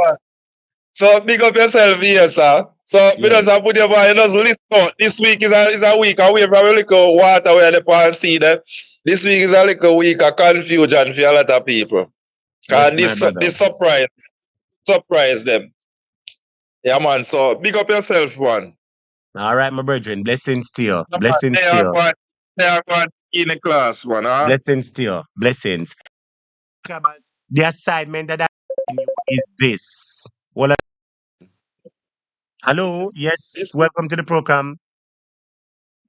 So big up yourself here, sir. So we just put your boy, just listen out. This week is a week away from a little water where the pan see that. This week is a little week of confusion for a lot of people. Because this surprise them. Yeah, man. So big up yourself, man. All right, my brethren. Blessings to you. Blessings to you. They are in the class, man. Huh? Blessings to you. Blessings. The assignment that I is this. Well, hello. Yes. Welcome to the program.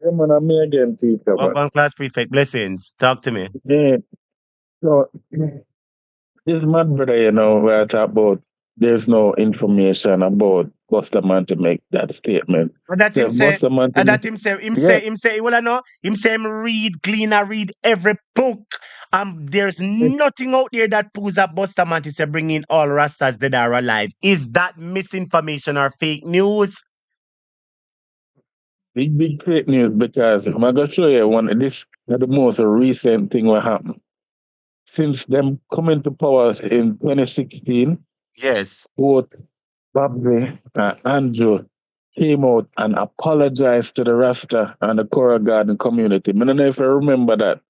Yeah, man, I'm me again, teacher. Welcome, class prefect. Blessings. Talk to me. Yeah. So, this man, brother, you know, where I talk about there's no information about Bustamante to make that statement. But that him say, him say, well, I know, him say him read, clean, I read every book. There's nothing out there that proves that Bustamante say bring in all Rastas that are alive. Is that misinformation or fake news? Big fake news, because I'm going to show you this is the most recent thing what happened. Since them coming to power in 2016, yes, both Bobby and Andrew came out and apologized to the Rasta and the Cora Garden community. I don't know if you remember that.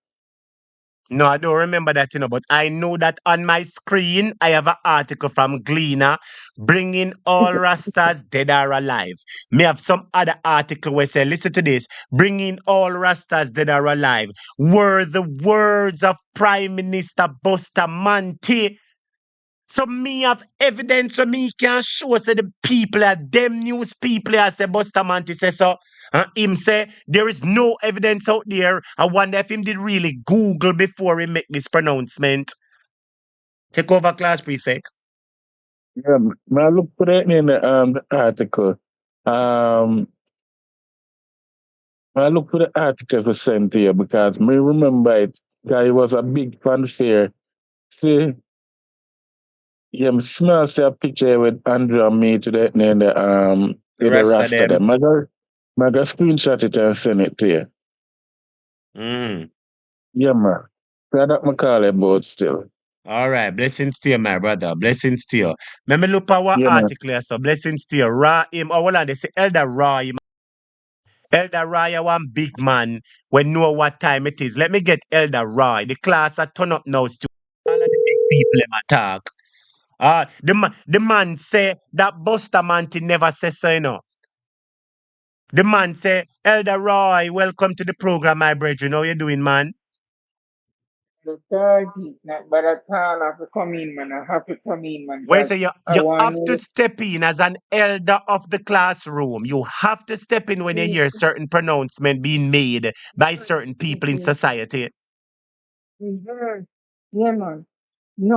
No, I don't remember that, but I know that on my screen, I have an article from Gleaner bringing all Rastas dead or alive. Me have some other article where say, listen to this, bringing all Rastas dead or alive were the words of Prime Minister Bustamante. So me have evidence so me can show say the people are them news people as say Bustamante say so. Him say there is no evidence out there. I wonder if him did really Google before he make this pronouncement. Take over, class prefect. Yeah, I look for that in the article. I look for the article for sent here because me remember it. Guy was a big fanfare. See, yeah, me smell see a picture with Andrew and me to that in the with the Rasta Rasta them. them. I got screenshot it and send it to you. Yeah, man. So that me call about still. All right, blessings to you, my brother. Blessings to you. Let me look at what Yeah, man. article here, so blessings to you. Ra him. Oh, hold on, they say Elder Ra him. Elder Raya, one big man, we know what time it is. Let me get Elder Roy. The class are turn up now, still. All of the big people them attack. The man say that Bustamante never says so, you know. The man say, Elder Roy, welcome to the program, my brethren. How you doing, man? The third is not but at all. I have to come in, man. I have to come in, man. Where Because say you, I you want have to step in as an elder of the classroom. You have to step in when you to. hear certain pronouncement being made by certain people in society. Yeah, man.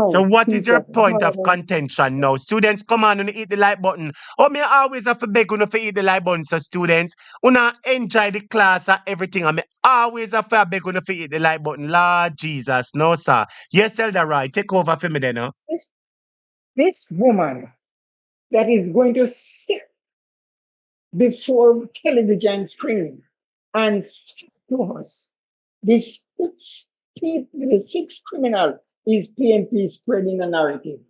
So No, what is speak your up. point of contention now? Students, come on and hit the like button. Oh, me always have to beg you to hit the like button, so students. Una enjoy the class and everything. I me always have to beg you to hit the like button. Lord Jesus, no sir. Yes, Elder Roy, take over for me then, no? This woman that is going to sit before television screens and speak to us. The sixth criminal is PNP spreading a narrative.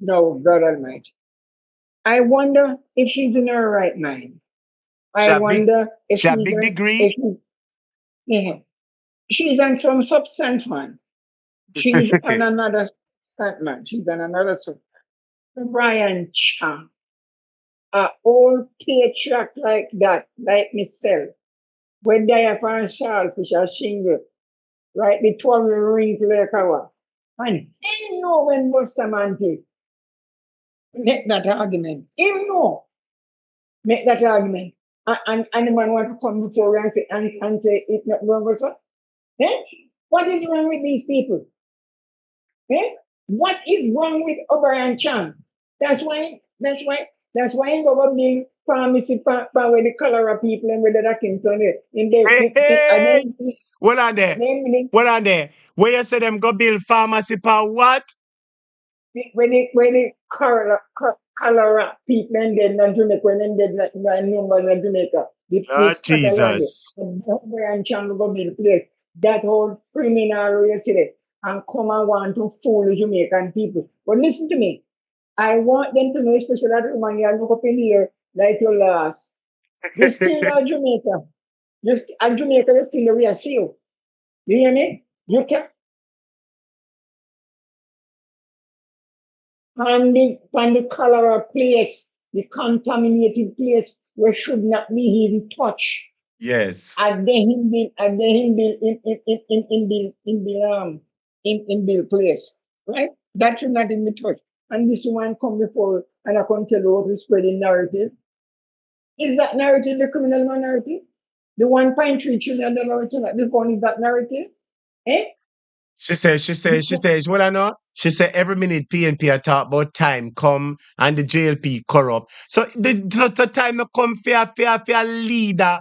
No, God Almighty. I wonder if she's in her right mind. I wonder if she a she's big on, degree? yeah. She's on some substance, man. She's on another substance, man. She's on another substance. Brian Chang, a old patriarch like that, like myself, when they have a shellfish or shingle, right before we ring to the cover. And he know when Bustamante make that argument. He know make that argument. And the man want to come before you and say it's not going to so. Eh? What is wrong with these people? Eh? What is wrong with O'Brien Chan? That's why he go up the pharmacy where the cholera people and where the came from there. Hey, what on there? What on there? Where you say them go build pharmacy for what? When the cholera people and then in Jamaica, when then dead number in Jamaica, the Scotland, Jesus. and Channel go build place. That whole criminal yesterday and come and want to fool the Jamaican people. But listen to me. I want them to know, especially that woman you look up in here like your last. You still are Jamaica. Just at Jamaica, you still we are seal. You hear me? You can on the cholera place, the contaminated place where should not be even touched. Yes. And then him build in the place. Right? That should not even be touched. And this one come before and I can tell you what is spreading narrative. Is that narrative the criminal narrative? The 1.3 trillion narrative, the one is that narrative? Eh? She says, well, I know. She said every minute PNP are talk about time come and the JLP corrupt. So the time no come for a leader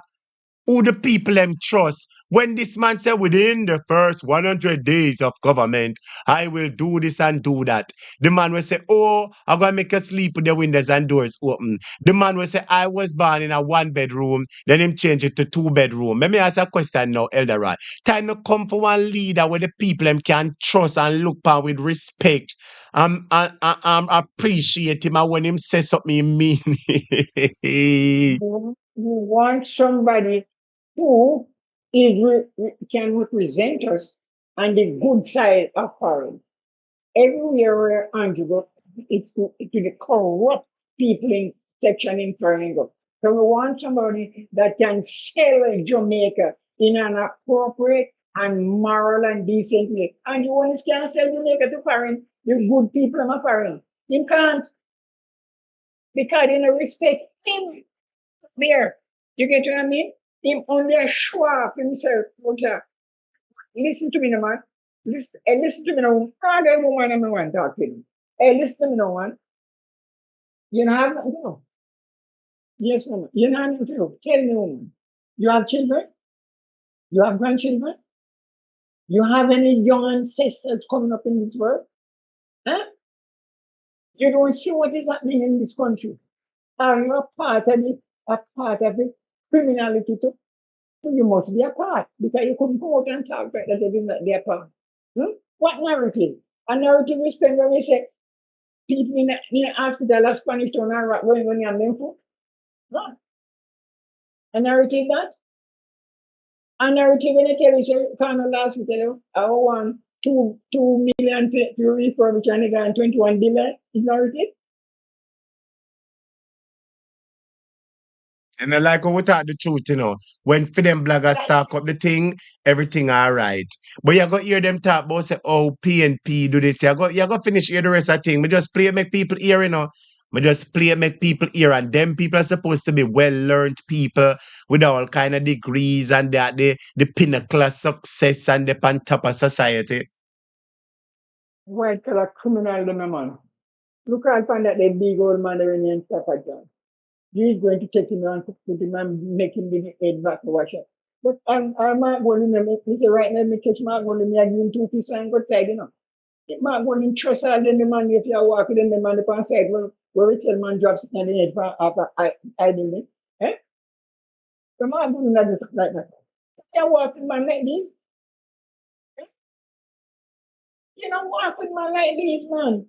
who the people them trust. When this man said within the first 100 days of government, I will do this and do that. The man will say, oh, I'm going to make you sleep with the windows and doors open. The man will say, I was born in a 1-bedroom, then him change it to 2-bedroom. Let me ask a question now, Elder Rod. Time to come for one leader where the people them can trust and look upon with respect. Appreciate him, and when him say something, he mean it. You want somebody who can represent us on the good side of foreign. Everywhere we're Andrew go, it's to the corrupt people in section in foreign go. So we want somebody that can sell Jamaica in an appropriate and moral and decent way. And you want to sell Jamaica to foreign, the good people of foreign. You can't, because they don't respect him there. You get what I mean? Him only a show off himself. Okay. Listen to me, no man. Listen to me now. God, every woman I'm one talking. Hey, listen to me now, man. You know, have nothing to know. Yes, woman. You know, have nothing to know. Tell me, woman. You have children? You have grandchildren? You have any young ancestors coming up in this world? Huh? You don't see what is happening in this country. Are you a part of it? A part of it? Criminality too? So you must be a part because you couldn't go out and talk like that they did not be a part. What narrative? A narrative is spent when we say people in the hospital are Spanish town and rock going on them food. No. A narrative that? A narrative when they tell you say Carnal Hospital, I want 2 million to refurbish and they got 21 billion is narrative. And I like how we talk the truth, you know. When for them bloggers talk up the thing, everything all right. But you got hear them talk about say, oh, PNP do this. You got finish hear the rest of the thing. Me just play make people hear, you know. Me just play make people hear. And them people are supposed to be well-learned people with all kind of degrees and that the pinnacle of success and the on top of society. White collar criminal them man. Look at that the big old man there in Choppa Jon. He's going to take him and put him and make him give head back to wash up. But I'm not going to make me say right now, me catch my going to me give him 2 pieces and go side, you know. If my going to trust all them the man if you walk with them the man upon side where we tell man drops in the head for after I did it. Eh? So man going to do like that. You walk with man like this. Eh? You don't walk with man like this, man.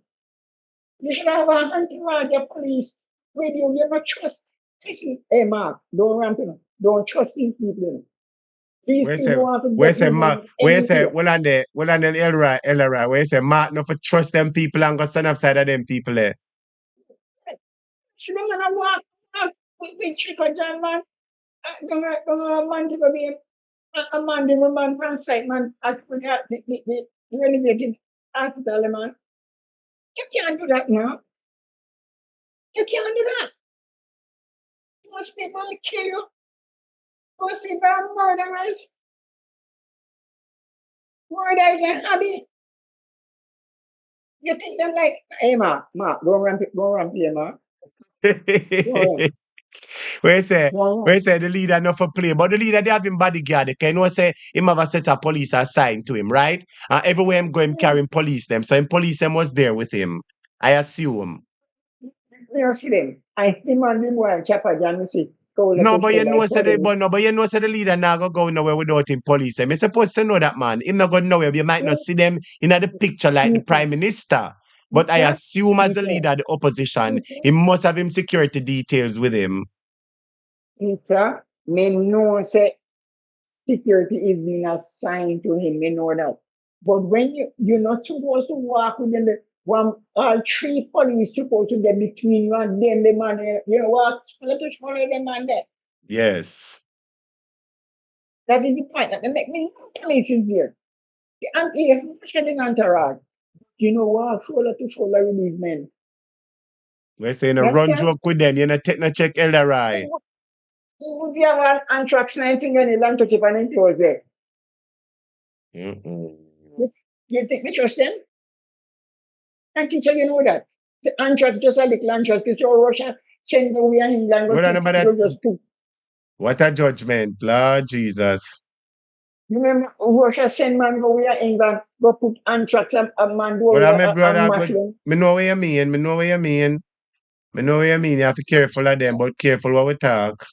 You should have a hunting rod, your police with you. You don't trust. Listen, hey, Mark, don't ramp him. Don't trust these people. You know. These Where people say want to where get say you Ma in where any say place. well on the Elra, where say Mark no for trust them people and go stand upside of them people there. Should have man walk with Choppa Jon, man. Gonna man to go be a man, the man from site, man. At the renovated hospital, man. You can't do that now. You can't do that. Most people will kill you. Most people are murderers. Murder is a hobby. You think them like, hey, Mark, go run play, Mark. Go run. Where say Go where run. say the leader not for play, but the leader they have him bodyguard. They can know say him have a set of police assigned to him, right? And everywhere him go, him carrying police them. So him police them was there with him. I assume. You see them. I see man, them one Choppa Jon, you see, shoulder No, to but you shoulder. I know saw say the them. but no, but you know say the leader now go nowhere without him police him. You're supposed to know that man. Him not go nowhere. You might not see them in the picture like the prime minister. But I Peter, assume as the Peter, leader of the opposition, Peter, he must have him security details with him. Peter, me know say security is being assigned to him, me know that. But when you're not supposed to walk with them, one all 3 police supposed to get between you and them, the man, you know what? Let us follow them man there. Yes. That is the point. That they make me no police is there. And if you're sitting entourage, you know what? Shoulder to shoulder with these men. We're saying a You run understand? joke with them, you know, take no check Elderai. If you have an anthrax 19 and you land to keep an empty was there. You think we trust them? And teacher, you know that. The anthrax, just a little anthrax, because Russia send away and England go Well, to nobody, just to. What a judgment, Lord Jesus. You remember Russia send man go where England go put anthrax a man go But I'm where a brother, and mash but them. me know what you mean. Me know what you mean. Me know what you mean. You have to be careful of them, but careful what we talk.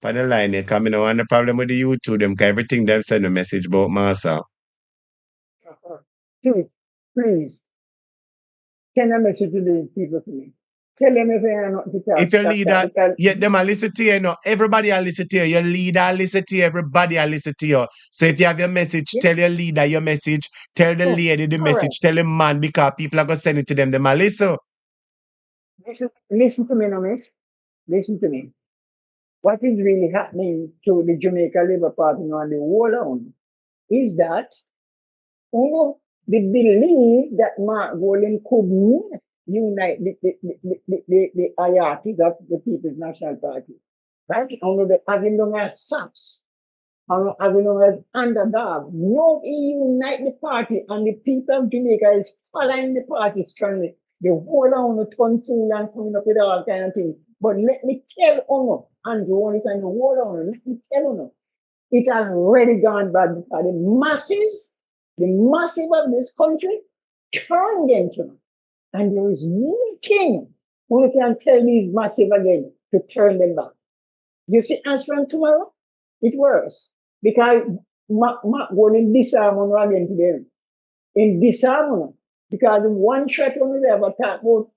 On the line, you come, I want the problem with the YouTube, them, 'cause everything them send a message about Massa. Please, send a message to the people to me. Tell them if they are not to If talk, your talk, talk, leader, because yeah, them a listen to you, you know, everybody a listen to you. Your leader a listen to you, everybody a listen to you. So if you have your message, yeah, tell your leader your message, tell the lady the correct. message, tell the man, because people are going to send it to them. Them a listen. Listen to me now, miss. Listen to me. What is really happening to the Jamaica Labour Party now and the whole on is that they believe that Mark Golan could not unite the hierarchies of the People's National Party. Right? Only they have him down as SAPS, and have him down as underdog. No, he unite the party, and the people of Jamaica is following the party strongly. They hold on to turn fool and coming up with all kind of things. But let me tell you, Andrew, only saying hold on, let me tell you, it has already gone bad because the masses of this country turned against them. And there is nothing who can tell these massive again to turn them back. You see, as from tomorrow, it works. Because Mark going in disarm on again today. In disarm, because one shot when we ever talk about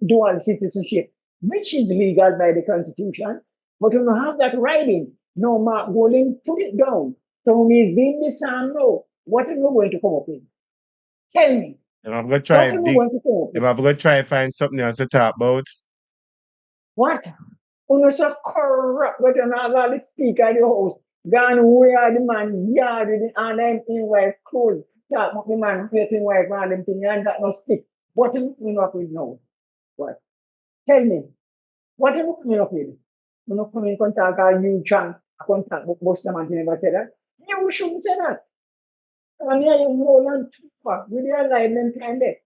dual citizenship, which is legal by the Constitution, but you don't have that writing. No, Mark Golding put it down. So when he's being disarmed now, what are you going to come up with? Tell me. If I'm going to What try are you dig, going to come up if with? I'm going to try find something else to talk about. What? When you so corrupt, but you're not allowed to speak at the house. Gone where the man yard and them in white clothes. Talk about the man waiting white man them thing and got no stick. What are you coming up with now? What? Tell me. What are you coming up with? You're not coming in contact with you, John. Contact with most of them and never say that. You shouldn't say that. And here you roll on too far with your alignment time there.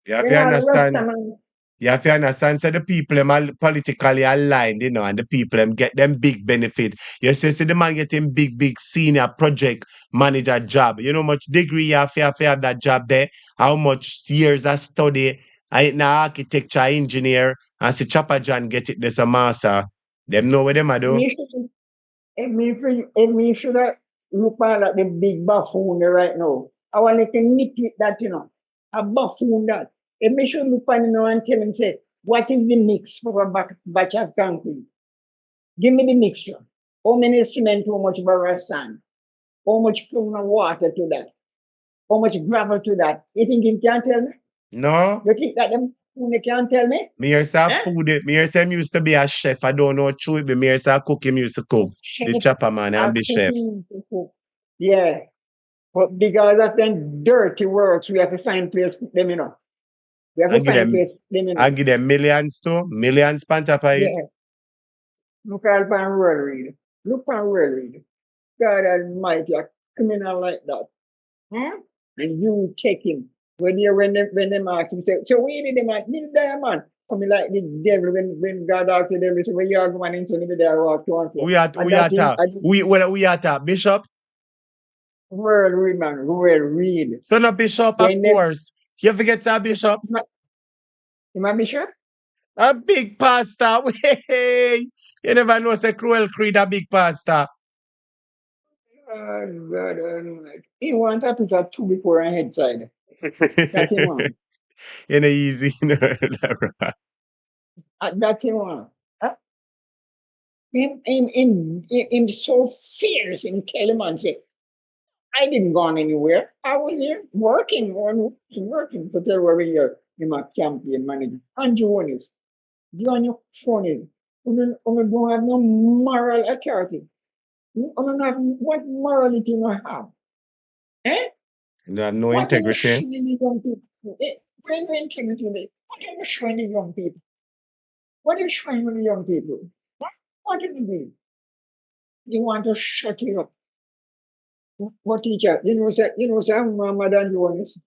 You have You're to not a understand. Rasta man. You have to understand, so the people them are politically aligned, you know, and the people them get them big benefit. You see the man getting big senior project manager job. You know how much degree you have to have that job there, how much years of study, I na architecture engineer, and see Choppa Jon get it, there's a master. Them know what them a do. Me should, me should have look at the big buffoon there right now. I want to nitpick that, a buffoon that. If me should look at him now and tell him, say, what is the mix for a batch of concrete? Give me the mixture. How many cement, how much barrel sand? How much flow of water to that? How much gravel to that? You think he can tell me? No. You think that them they can't tell me? Me hear say Eh? food, me hear say him used to be a chef. I don't know true, but me hear say cook him used to cook. The Chef, Chopper man I and the chef. cooking to cook. Yeah. But because of them dirty works, we have to find place to put them, We have to And give find them place to put them, and give them millions too. Millions pan top of it. Yeah. Look at Pan World Read. Look at World Read. God Almighty, a criminal like that. Huh? And you take him. When they ask him, say, so where did them at? This diamond. Coming like the devil when God asked the devil, say, where you are going in, so maybe they are walk to and fro. We are And we are that him, top. We are top. Bishop. World Read, man. World Read. So no bishop, of When them, course. You forget say bishop. you my bishop? A big pastor. Hey, you never know say cruel creed a big pastor. Oh, God Almighty. He want that is a two before a head side. That he want. You know easy. That he want. Him so fierce in Telemann say, I didn't gone anywhere. I was here working for tell where we are in my campaign manager. And Jonas, you on your phone is. You don't have no moral authority. You don't have what morality you have. Eh? You have no What are you integrity. showing the young people? Bring the integrity. What are you showing the young people? What are you showing the young people? What do you do? You want to shut you up. What teacher? You know, say, I'm Muhammad and Jonas.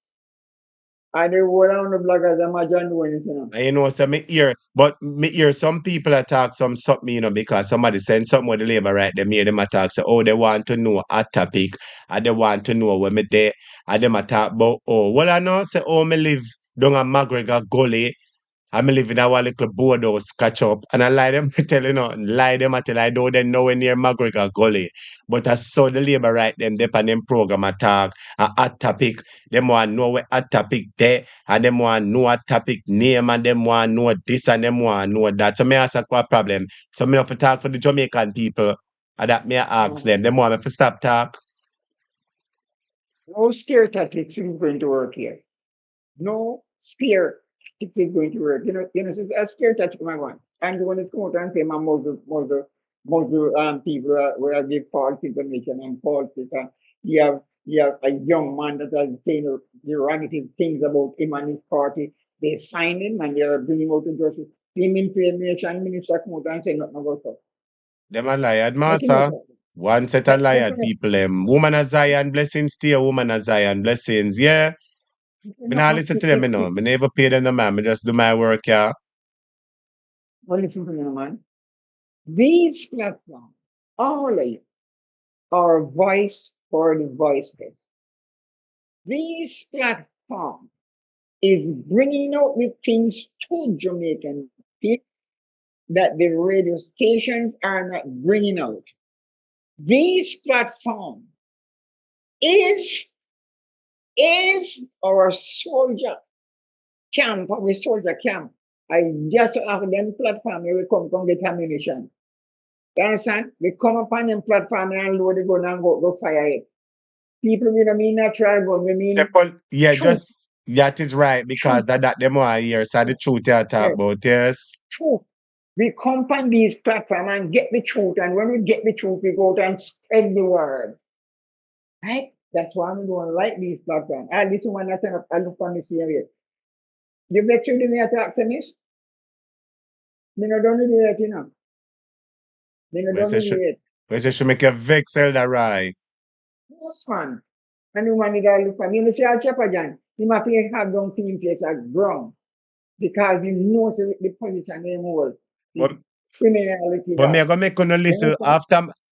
I do what on the bloggers, I'm Jon Unu, you know. And you know, so me hear some people attack something, you know, because somebody send something with the labor right, them hear them attack, so oh, they want to know a topic, and they want to know where me there, and them attack about, oh, well, I know, say, oh, me live down a McGregor Gully, I'm living in our little boardhouse, catch up, and I lie them, tell you know, lie them until I don't then nowhere near McGregor Gully. But I saw the labor right them, they on them program attack, a hot topic, them want know where hot topic there, and them want know a topic name, and them want know this, and them want know that. So me ask what problem. So me have to talk for the Jamaican people, and that me ask them want me to stop talk. No scare tactics is going to work here. No scare tactics is going to work. So a scare tactic my one. And when it's come out and say my most people where give false information and false data. You have a young man that has saying derogatory things about him and his party. They sign him and they are bringing him out to justice. Same information minister come out and say nothing about that. Them a liar, Like you know, master. One set of liar people, woman of Zion, blessings to you, woman of Zion, blessings, yeah. Me not listen to them, you know. Me never pay them no man. Me just do my work, yeah. well, listen to me, man. These platforms, all of you, are a voice for the voiceless. These platforms is bringing out the things to Jamaican people that the radio stations are not bringing out. These platform is our soldier camp, our soldier camp. I just have them platform where we come get ammunition. You understand? We come upon them platform and load the gun and go fire it. People we don't mean natural gun, we mean Yeah, truth. just that is right because that them want here. So the truth you talk about, yes. Truth. We come on these platforms and get the truth, and when we get the truth, we go out and spread the word. Right? That's why we don't like these platforms. I listen when I look on this area. You make sure you attack miss? Me no don't do that, you know. Me no don't do that. We say should make a vex elder right. Yes, man. And you want to look for me. You say, Choppa Jon, you must have done same place as ground because he knows the position they hold. Criminality But me that. I go make on listen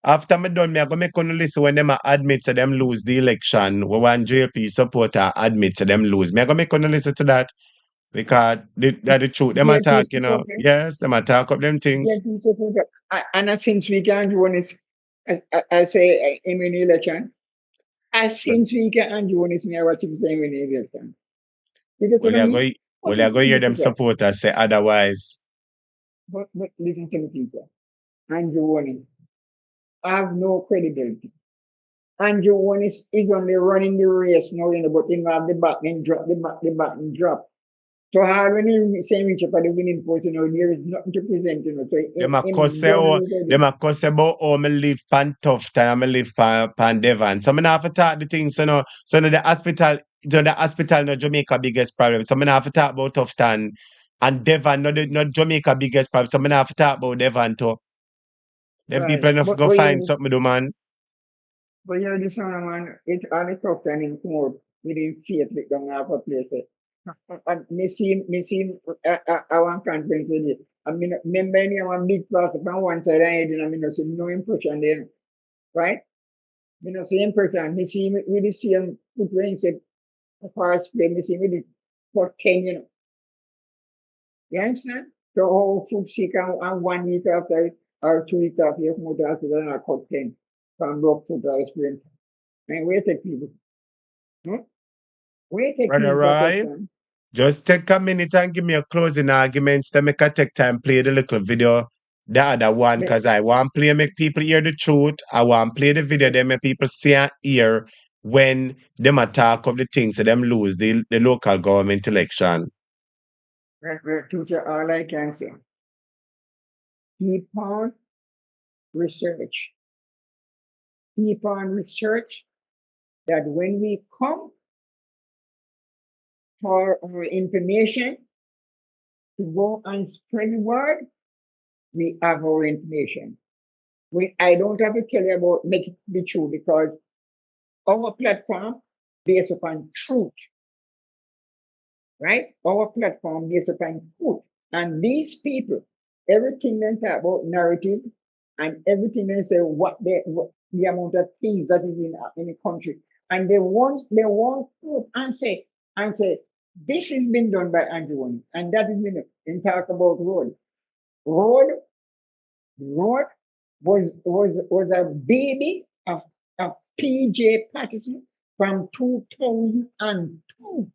after me done, me I go make on listen when them admit to them lose the election. When one JP supporter admit to them lose. Me I go make on listen to that. Because the truth, them attack, you know. Yes, them attack up them things. And since we can't do this, I say in an election, since we can't do this, me I watch you say in an election. Well, you go hear them supporters say otherwise. But listen to me, people. Andrew Warnis have no credibility. Andrew Warnis is only running the race now, you know, but he have the back and drop, the back and drop. So how when you say reach up at the winning post, you know, there is nothing to present, you know. So them a cuss about oh me live pan Tufton and me live pan Devon. So me not have to talk the things, you know. So no, the hospital no Jamaica biggest problem. So me not have to talk about Tufton and Devon, not Jamaica biggest problem. So me not have to talk about Devon too. Them people enough go find something to do, man. But you know, this one, man, it's all the Tufton in more within faith with them have a place. Me see, I want conference with it. I mean, remember any one big part on one side, I mean, see no impression there, right? Me no see impression. Me see with the same footprint, say, first play, me see with the for 10, you know. You understand? So, how food sick and 1 week after, or 2 weeks after, you come out after that, I cut 10 from rough food experience. And where take people? Where take Brother people? Roy, just take a minute and give me a closing arguments. Then make a take time play the little video. The other one, because I want play make people hear the truth. I want play the video, then make people see and hear when them attack of the things so them lose the local government election. Teacher, all I can say. Keep on research. Keep on research that when we come for our information to go and spread the word, we have our information. I don't have to tell you about make it be true because our platform based upon truth. right? Our platform based upon truth. And these people, everything they talk about narrative and everything they say what the amount of things that is in the country. And they want proof and say this has been done by Andrew Unu, and that has been in talk about road. Road Road was a baby of PJ Patterson from 2002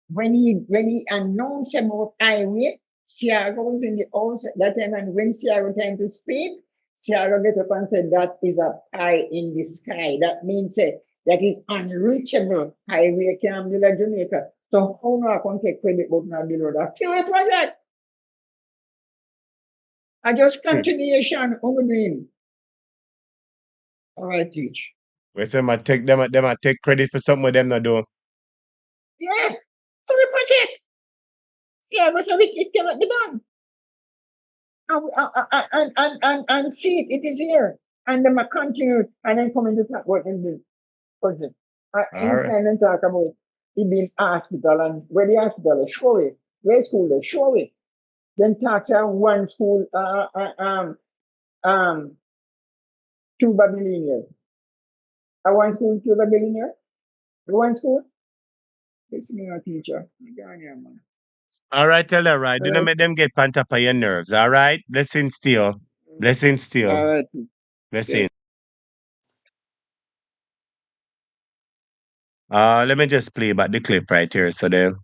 when he announced about highway. Siaga was in the house at that time, and when Siaga came to speak, Siaga get up and said that is a pie in the sky. That means that is unreachable highway can build at Jamaica. So how now I can take credit but not build that? Till a project. I just continuation on the doing. All right, teach. We say them a take credit for something them not do. Yeah, for the project. Yeah, but so it cannot be done. And see it is here. And then I continue and then come into talk about in the project. Alright. Anytime they talk about it being hospital and where the hospital is show it, where school they show it. Then talks on one school 2 billionaires. One school 2 billionaires. One school. This me a teacher. Go on here, man. Alright, tell her right. All Do not right. make them get on top of your nerves, alright? Blessings to you. Blessings to you. All right. Blessings. Let me just play back the clip right here. So then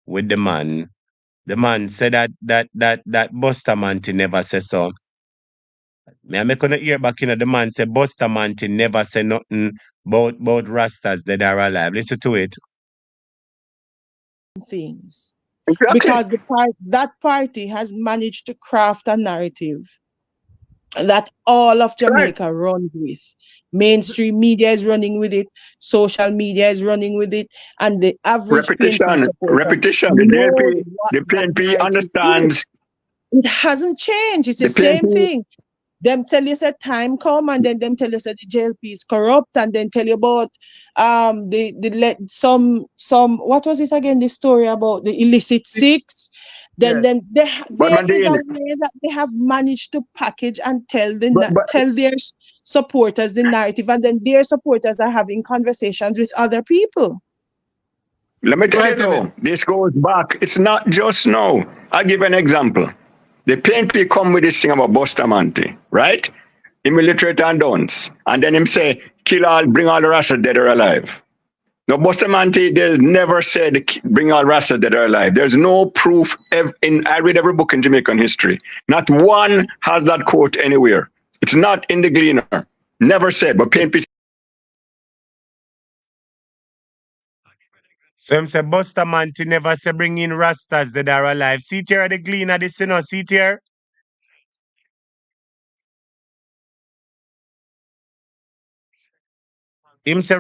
with the man said that Bustamante never said so. Me I make on hear back in the man say Bustamante never said nothing about Rastas that are alive. Listen to it. Things. Exactly. Because that party has managed to craft a narrative that all of Jamaica runs with. Mainstream media is running with it, social media is running with it, and the average PNP supporter Repetition. knows what The that PNP narrative understands. is. It hasn't changed. It's the The same PNP thing. Them tell you say time come, and then them tell you say the JLP is corrupt, and then tell you about some what was it again, the story about the illicit six. Then Yes. But there is a Mandela, way that they have managed to package and tell but their supporters the narrative, and then their supporters are having conversations with other people. let me tell Go you ahead, Kevin. though, this goes back. It's not just now. I'll give an example. The PNP come with this thing about Bustamante, right? Him illiterate and dons. And then him say, kill all, bring all the Rasta dead or alive. Now, Bustamante, there's never said bring all Rasta dead or alive. There's no proof. I read every book in Jamaican history. Not one has that quote anywhere. It's not in the Gleaner. Never said, but PNP. So him say Bustamante never say bring in Rastas that are alive. See here the Gleaner this, you know, see here. Him say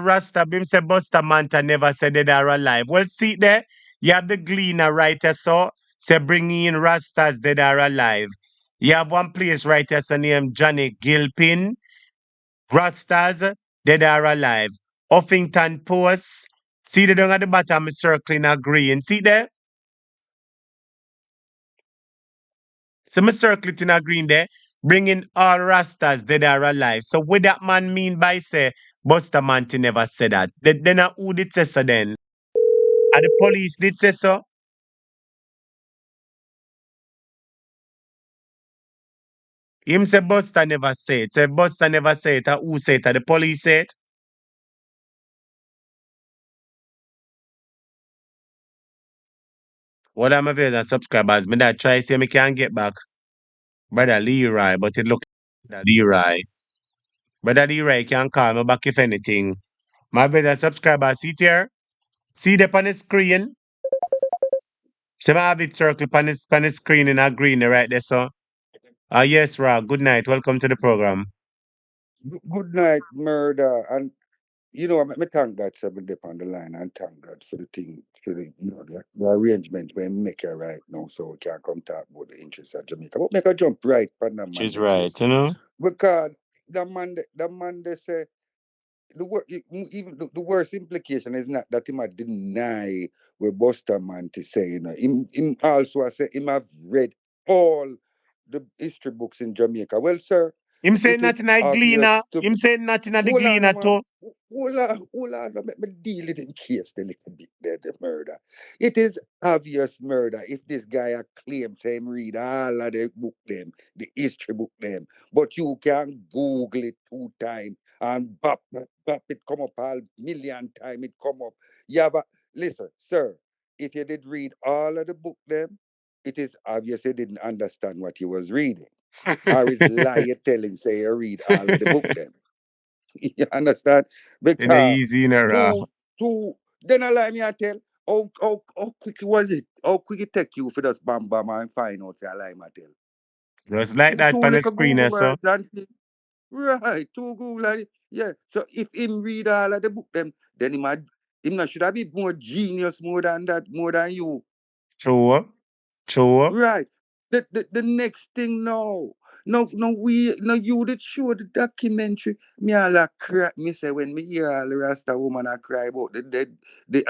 Bustamante never said they are alive. Well, see there, you have the Gleaner writer so say bring in Rastas that are alive. You have one place writer so named Johnny Gilpin, Rastas dead are alive. Huffington Post, see the down at the bottom circling a green. See there? So me circle it in a green there, bringing all Rastas dead are alive. So what that man mean by say Bustamante never said that? Then who did say so then? And the police did say so? Him say Busta never say it. Say Busta never say it. Who say it? The police say it? What am I viewers and subscribers? Me that try say me can get back. Brother Leroy, but it look Leroy. Brother Leroy can call me back if anything. My brother subscribers, see it here? See the on the screen? So I have it circle on the screen in a green right there, so. Yes, Rob. Good night. Welcome to the program. Good night, murder. And you know, me thank God for dip on the line and thank God for the thing, for the arrangement we make here right now so we can come talk about the interests of Jamaica. But make a jump right for the man She's the right, case. you know? Because the man they say the worst implication is not that him a deny what Buster man to say. You know, him also I say him have read all the history books in Jamaica. Well, sir, Him say it is nothing I gleaner. obvious to Him say nothing at the hold on, gleaner man. too. Hold on. Let me deal with the case the little bit there, the murder. It is obvious murder if this guy a claim say him read all of the book them, the history book them. But you can Google it 2 times and bop it come up all million time it come up. Yeah, but listen, sir, if you did read all of the book them, it is obvious you didn't understand what you was reading. Or is lie telling say you read all of the book them. You understand? In a Because easy in a raw. two, then I lie me I tell, how quick was it? How quick it take you for this bam bam and find out say I lie me I tell? Just like It's that two on the little screen Google so. words and thing. Right, two Google and yeah. So if him read all of the book them, then him not should have be more genius more than that, more than you. True. True. Right. The next thing now. No, you did show the documentary. Me all a cry. Me say when me hear all the Rasta woman a cry about the dead, the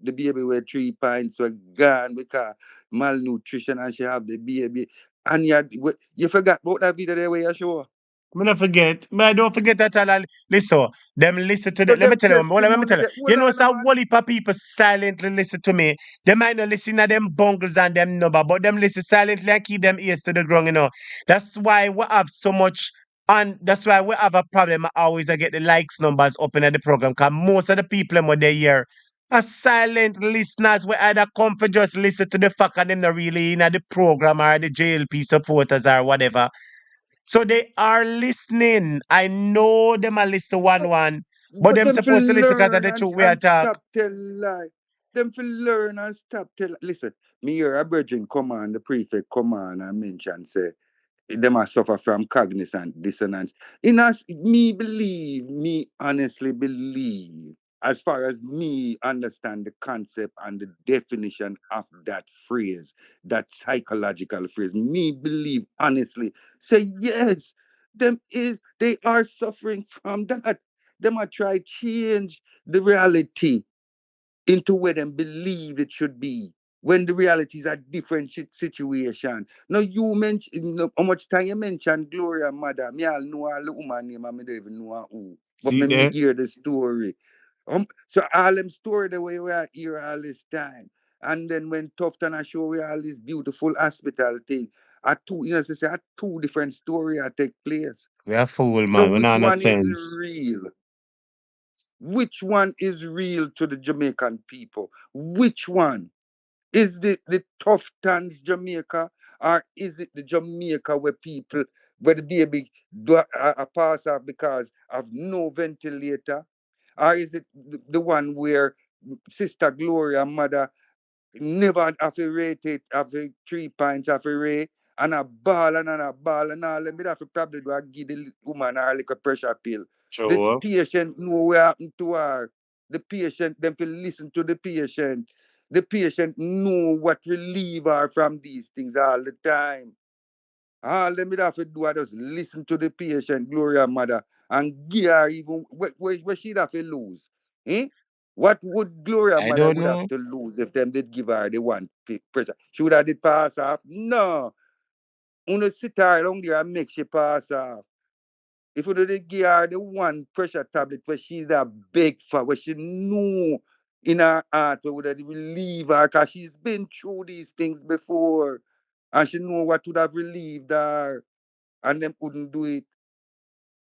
baby with 3 pints were gone because malnutrition and she have the baby. And you forgot about that video there where you show. Me not forget. But I don't forget that all. Listen, them listen to So that. Let me them tell you, let me testimony tell you. there. You Hold know, on, some man. whole heap of people silently listen to me. They might not listen to them bungles and them number, but them listen silently and keep them ears to the ground, you know. That's why we have so much, and that's why we have a problem. I get the likes numbers up in the program, because most of the people them what they hear are silent listeners. We either come for just listen to the fact and them not really in the program or the JLP supporters or whatever. So they are listening. I know them are listen one, but But them them feel supposed to listen because of learn the truth we and attack. stop tell lie. Them feel learn and stop tell. Listen, me hear a virgin come on, the prefect come on and mention say them a suffer from cognizant dissonance. Me honestly believe, as far as me understand the concept and the definition of that phrase, that psychological phrase, me believe honestly, say yes, they are suffering from that. Them a try change the reality into where them believe it should be when the reality is a different situation. Now you mentioned how much time you mentioned Gloria mother. Me all know all the woman name and me don't even know her who. But See me there? hear the story. So all them story the way we are here all this time. And then when Tufton I show we all this beautiful hospital thing, at two, say at two different story I take place. We are fool, So man. We which not no one is sense. real? Which one is real to the Jamaican people? Which one? Is it the tough times Jamaica, or is it the Jamaica where people, where the baby pass off because of no ventilator? Or is it the one where Sister Gloria, mother, never have to rate it, have a 3 pints, have a rate, and a ball and all, and me have to probably do a give the woman her like a pressure pill. The True. patient know what happened to her. The patient, them to listen to the patient. The patient know what relieve her from these things all the time. All them have to do is just listen to the patient, Gloria mother, and give her even what she'd have to lose. Eh? What would Gloria I mother don't would have know. to lose if them did give her the one pressure? She would have did pass off? No. Uno sit her down there and make she pass off. If you did give her the one pressure tablet where she's a big for, where she knew in her heart where would have relieve her, because she's been through these things before. And she know what would have relieved her, and them couldn't do it.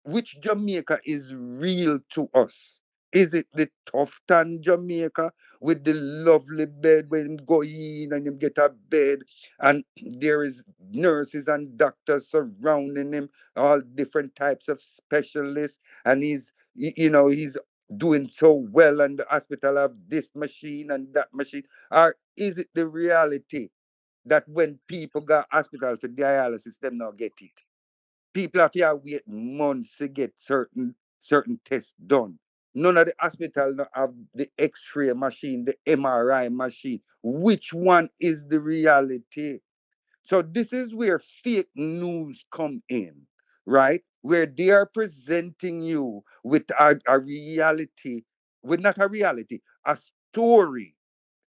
Which Jamaica is real to us? Is it the tough tan Jamaica with the lovely bed where you go in and you get a bed and there is nurses and doctors surrounding him, all different types of specialists, and he's doing so well and the hospital have this machine and that machine? Or is it the reality that when people got hospital for dialysis, them not get it? People have to wait months to get certain tests done. None of the hospital now have the X-ray machine, the MRI machine. Which one is the reality? So this is where fake news come in, right? where they are presenting you with a reality, with not a reality, a story.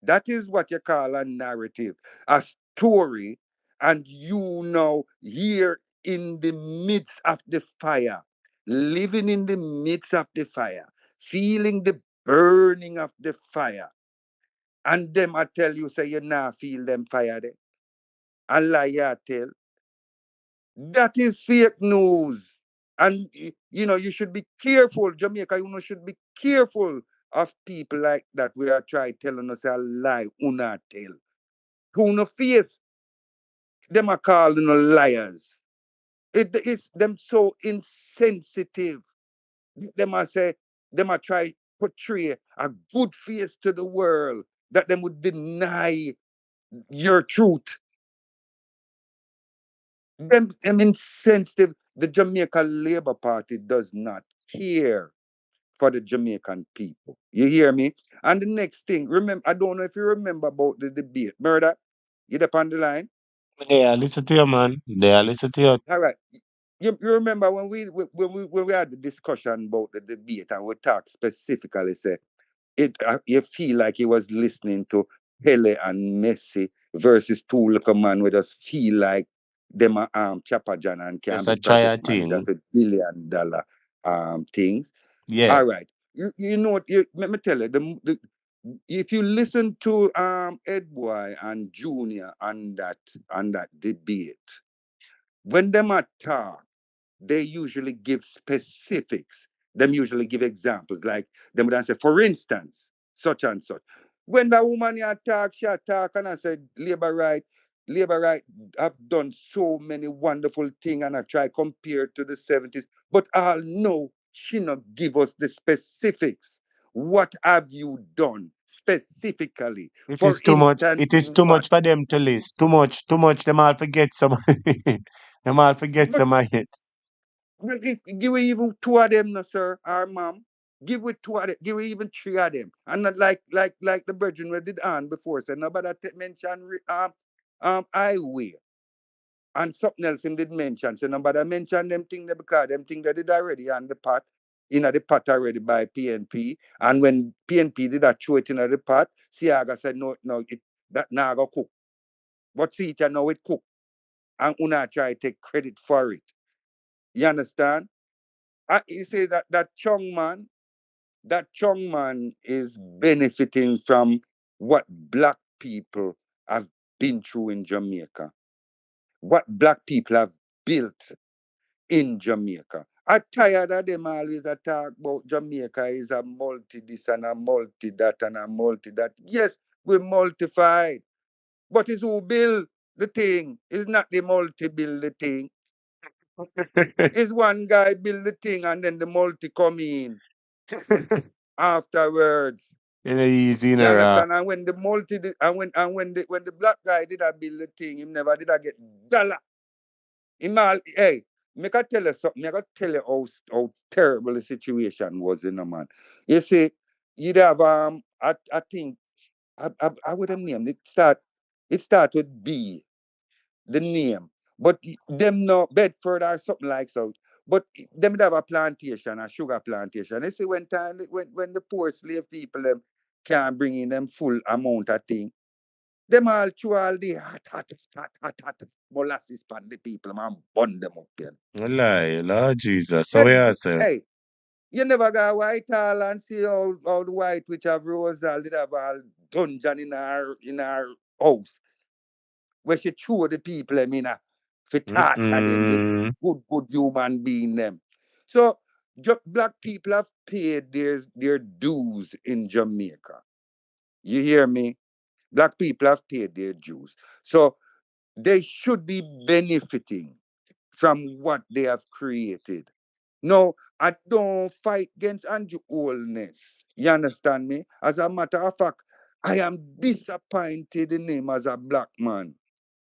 That is what you call a narrative, a story. And you now here in the midst of the fire, living in the midst of the fire, feeling the burning of the fire. And them I tell you, say you not feel them fire there. And lie you tell. That is fake news. And you know, you should be careful, Jamaica, you know, should be careful of people like that. We are trying telling us a lie, una tell. Who no face, them are called liars. It's them so insensitive. Them are say, them are try portray a good face to the world that them would deny your truth. Them insensitive. The Jamaica Labour Party does not care for the Jamaican people. You hear me? And the next thing, remember, I don't know if you remember about the debate. Murder, you up on the line? Yeah, listen to you, man. They listen to you. All right. You remember when we had the discussion about the debate and we talked specifically, say it you feel like he was listening to Pele and Messi versus two little man with us feel like them are Choppa Jon and can Just be a try a project manager thing. for $1 billion things. Yeah. All right. You know what let me tell you if you listen to Ed Boy and Junior on that debate, when them attack, they usually give specifics. Them usually give examples, like them would say, for instance, such and such. When that woman attack, she attack, and I said, labor right have done so many wonderful things, and I try compare to the 70s, but I'll know she not give us the specifics. What have you done specifically? It For is too much. instance, It is too what? much for them to list. Too much. Too much. Them all forget some. Them all forget But some of it. well, if give we even two of them, no, sir, our mom. Give we two of them, give we even three of them. And not like the virgin we did on before. So nobody mention highway. And something else him did mention. So nobody mention them thing there because them thing they did already on the pot. In the pot already by PNP. And when PNP did that throw it in the pot, Siaga said no, that now go cook. But see it now it cook. And una try to take credit for it. You understand? You say that Chung man is benefiting from what black people have been through in Jamaica, what black people have built in Jamaica. I'm tired of them always talk about Jamaica is a multi this and a multi that and a multi that. Yes, we're multified, but it's who build the thing. It's not the multi build the thing. It's one guy build the thing and then the multi come in afterwards. In a easy, in You a understand? And when the multi when the black guy did a build the thing, him never did I get dollar. Him all, hey, make I tell you something. Make I tell you how terrible the situation was in the man. You see, you'd have I think I would have named it start with B, the name. But them no Bedford or something like so. But them would have a plantation, a sugar plantation. You see when the poor slave people them can't bring in them full amount of thing. Them all chew all the hot molasses pan the people man burn them up here. lie, Lord Jesus. So Hey, we are say. hey, you never got Whitehall and see how the white witch of Rosal did have all dungeon in our house where she threw the people them in for torture them, the Mm-mm. good human being them. So black people have paid their dues in Jamaica. You hear me? Black people have paid their dues. So they should be benefiting from what they have created. No, I don't fight against Andrew Holness. You understand me? As a matter of fact, I am disappointed in him as a black man.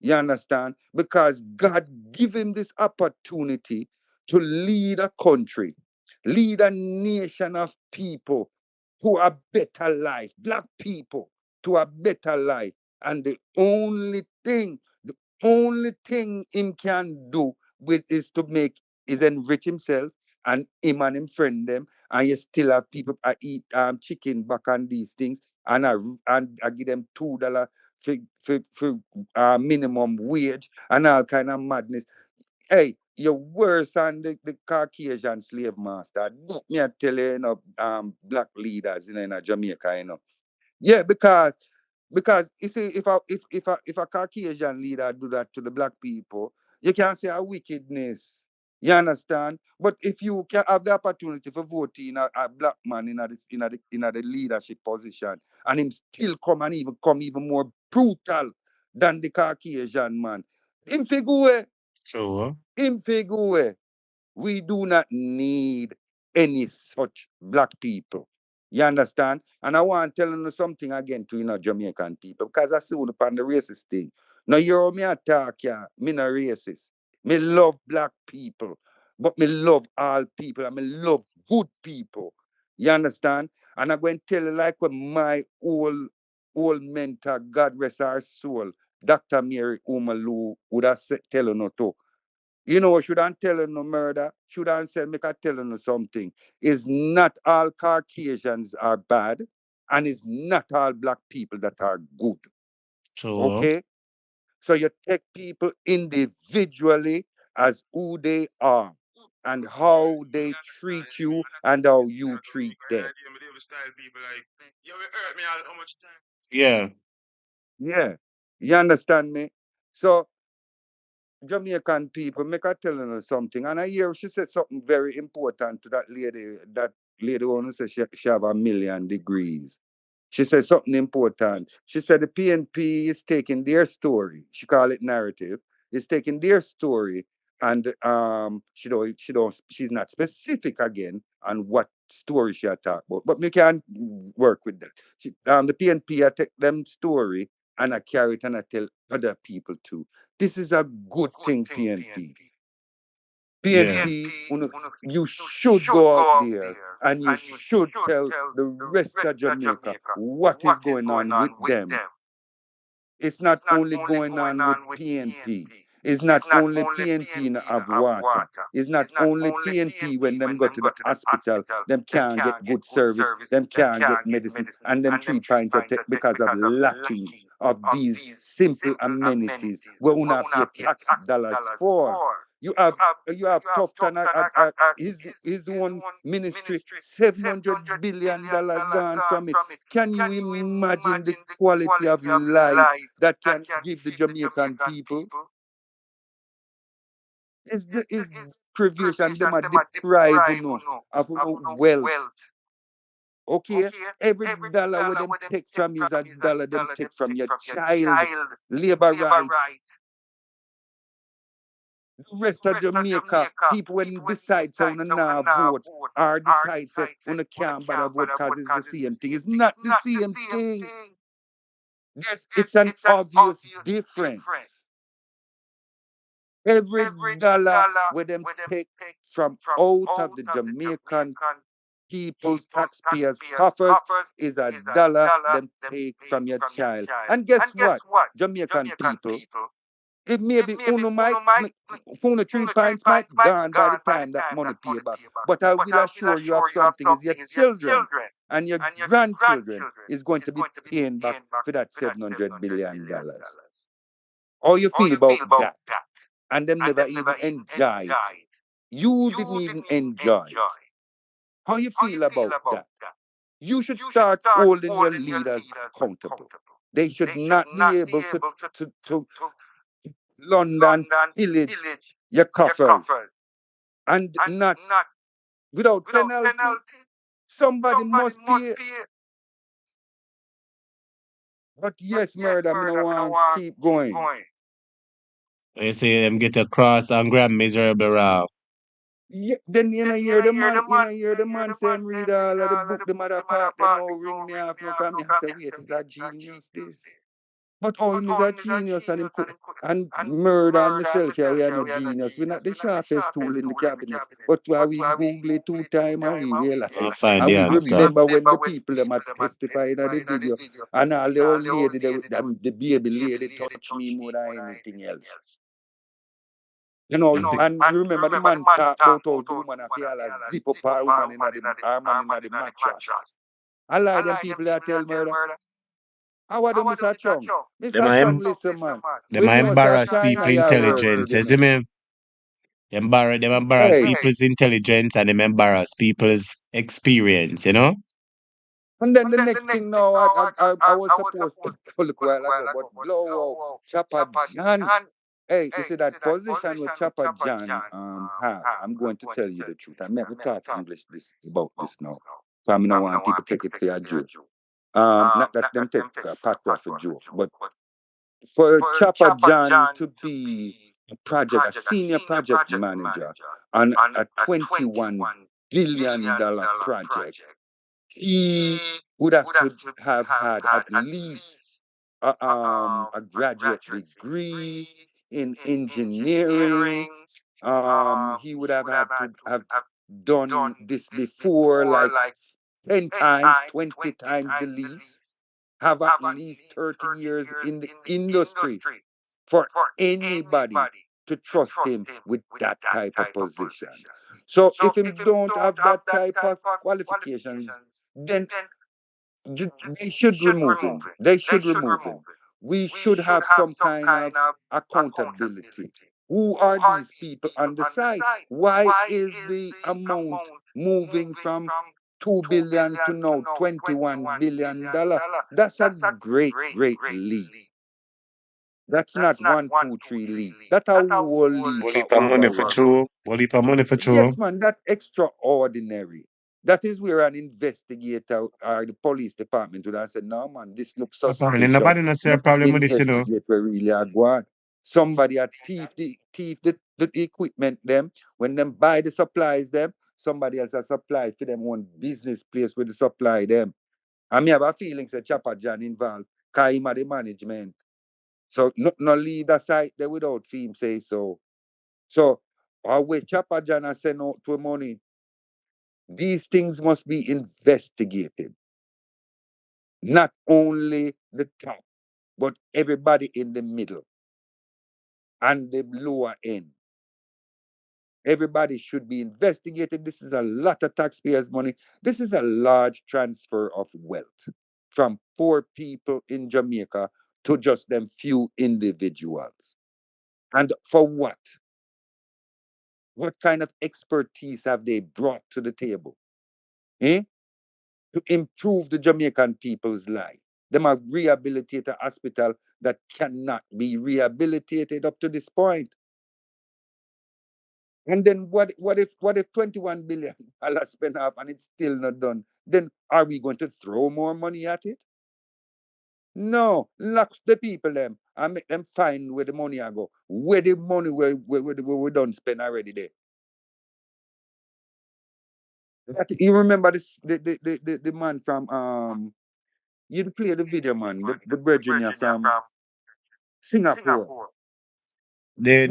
You understand? Because God give him this opportunity to lead a country, lead a nation of people to a better life, black people to a better life. And the only thing him can do with is to make is enrich himself and him and him friend them, and you still have people eat chicken back on these things, and I give them $2 for minimum wage and all kind of madness. Hey, you're worse than the Caucasian slave master. That me I tell you, black leaders in Jamaica, Yeah, because you see, if a Caucasian leader do that to the black people, you can't say a wickedness. You understand? But if you can have the opportunity for voting a black man in the leadership position, and him still come even more brutal than the Caucasian man, him figure Sure. him figure. We do not need any such black people. You understand? And I want to tell you something again to Jamaican people, because I see you upon the racist thing. Now you hear me attack ya, me not racist. Me love black people, but me love all people and me love good people. You understand? And I'm going to tell you like when my old mentor, God rest her soul, Dr. Mary Umalu would have tell you no too. Shouldn't tell you no murder. Shouldn't say, make I tell you no something. Is not all Caucasians are bad, and it's not all black people that are good. Sure. Okay? So you take people individually as who they are and how they treat you and how you treat them. Yeah. Yeah. You understand me? So Jamaican people, make I tell you something. And I hear she said something very important to that lady who said she have 1,000,000 degrees. She said something important. She said the PNP is taking their story. She call it narrative. Is taking their story, and she's not specific again on what story she talk about. But me can work with that. The PNP I take them story and I carry it and I tell other people too. This is a good thing, PNP. Yeah. PNP, you should go out there and you should tell the rest of Jamaica what is going on with them. It's not only going on with PNP. It's not only PNP in have water. It's not only PNP when them go to the hospital, them can't get good service, them can't get medicine, and them 3 pints of take because of lacking of these simple amenities where we not pay tax dollars for. You have Tufton, his one ministry, $700 billion gone from it. Can you imagine the quality of life that can give the Jamaican people? Is privation them are deprive of wealth. Okay? Every dollar where them take from you is a dollar them take from your child. Labor right. The rest of Jamaica, people when decide say on now vote or decide say on can't bother vote because it's the same thing. It's not the same thing. Yes, it's an obvious difference. Every dollar where them take from out of the Jamaican people's taxpayers' coffers is a dollar them take from your child. And guess what, Jamaican people? It maybe uno might, phone 3 pints might gone by the time that money pay back. But I will assure you of something is your children and your grandchildren is going to be paying back for that $700 billion. How you feel about that? And them never even enjoy it. You didn't even enjoy it. How you feel about that? You should start holding your leaders accountable. They should not be able to London pillage your coffers and not without penalty. Somebody must pay. But yes, murder, me no want keep going. They say them get across and grab miserable raw. Yeah, then you know hear the man saying read all of the book the mother part, then ring me off no come me and say wait, is that genius this? But him is a genius and him could and murder and myself here we are no genius. We're not the sharpest tool in the cabinet. But why we Google it 2 times and we I'll realize find and the we answer. remember when the people them are testifying in the video and all the old lady the baby lady touch me more than anything else. You know, and you remember the man talk about how the woman have to zip up her woman in the her man in the mattress. I lie them people that tell murder. How are them Mr. Chung? Them Mr. a Chung, listen, man. them We a know say embarrass China people your work for intelligence. You them. see me? Them embarrass Hey. people's intelligence and them embarrass people's experience, you know? And then the next thing now, I was supposed to look a while ago, but blow out Choppa Jon. Hey, you see that position with Choppa Jon have. I'm going to tell you the truth. I'm never talk English about this now. So I mean, I want people to take it for a joke. Not that them take patois for joke, but for Choppa Jon to be a senior project manager on a $21 billion project, he would have to have had at least a graduate degree in engineering. He would have had to have done this before, like 10 times, 20 times the least, have at least 30 years in the industry for anybody to trust him with that type of position. So if him don't have that type of qualifications, then they should remove him. They should remove him. We should have some kind of accountability. Who are these people on the side? Why is the amount moving from 2 billion to now $21 billion? That's a great, great leap. That's not 1, 2, 3 leap. That's a whole leap Whole for heap of money for overall. true. Whole heap of money for true. Yes, man, that's extraordinary. That is where an investigator or the police department would have said, no, man, this looks Apparently, suspicious. nobody not see a Let's problem with it, you know. investigate where really are going. Somebody had the equipment them. When them buy the supplies them, somebody else has supply for them one business place where they supply them. And me have a feeling say Choppa Jon involved, because him are the management. So no leave that site there without fee say so. So our way Choppa Jon has sent out to money. These things must be investigated. Not only the top, but everybody in the middle and the lower end. Everybody should be investigated. This is a lot of taxpayers' money. This is a large transfer of wealth from poor people in Jamaica to just them few individuals. And for what? What kind of expertise have they brought to the table? Eh? To improve the Jamaican people's life. Them have rehabilitated a hospital that cannot be rehabilitated up to this point. And then what if $21 billion spent up and it's still not done? Then are we going to throw more money at it? No, lock the people them and make them find where the money I go. Where the money where we done spend already there. You remember this the man from you play the video man, the Virginia from Singapore. The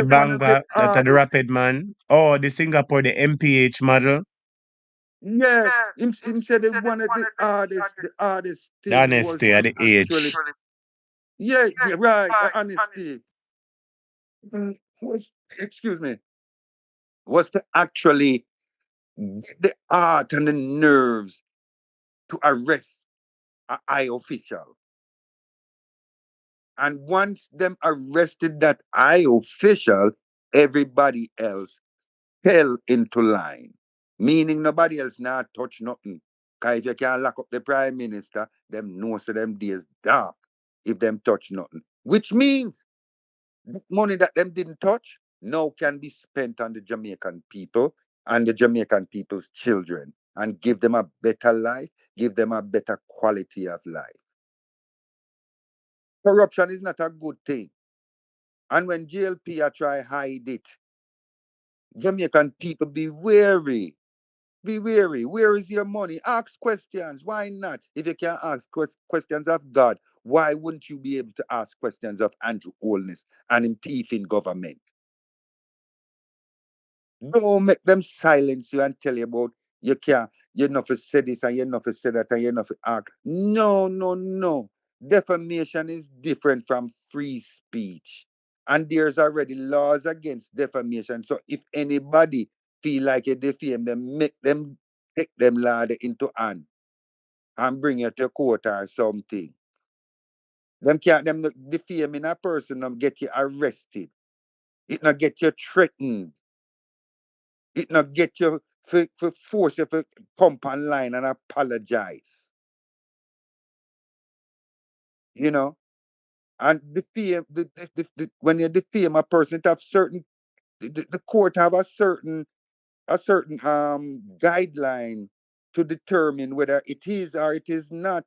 banger that are the rapid man. Oh, the Singapore, the MPH model. Yeah, him said that one of the hardest The thing was honesty at to the actually, age. yeah, right, the honesty was, excuse me, was to actually get the art and the nerves to arrest a high official. And once them arrested that high official, everybody else fell into line. Meaning nobody else now touch nothing. Cause if you can't lock up the prime minister, them know so them days dark if them touch nothing. Which means money that them didn't touch now can be spent on the Jamaican people and the Jamaican people's children and give them a better life, give them a better quality of life. Corruption is not a good thing. And when JLP are try hide it, Jamaican people be wary. Be wary. Where is your money? Ask questions. Why not? If you can ask questions of God, why wouldn't you be able to ask questions of Andrew Holness and him thief in government? Don't make them silence you and tell you about you can't, you're not for say this and you're not for say that and you're not for act. No, no, no. Defamation is different from free speech. And there's already laws against defamation. So if anybody feel like you defame them, make them take them ladder into hand and bring you to court or something. Them can't them defaming a person, them get you arrested. It not get you threatened. It not get you for force you to come online and apologize. You know? And defame when you defame a person, it have certain the court have a certain guideline to determine whether it is or it is not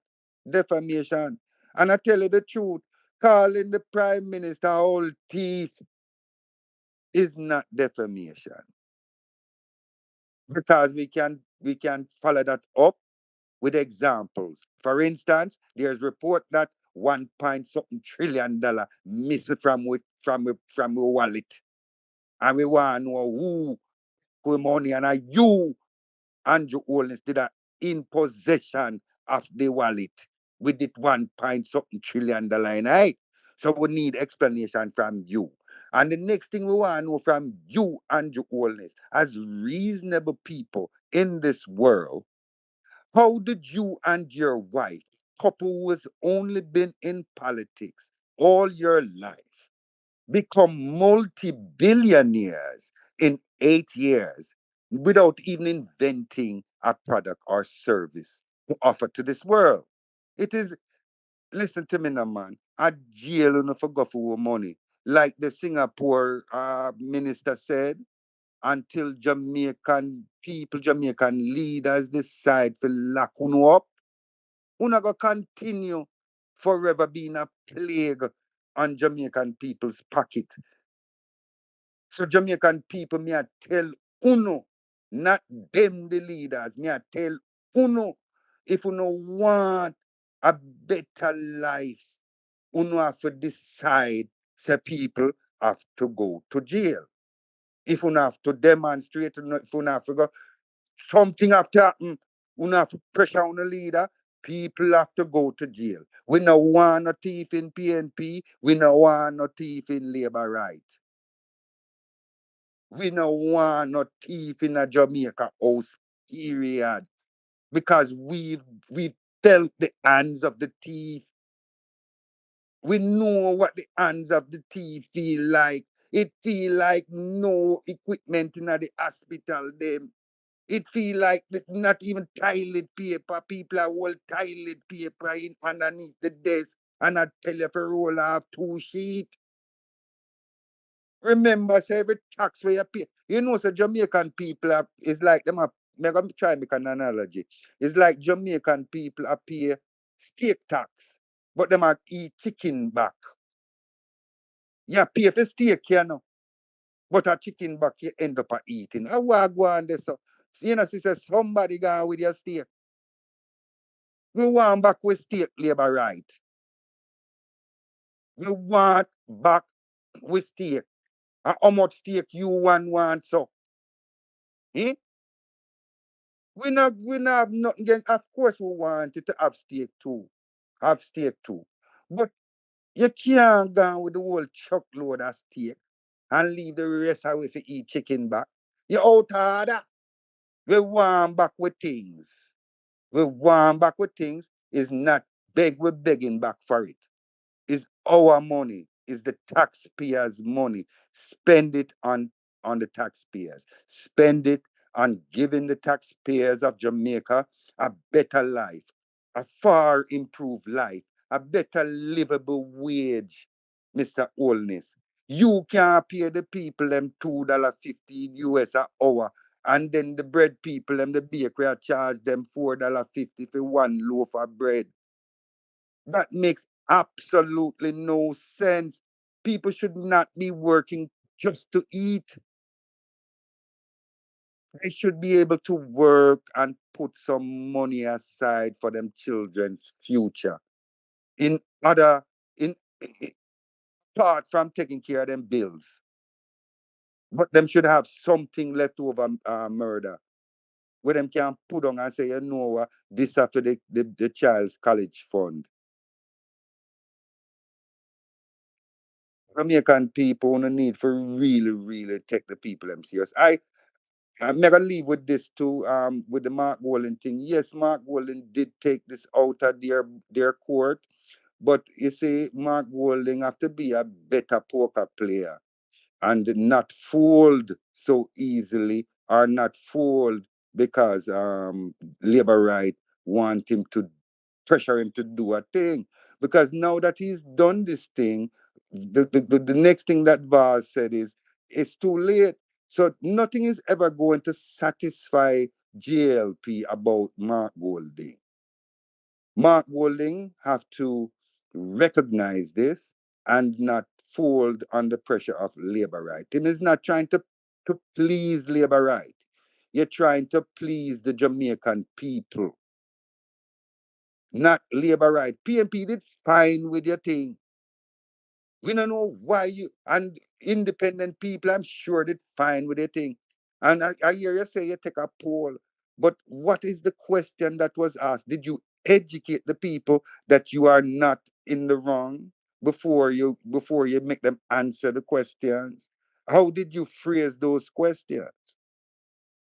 defamation. And I tell you the truth, calling the prime minister old thief is not defamation, because we can follow that up with examples. For instance, there's report that 1 point something trillion dollar missing from our wallet, and we want to know who money, and are you, Andrew Holness, did a in possession of the wallet with it 1 point something trillion dollar in it. So we need explanation from you. And the next thing we want to know from you, Andrew Holness, as reasonable people in this world, how did you and your wife, couple who has only been in politics all your life, become multi-billionaires in 8 years without even inventing a product or service to offer to this world? It is, listen to me now, man. A jail no for go for money. Like the Singapore minister said, until Jamaican people, Jamaican leaders decide to lock Unu up, Unu go continue forever being a plague on Jamaican people's pocket. So Jamaican people, me I tell Unu, not them the leaders, me I tell Unu, if Unu want a better life, Unu have to decide, say people have to go to jail. If Unu have to demonstrate, if Unu have to go, something have to happen, Unu have to pressure on the leader, people have to go to jail. We no want no thief in PNP, we no want no thief in labor rights. We no want no thief in a Jamaica house, period. Because we've felt the hands of the thief. We know what the hands of the thief feel like. It feel like no equipment in the hospital them. It feel like not even toilet paper. People are all toilet paper in underneath the desk, and I tell you for roll off 2 sheets. Remember, say every tax where you pay. You know, so Jamaican people are, it's like them are, I'm going to try and make an analogy. It's like Jamaican people are pay steak tax, but them are eat chicken back. You pay for steak, you know, but a chicken back you end up eating. I want to go on this. So, you know, sister, somebody gone with your steak. We want back with steak labor right. We want back with steak. And how much steak you want so? Eh? We not have nothing against, of course we want it to have steak too. Have steak too. But you can't go with the whole truckload of steak and leave the rest away to eat chicken back. You out of that. We want back with things. We want back with things is not we're begging back for it. It's our money, it's the taxpayers' money. Spend it on the taxpayers. Spend it on giving the taxpayers of Jamaica a better life, a far improved life, a better livable wage, Mr. Holness. You can't pay the people them $2.50 US an hour, and then the bread people them the bakery charge them $4.50 for one loaf of bread. That makes absolutely no sense. People should not be working just to eat. They should be able to work and put some money aside for them children's future. In other, in apart from taking care of them bills, but them should have something left over murder where them can put on and say, you know what, this after the child's college fund. Jamaican people no need for really take the people them serious. I'm gonna leave with this too, with the Mark Wallen thing. Yes, Mark Wallen did take this out of their court, but you see, Mark Wallen have to be a better poker player and not fooled so easily, or not fooled because labor right want him to pressure him to do a thing. Because now that he's done this thing, the next thing that Vaz said is it's too late. So nothing is ever going to satisfy JLP about Mark Golding. Mark Golding have to recognize this and not fold under pressure of labor right. Him is not trying to please labor right. You're trying to please the Jamaican people, not labor right. PNP did fine with your thing. We don't know why you and independent people, I'm sure did fine with your thing. And I hear you say you take a poll, but what is the question that was asked? Did you educate the people that you are not in the wrong before you make them answer the questions? How did you phrase those questions?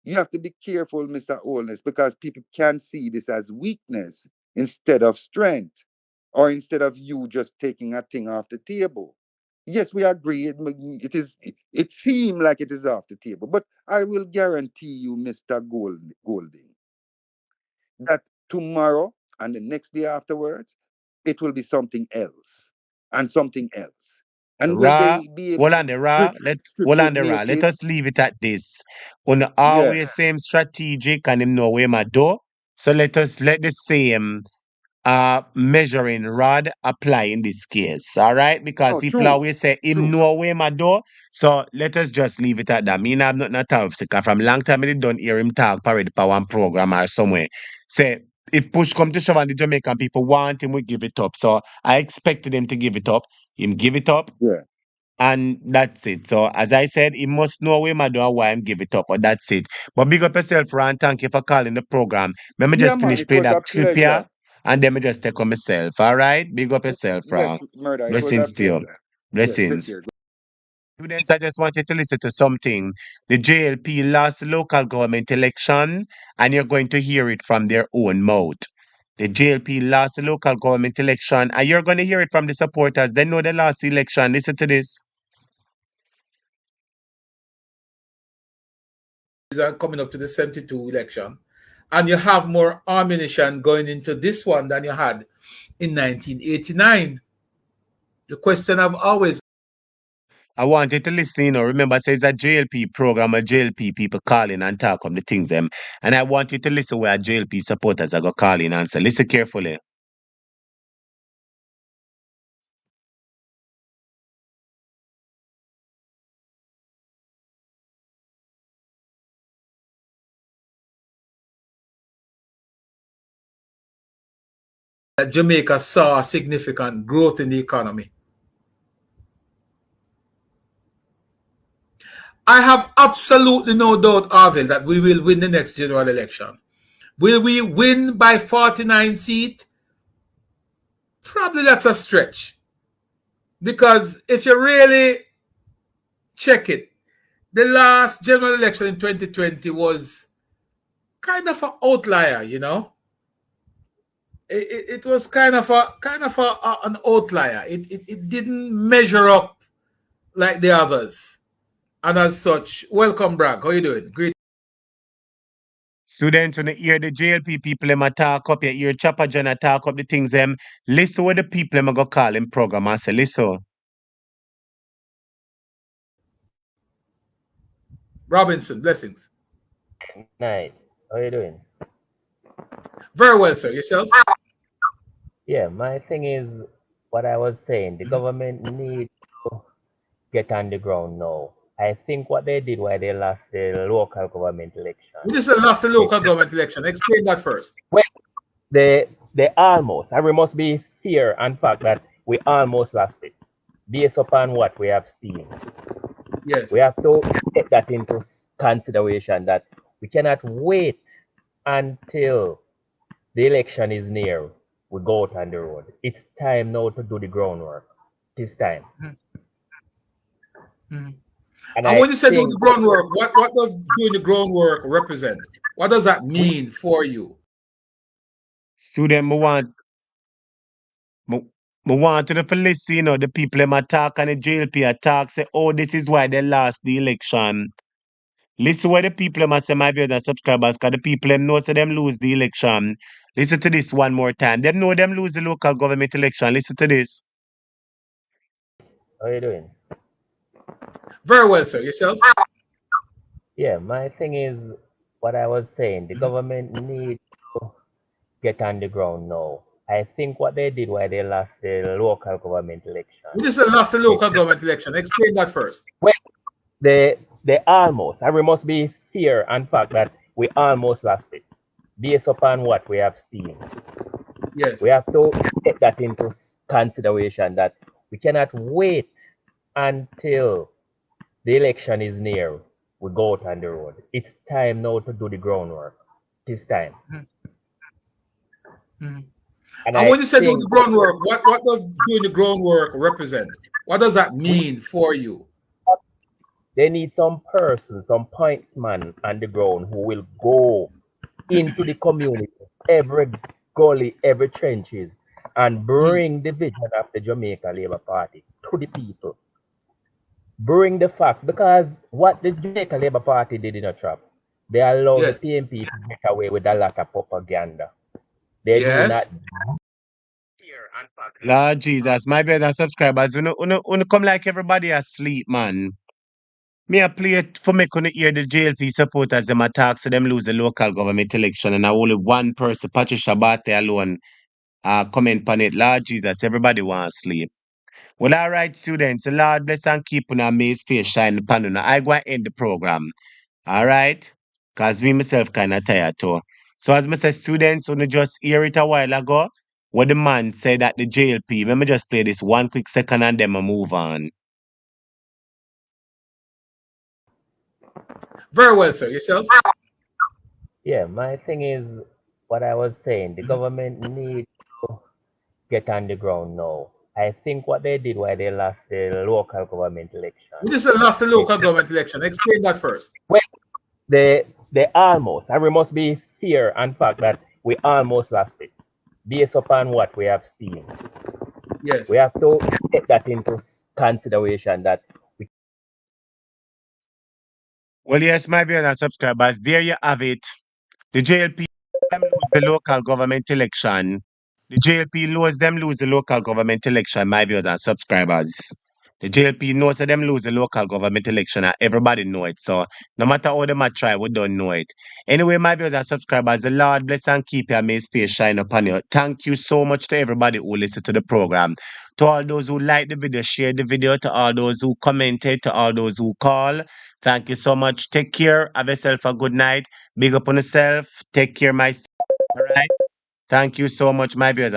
You have to be careful, Mr. Holness, because people can see this as weakness instead of strength, or instead of you just taking a thing off the table. Yes, we agree. It seems like it is off the table, but I will guarantee you, Mr. Golding, that tomorrow and the next day afterwards, it will be something else and something else. And will Ra, they be able hold to on there, Ra. strip Hold you on there, Ra. Let naked? us leave it at this. On Yeah. always same strategic and him know where my door. So let us let the same measuring rod apply in this case. All right, because No, people true. always say him True. know where my door. So let us just leave it at that. Me I'm not talk because from long time I don't hear him talk parade for one program or somewhere. Say if push come to shove and the Jamaican people want him, we give it up. So I expected him to give it up. Him give it up. Yeah. And that's it. So as I said, he must know where my door why I'm give it up, but that's it. But big up yourself, Ron. Thank you for calling the program. Let me Yeah, just man, finish it play was that a clip here, pleasure. and then me just take on myself. All right? Big up yourself, Ron. Yes, Murder, it was a Blessings to you. pleasure. Yeah, take Blessings. care. Students, I just wanted to listen to something. The JLP lost local government election, and you're going to hear it from their own mouth. The JLP lost the local government election, and you're going to hear it from the supporters. They know they lost the election. Listen to this. Are coming up to the 72 election, and you have more ammunition going into this one than you had in 1989. The question I've always I want you to listen, remember, it says a JLP program, a JLP people calling and talk on the things them. And I want you to listen where JLP supporters are going to call in and say, listen carefully. that Jamaica saw significant growth in the economy. I have absolutely no doubt, Arville, that we will win the next general election. Will we win by 49 seats? Probably that's a stretch. Because if you really check it, the last general election in 2020 was kind of an outlier, you know. It was kind of an outlier. It didn't measure up like the others. And as such, welcome, Bragg. How you doing? Great. Students, when you hear the JLP people them a talk up, you hear Choppa Jon a talk up the things them, listen what the people them a go call in program and say, listen. Robinson, blessings. Night. How you doing? Very well, sir. Yourself? Yeah, my thing is what I was saying. The government needs to get on the ground now. I think what they did while they lost the local government election. We just lost the local government election. Explain that first. Well, they almost. I must be fear and fact that we almost lost it, based upon what we have seen. Yes. We have to take that into consideration that we cannot wait until the election is near. We go out on the road. It's time now to do the groundwork. It's time. And I when you say do think the groundwork, what does doing the groundwork represent? What does that mean for you? Student, me want to the police, the people them attack and the JLP attack, say, oh, this is why they lost the election. Listen what the people them say, my viewers and subscribers, because the people them know so them lose the election. Listen to this one more time. Them know them lose the local government election. Listen to this. how are you doing? Very well, sir. Yourself? Yeah, my thing is what I was saying. The government needs to get on the ground now. I think what they did why they lost the local government election. We just lost the local government election. Explain that first. Well, they almost. We must be fair and fact that we almost lost it, based upon what we have seen. Yes. We have to take that into consideration that we cannot wait until the election is near. We go out on the road. It's time now to do the groundwork. It's time. And when you say do the groundwork, what does doing the groundwork represent? What does that mean for you? They need some person, some pointsman on the ground who will go into the community, every gully, every trenches, and bring the vision of the Jamaica Labour Party to the people. Bring the facts, because what the Jamaica Labour Party did in a trap, they allowed the PMP to get away with a lot of propaganda. They do not. Lord Jesus, my brother subscribers, you come like everybody asleep, man. Me a play it for me couldn't hear the JLP supporters them attack so them lose the local government election and only one person, Patricia Bate alone, comment on it. Lord Jesus, everybody want to sleep. Well, all right, students, the Lord bless and keep on our maze face shine upon you. I go and end the program. All right? Because me myself kind of tired too. So as Mr. Students, when you just hear it a while ago, what the man said at the JLP, let me just play this one quick second and then I move on. Very well, sir. Yourself? Yeah, my thing is what I was saying. The government needs to get on the ground now. I think what they did why they lost the local government election. We just lost the local government election. Explain that first. Well, they almost. We must be fair and fact that we almost lost it, based upon what we have seen. Yes. We have to take that into consideration that Well, yes, my viewers and subscribers, there you have it. The JLP lose the local government election. The JLP knows them lose the local government election, my viewers and subscribers. The JLP knows that them lose the local government election and everybody know it. So no matter how them a try, we don't know it. Anyway, my viewers and subscribers, the Lord bless and keep you and may his face shine upon you. Thank you so much to everybody who listened to the program. To all those who like the video, share the video. To all those who commented, to all those who call. Thank you so much. Take care. Have yourself a good night. Big up on yourself. Take care, my. All right. Thank you so much, my viewers.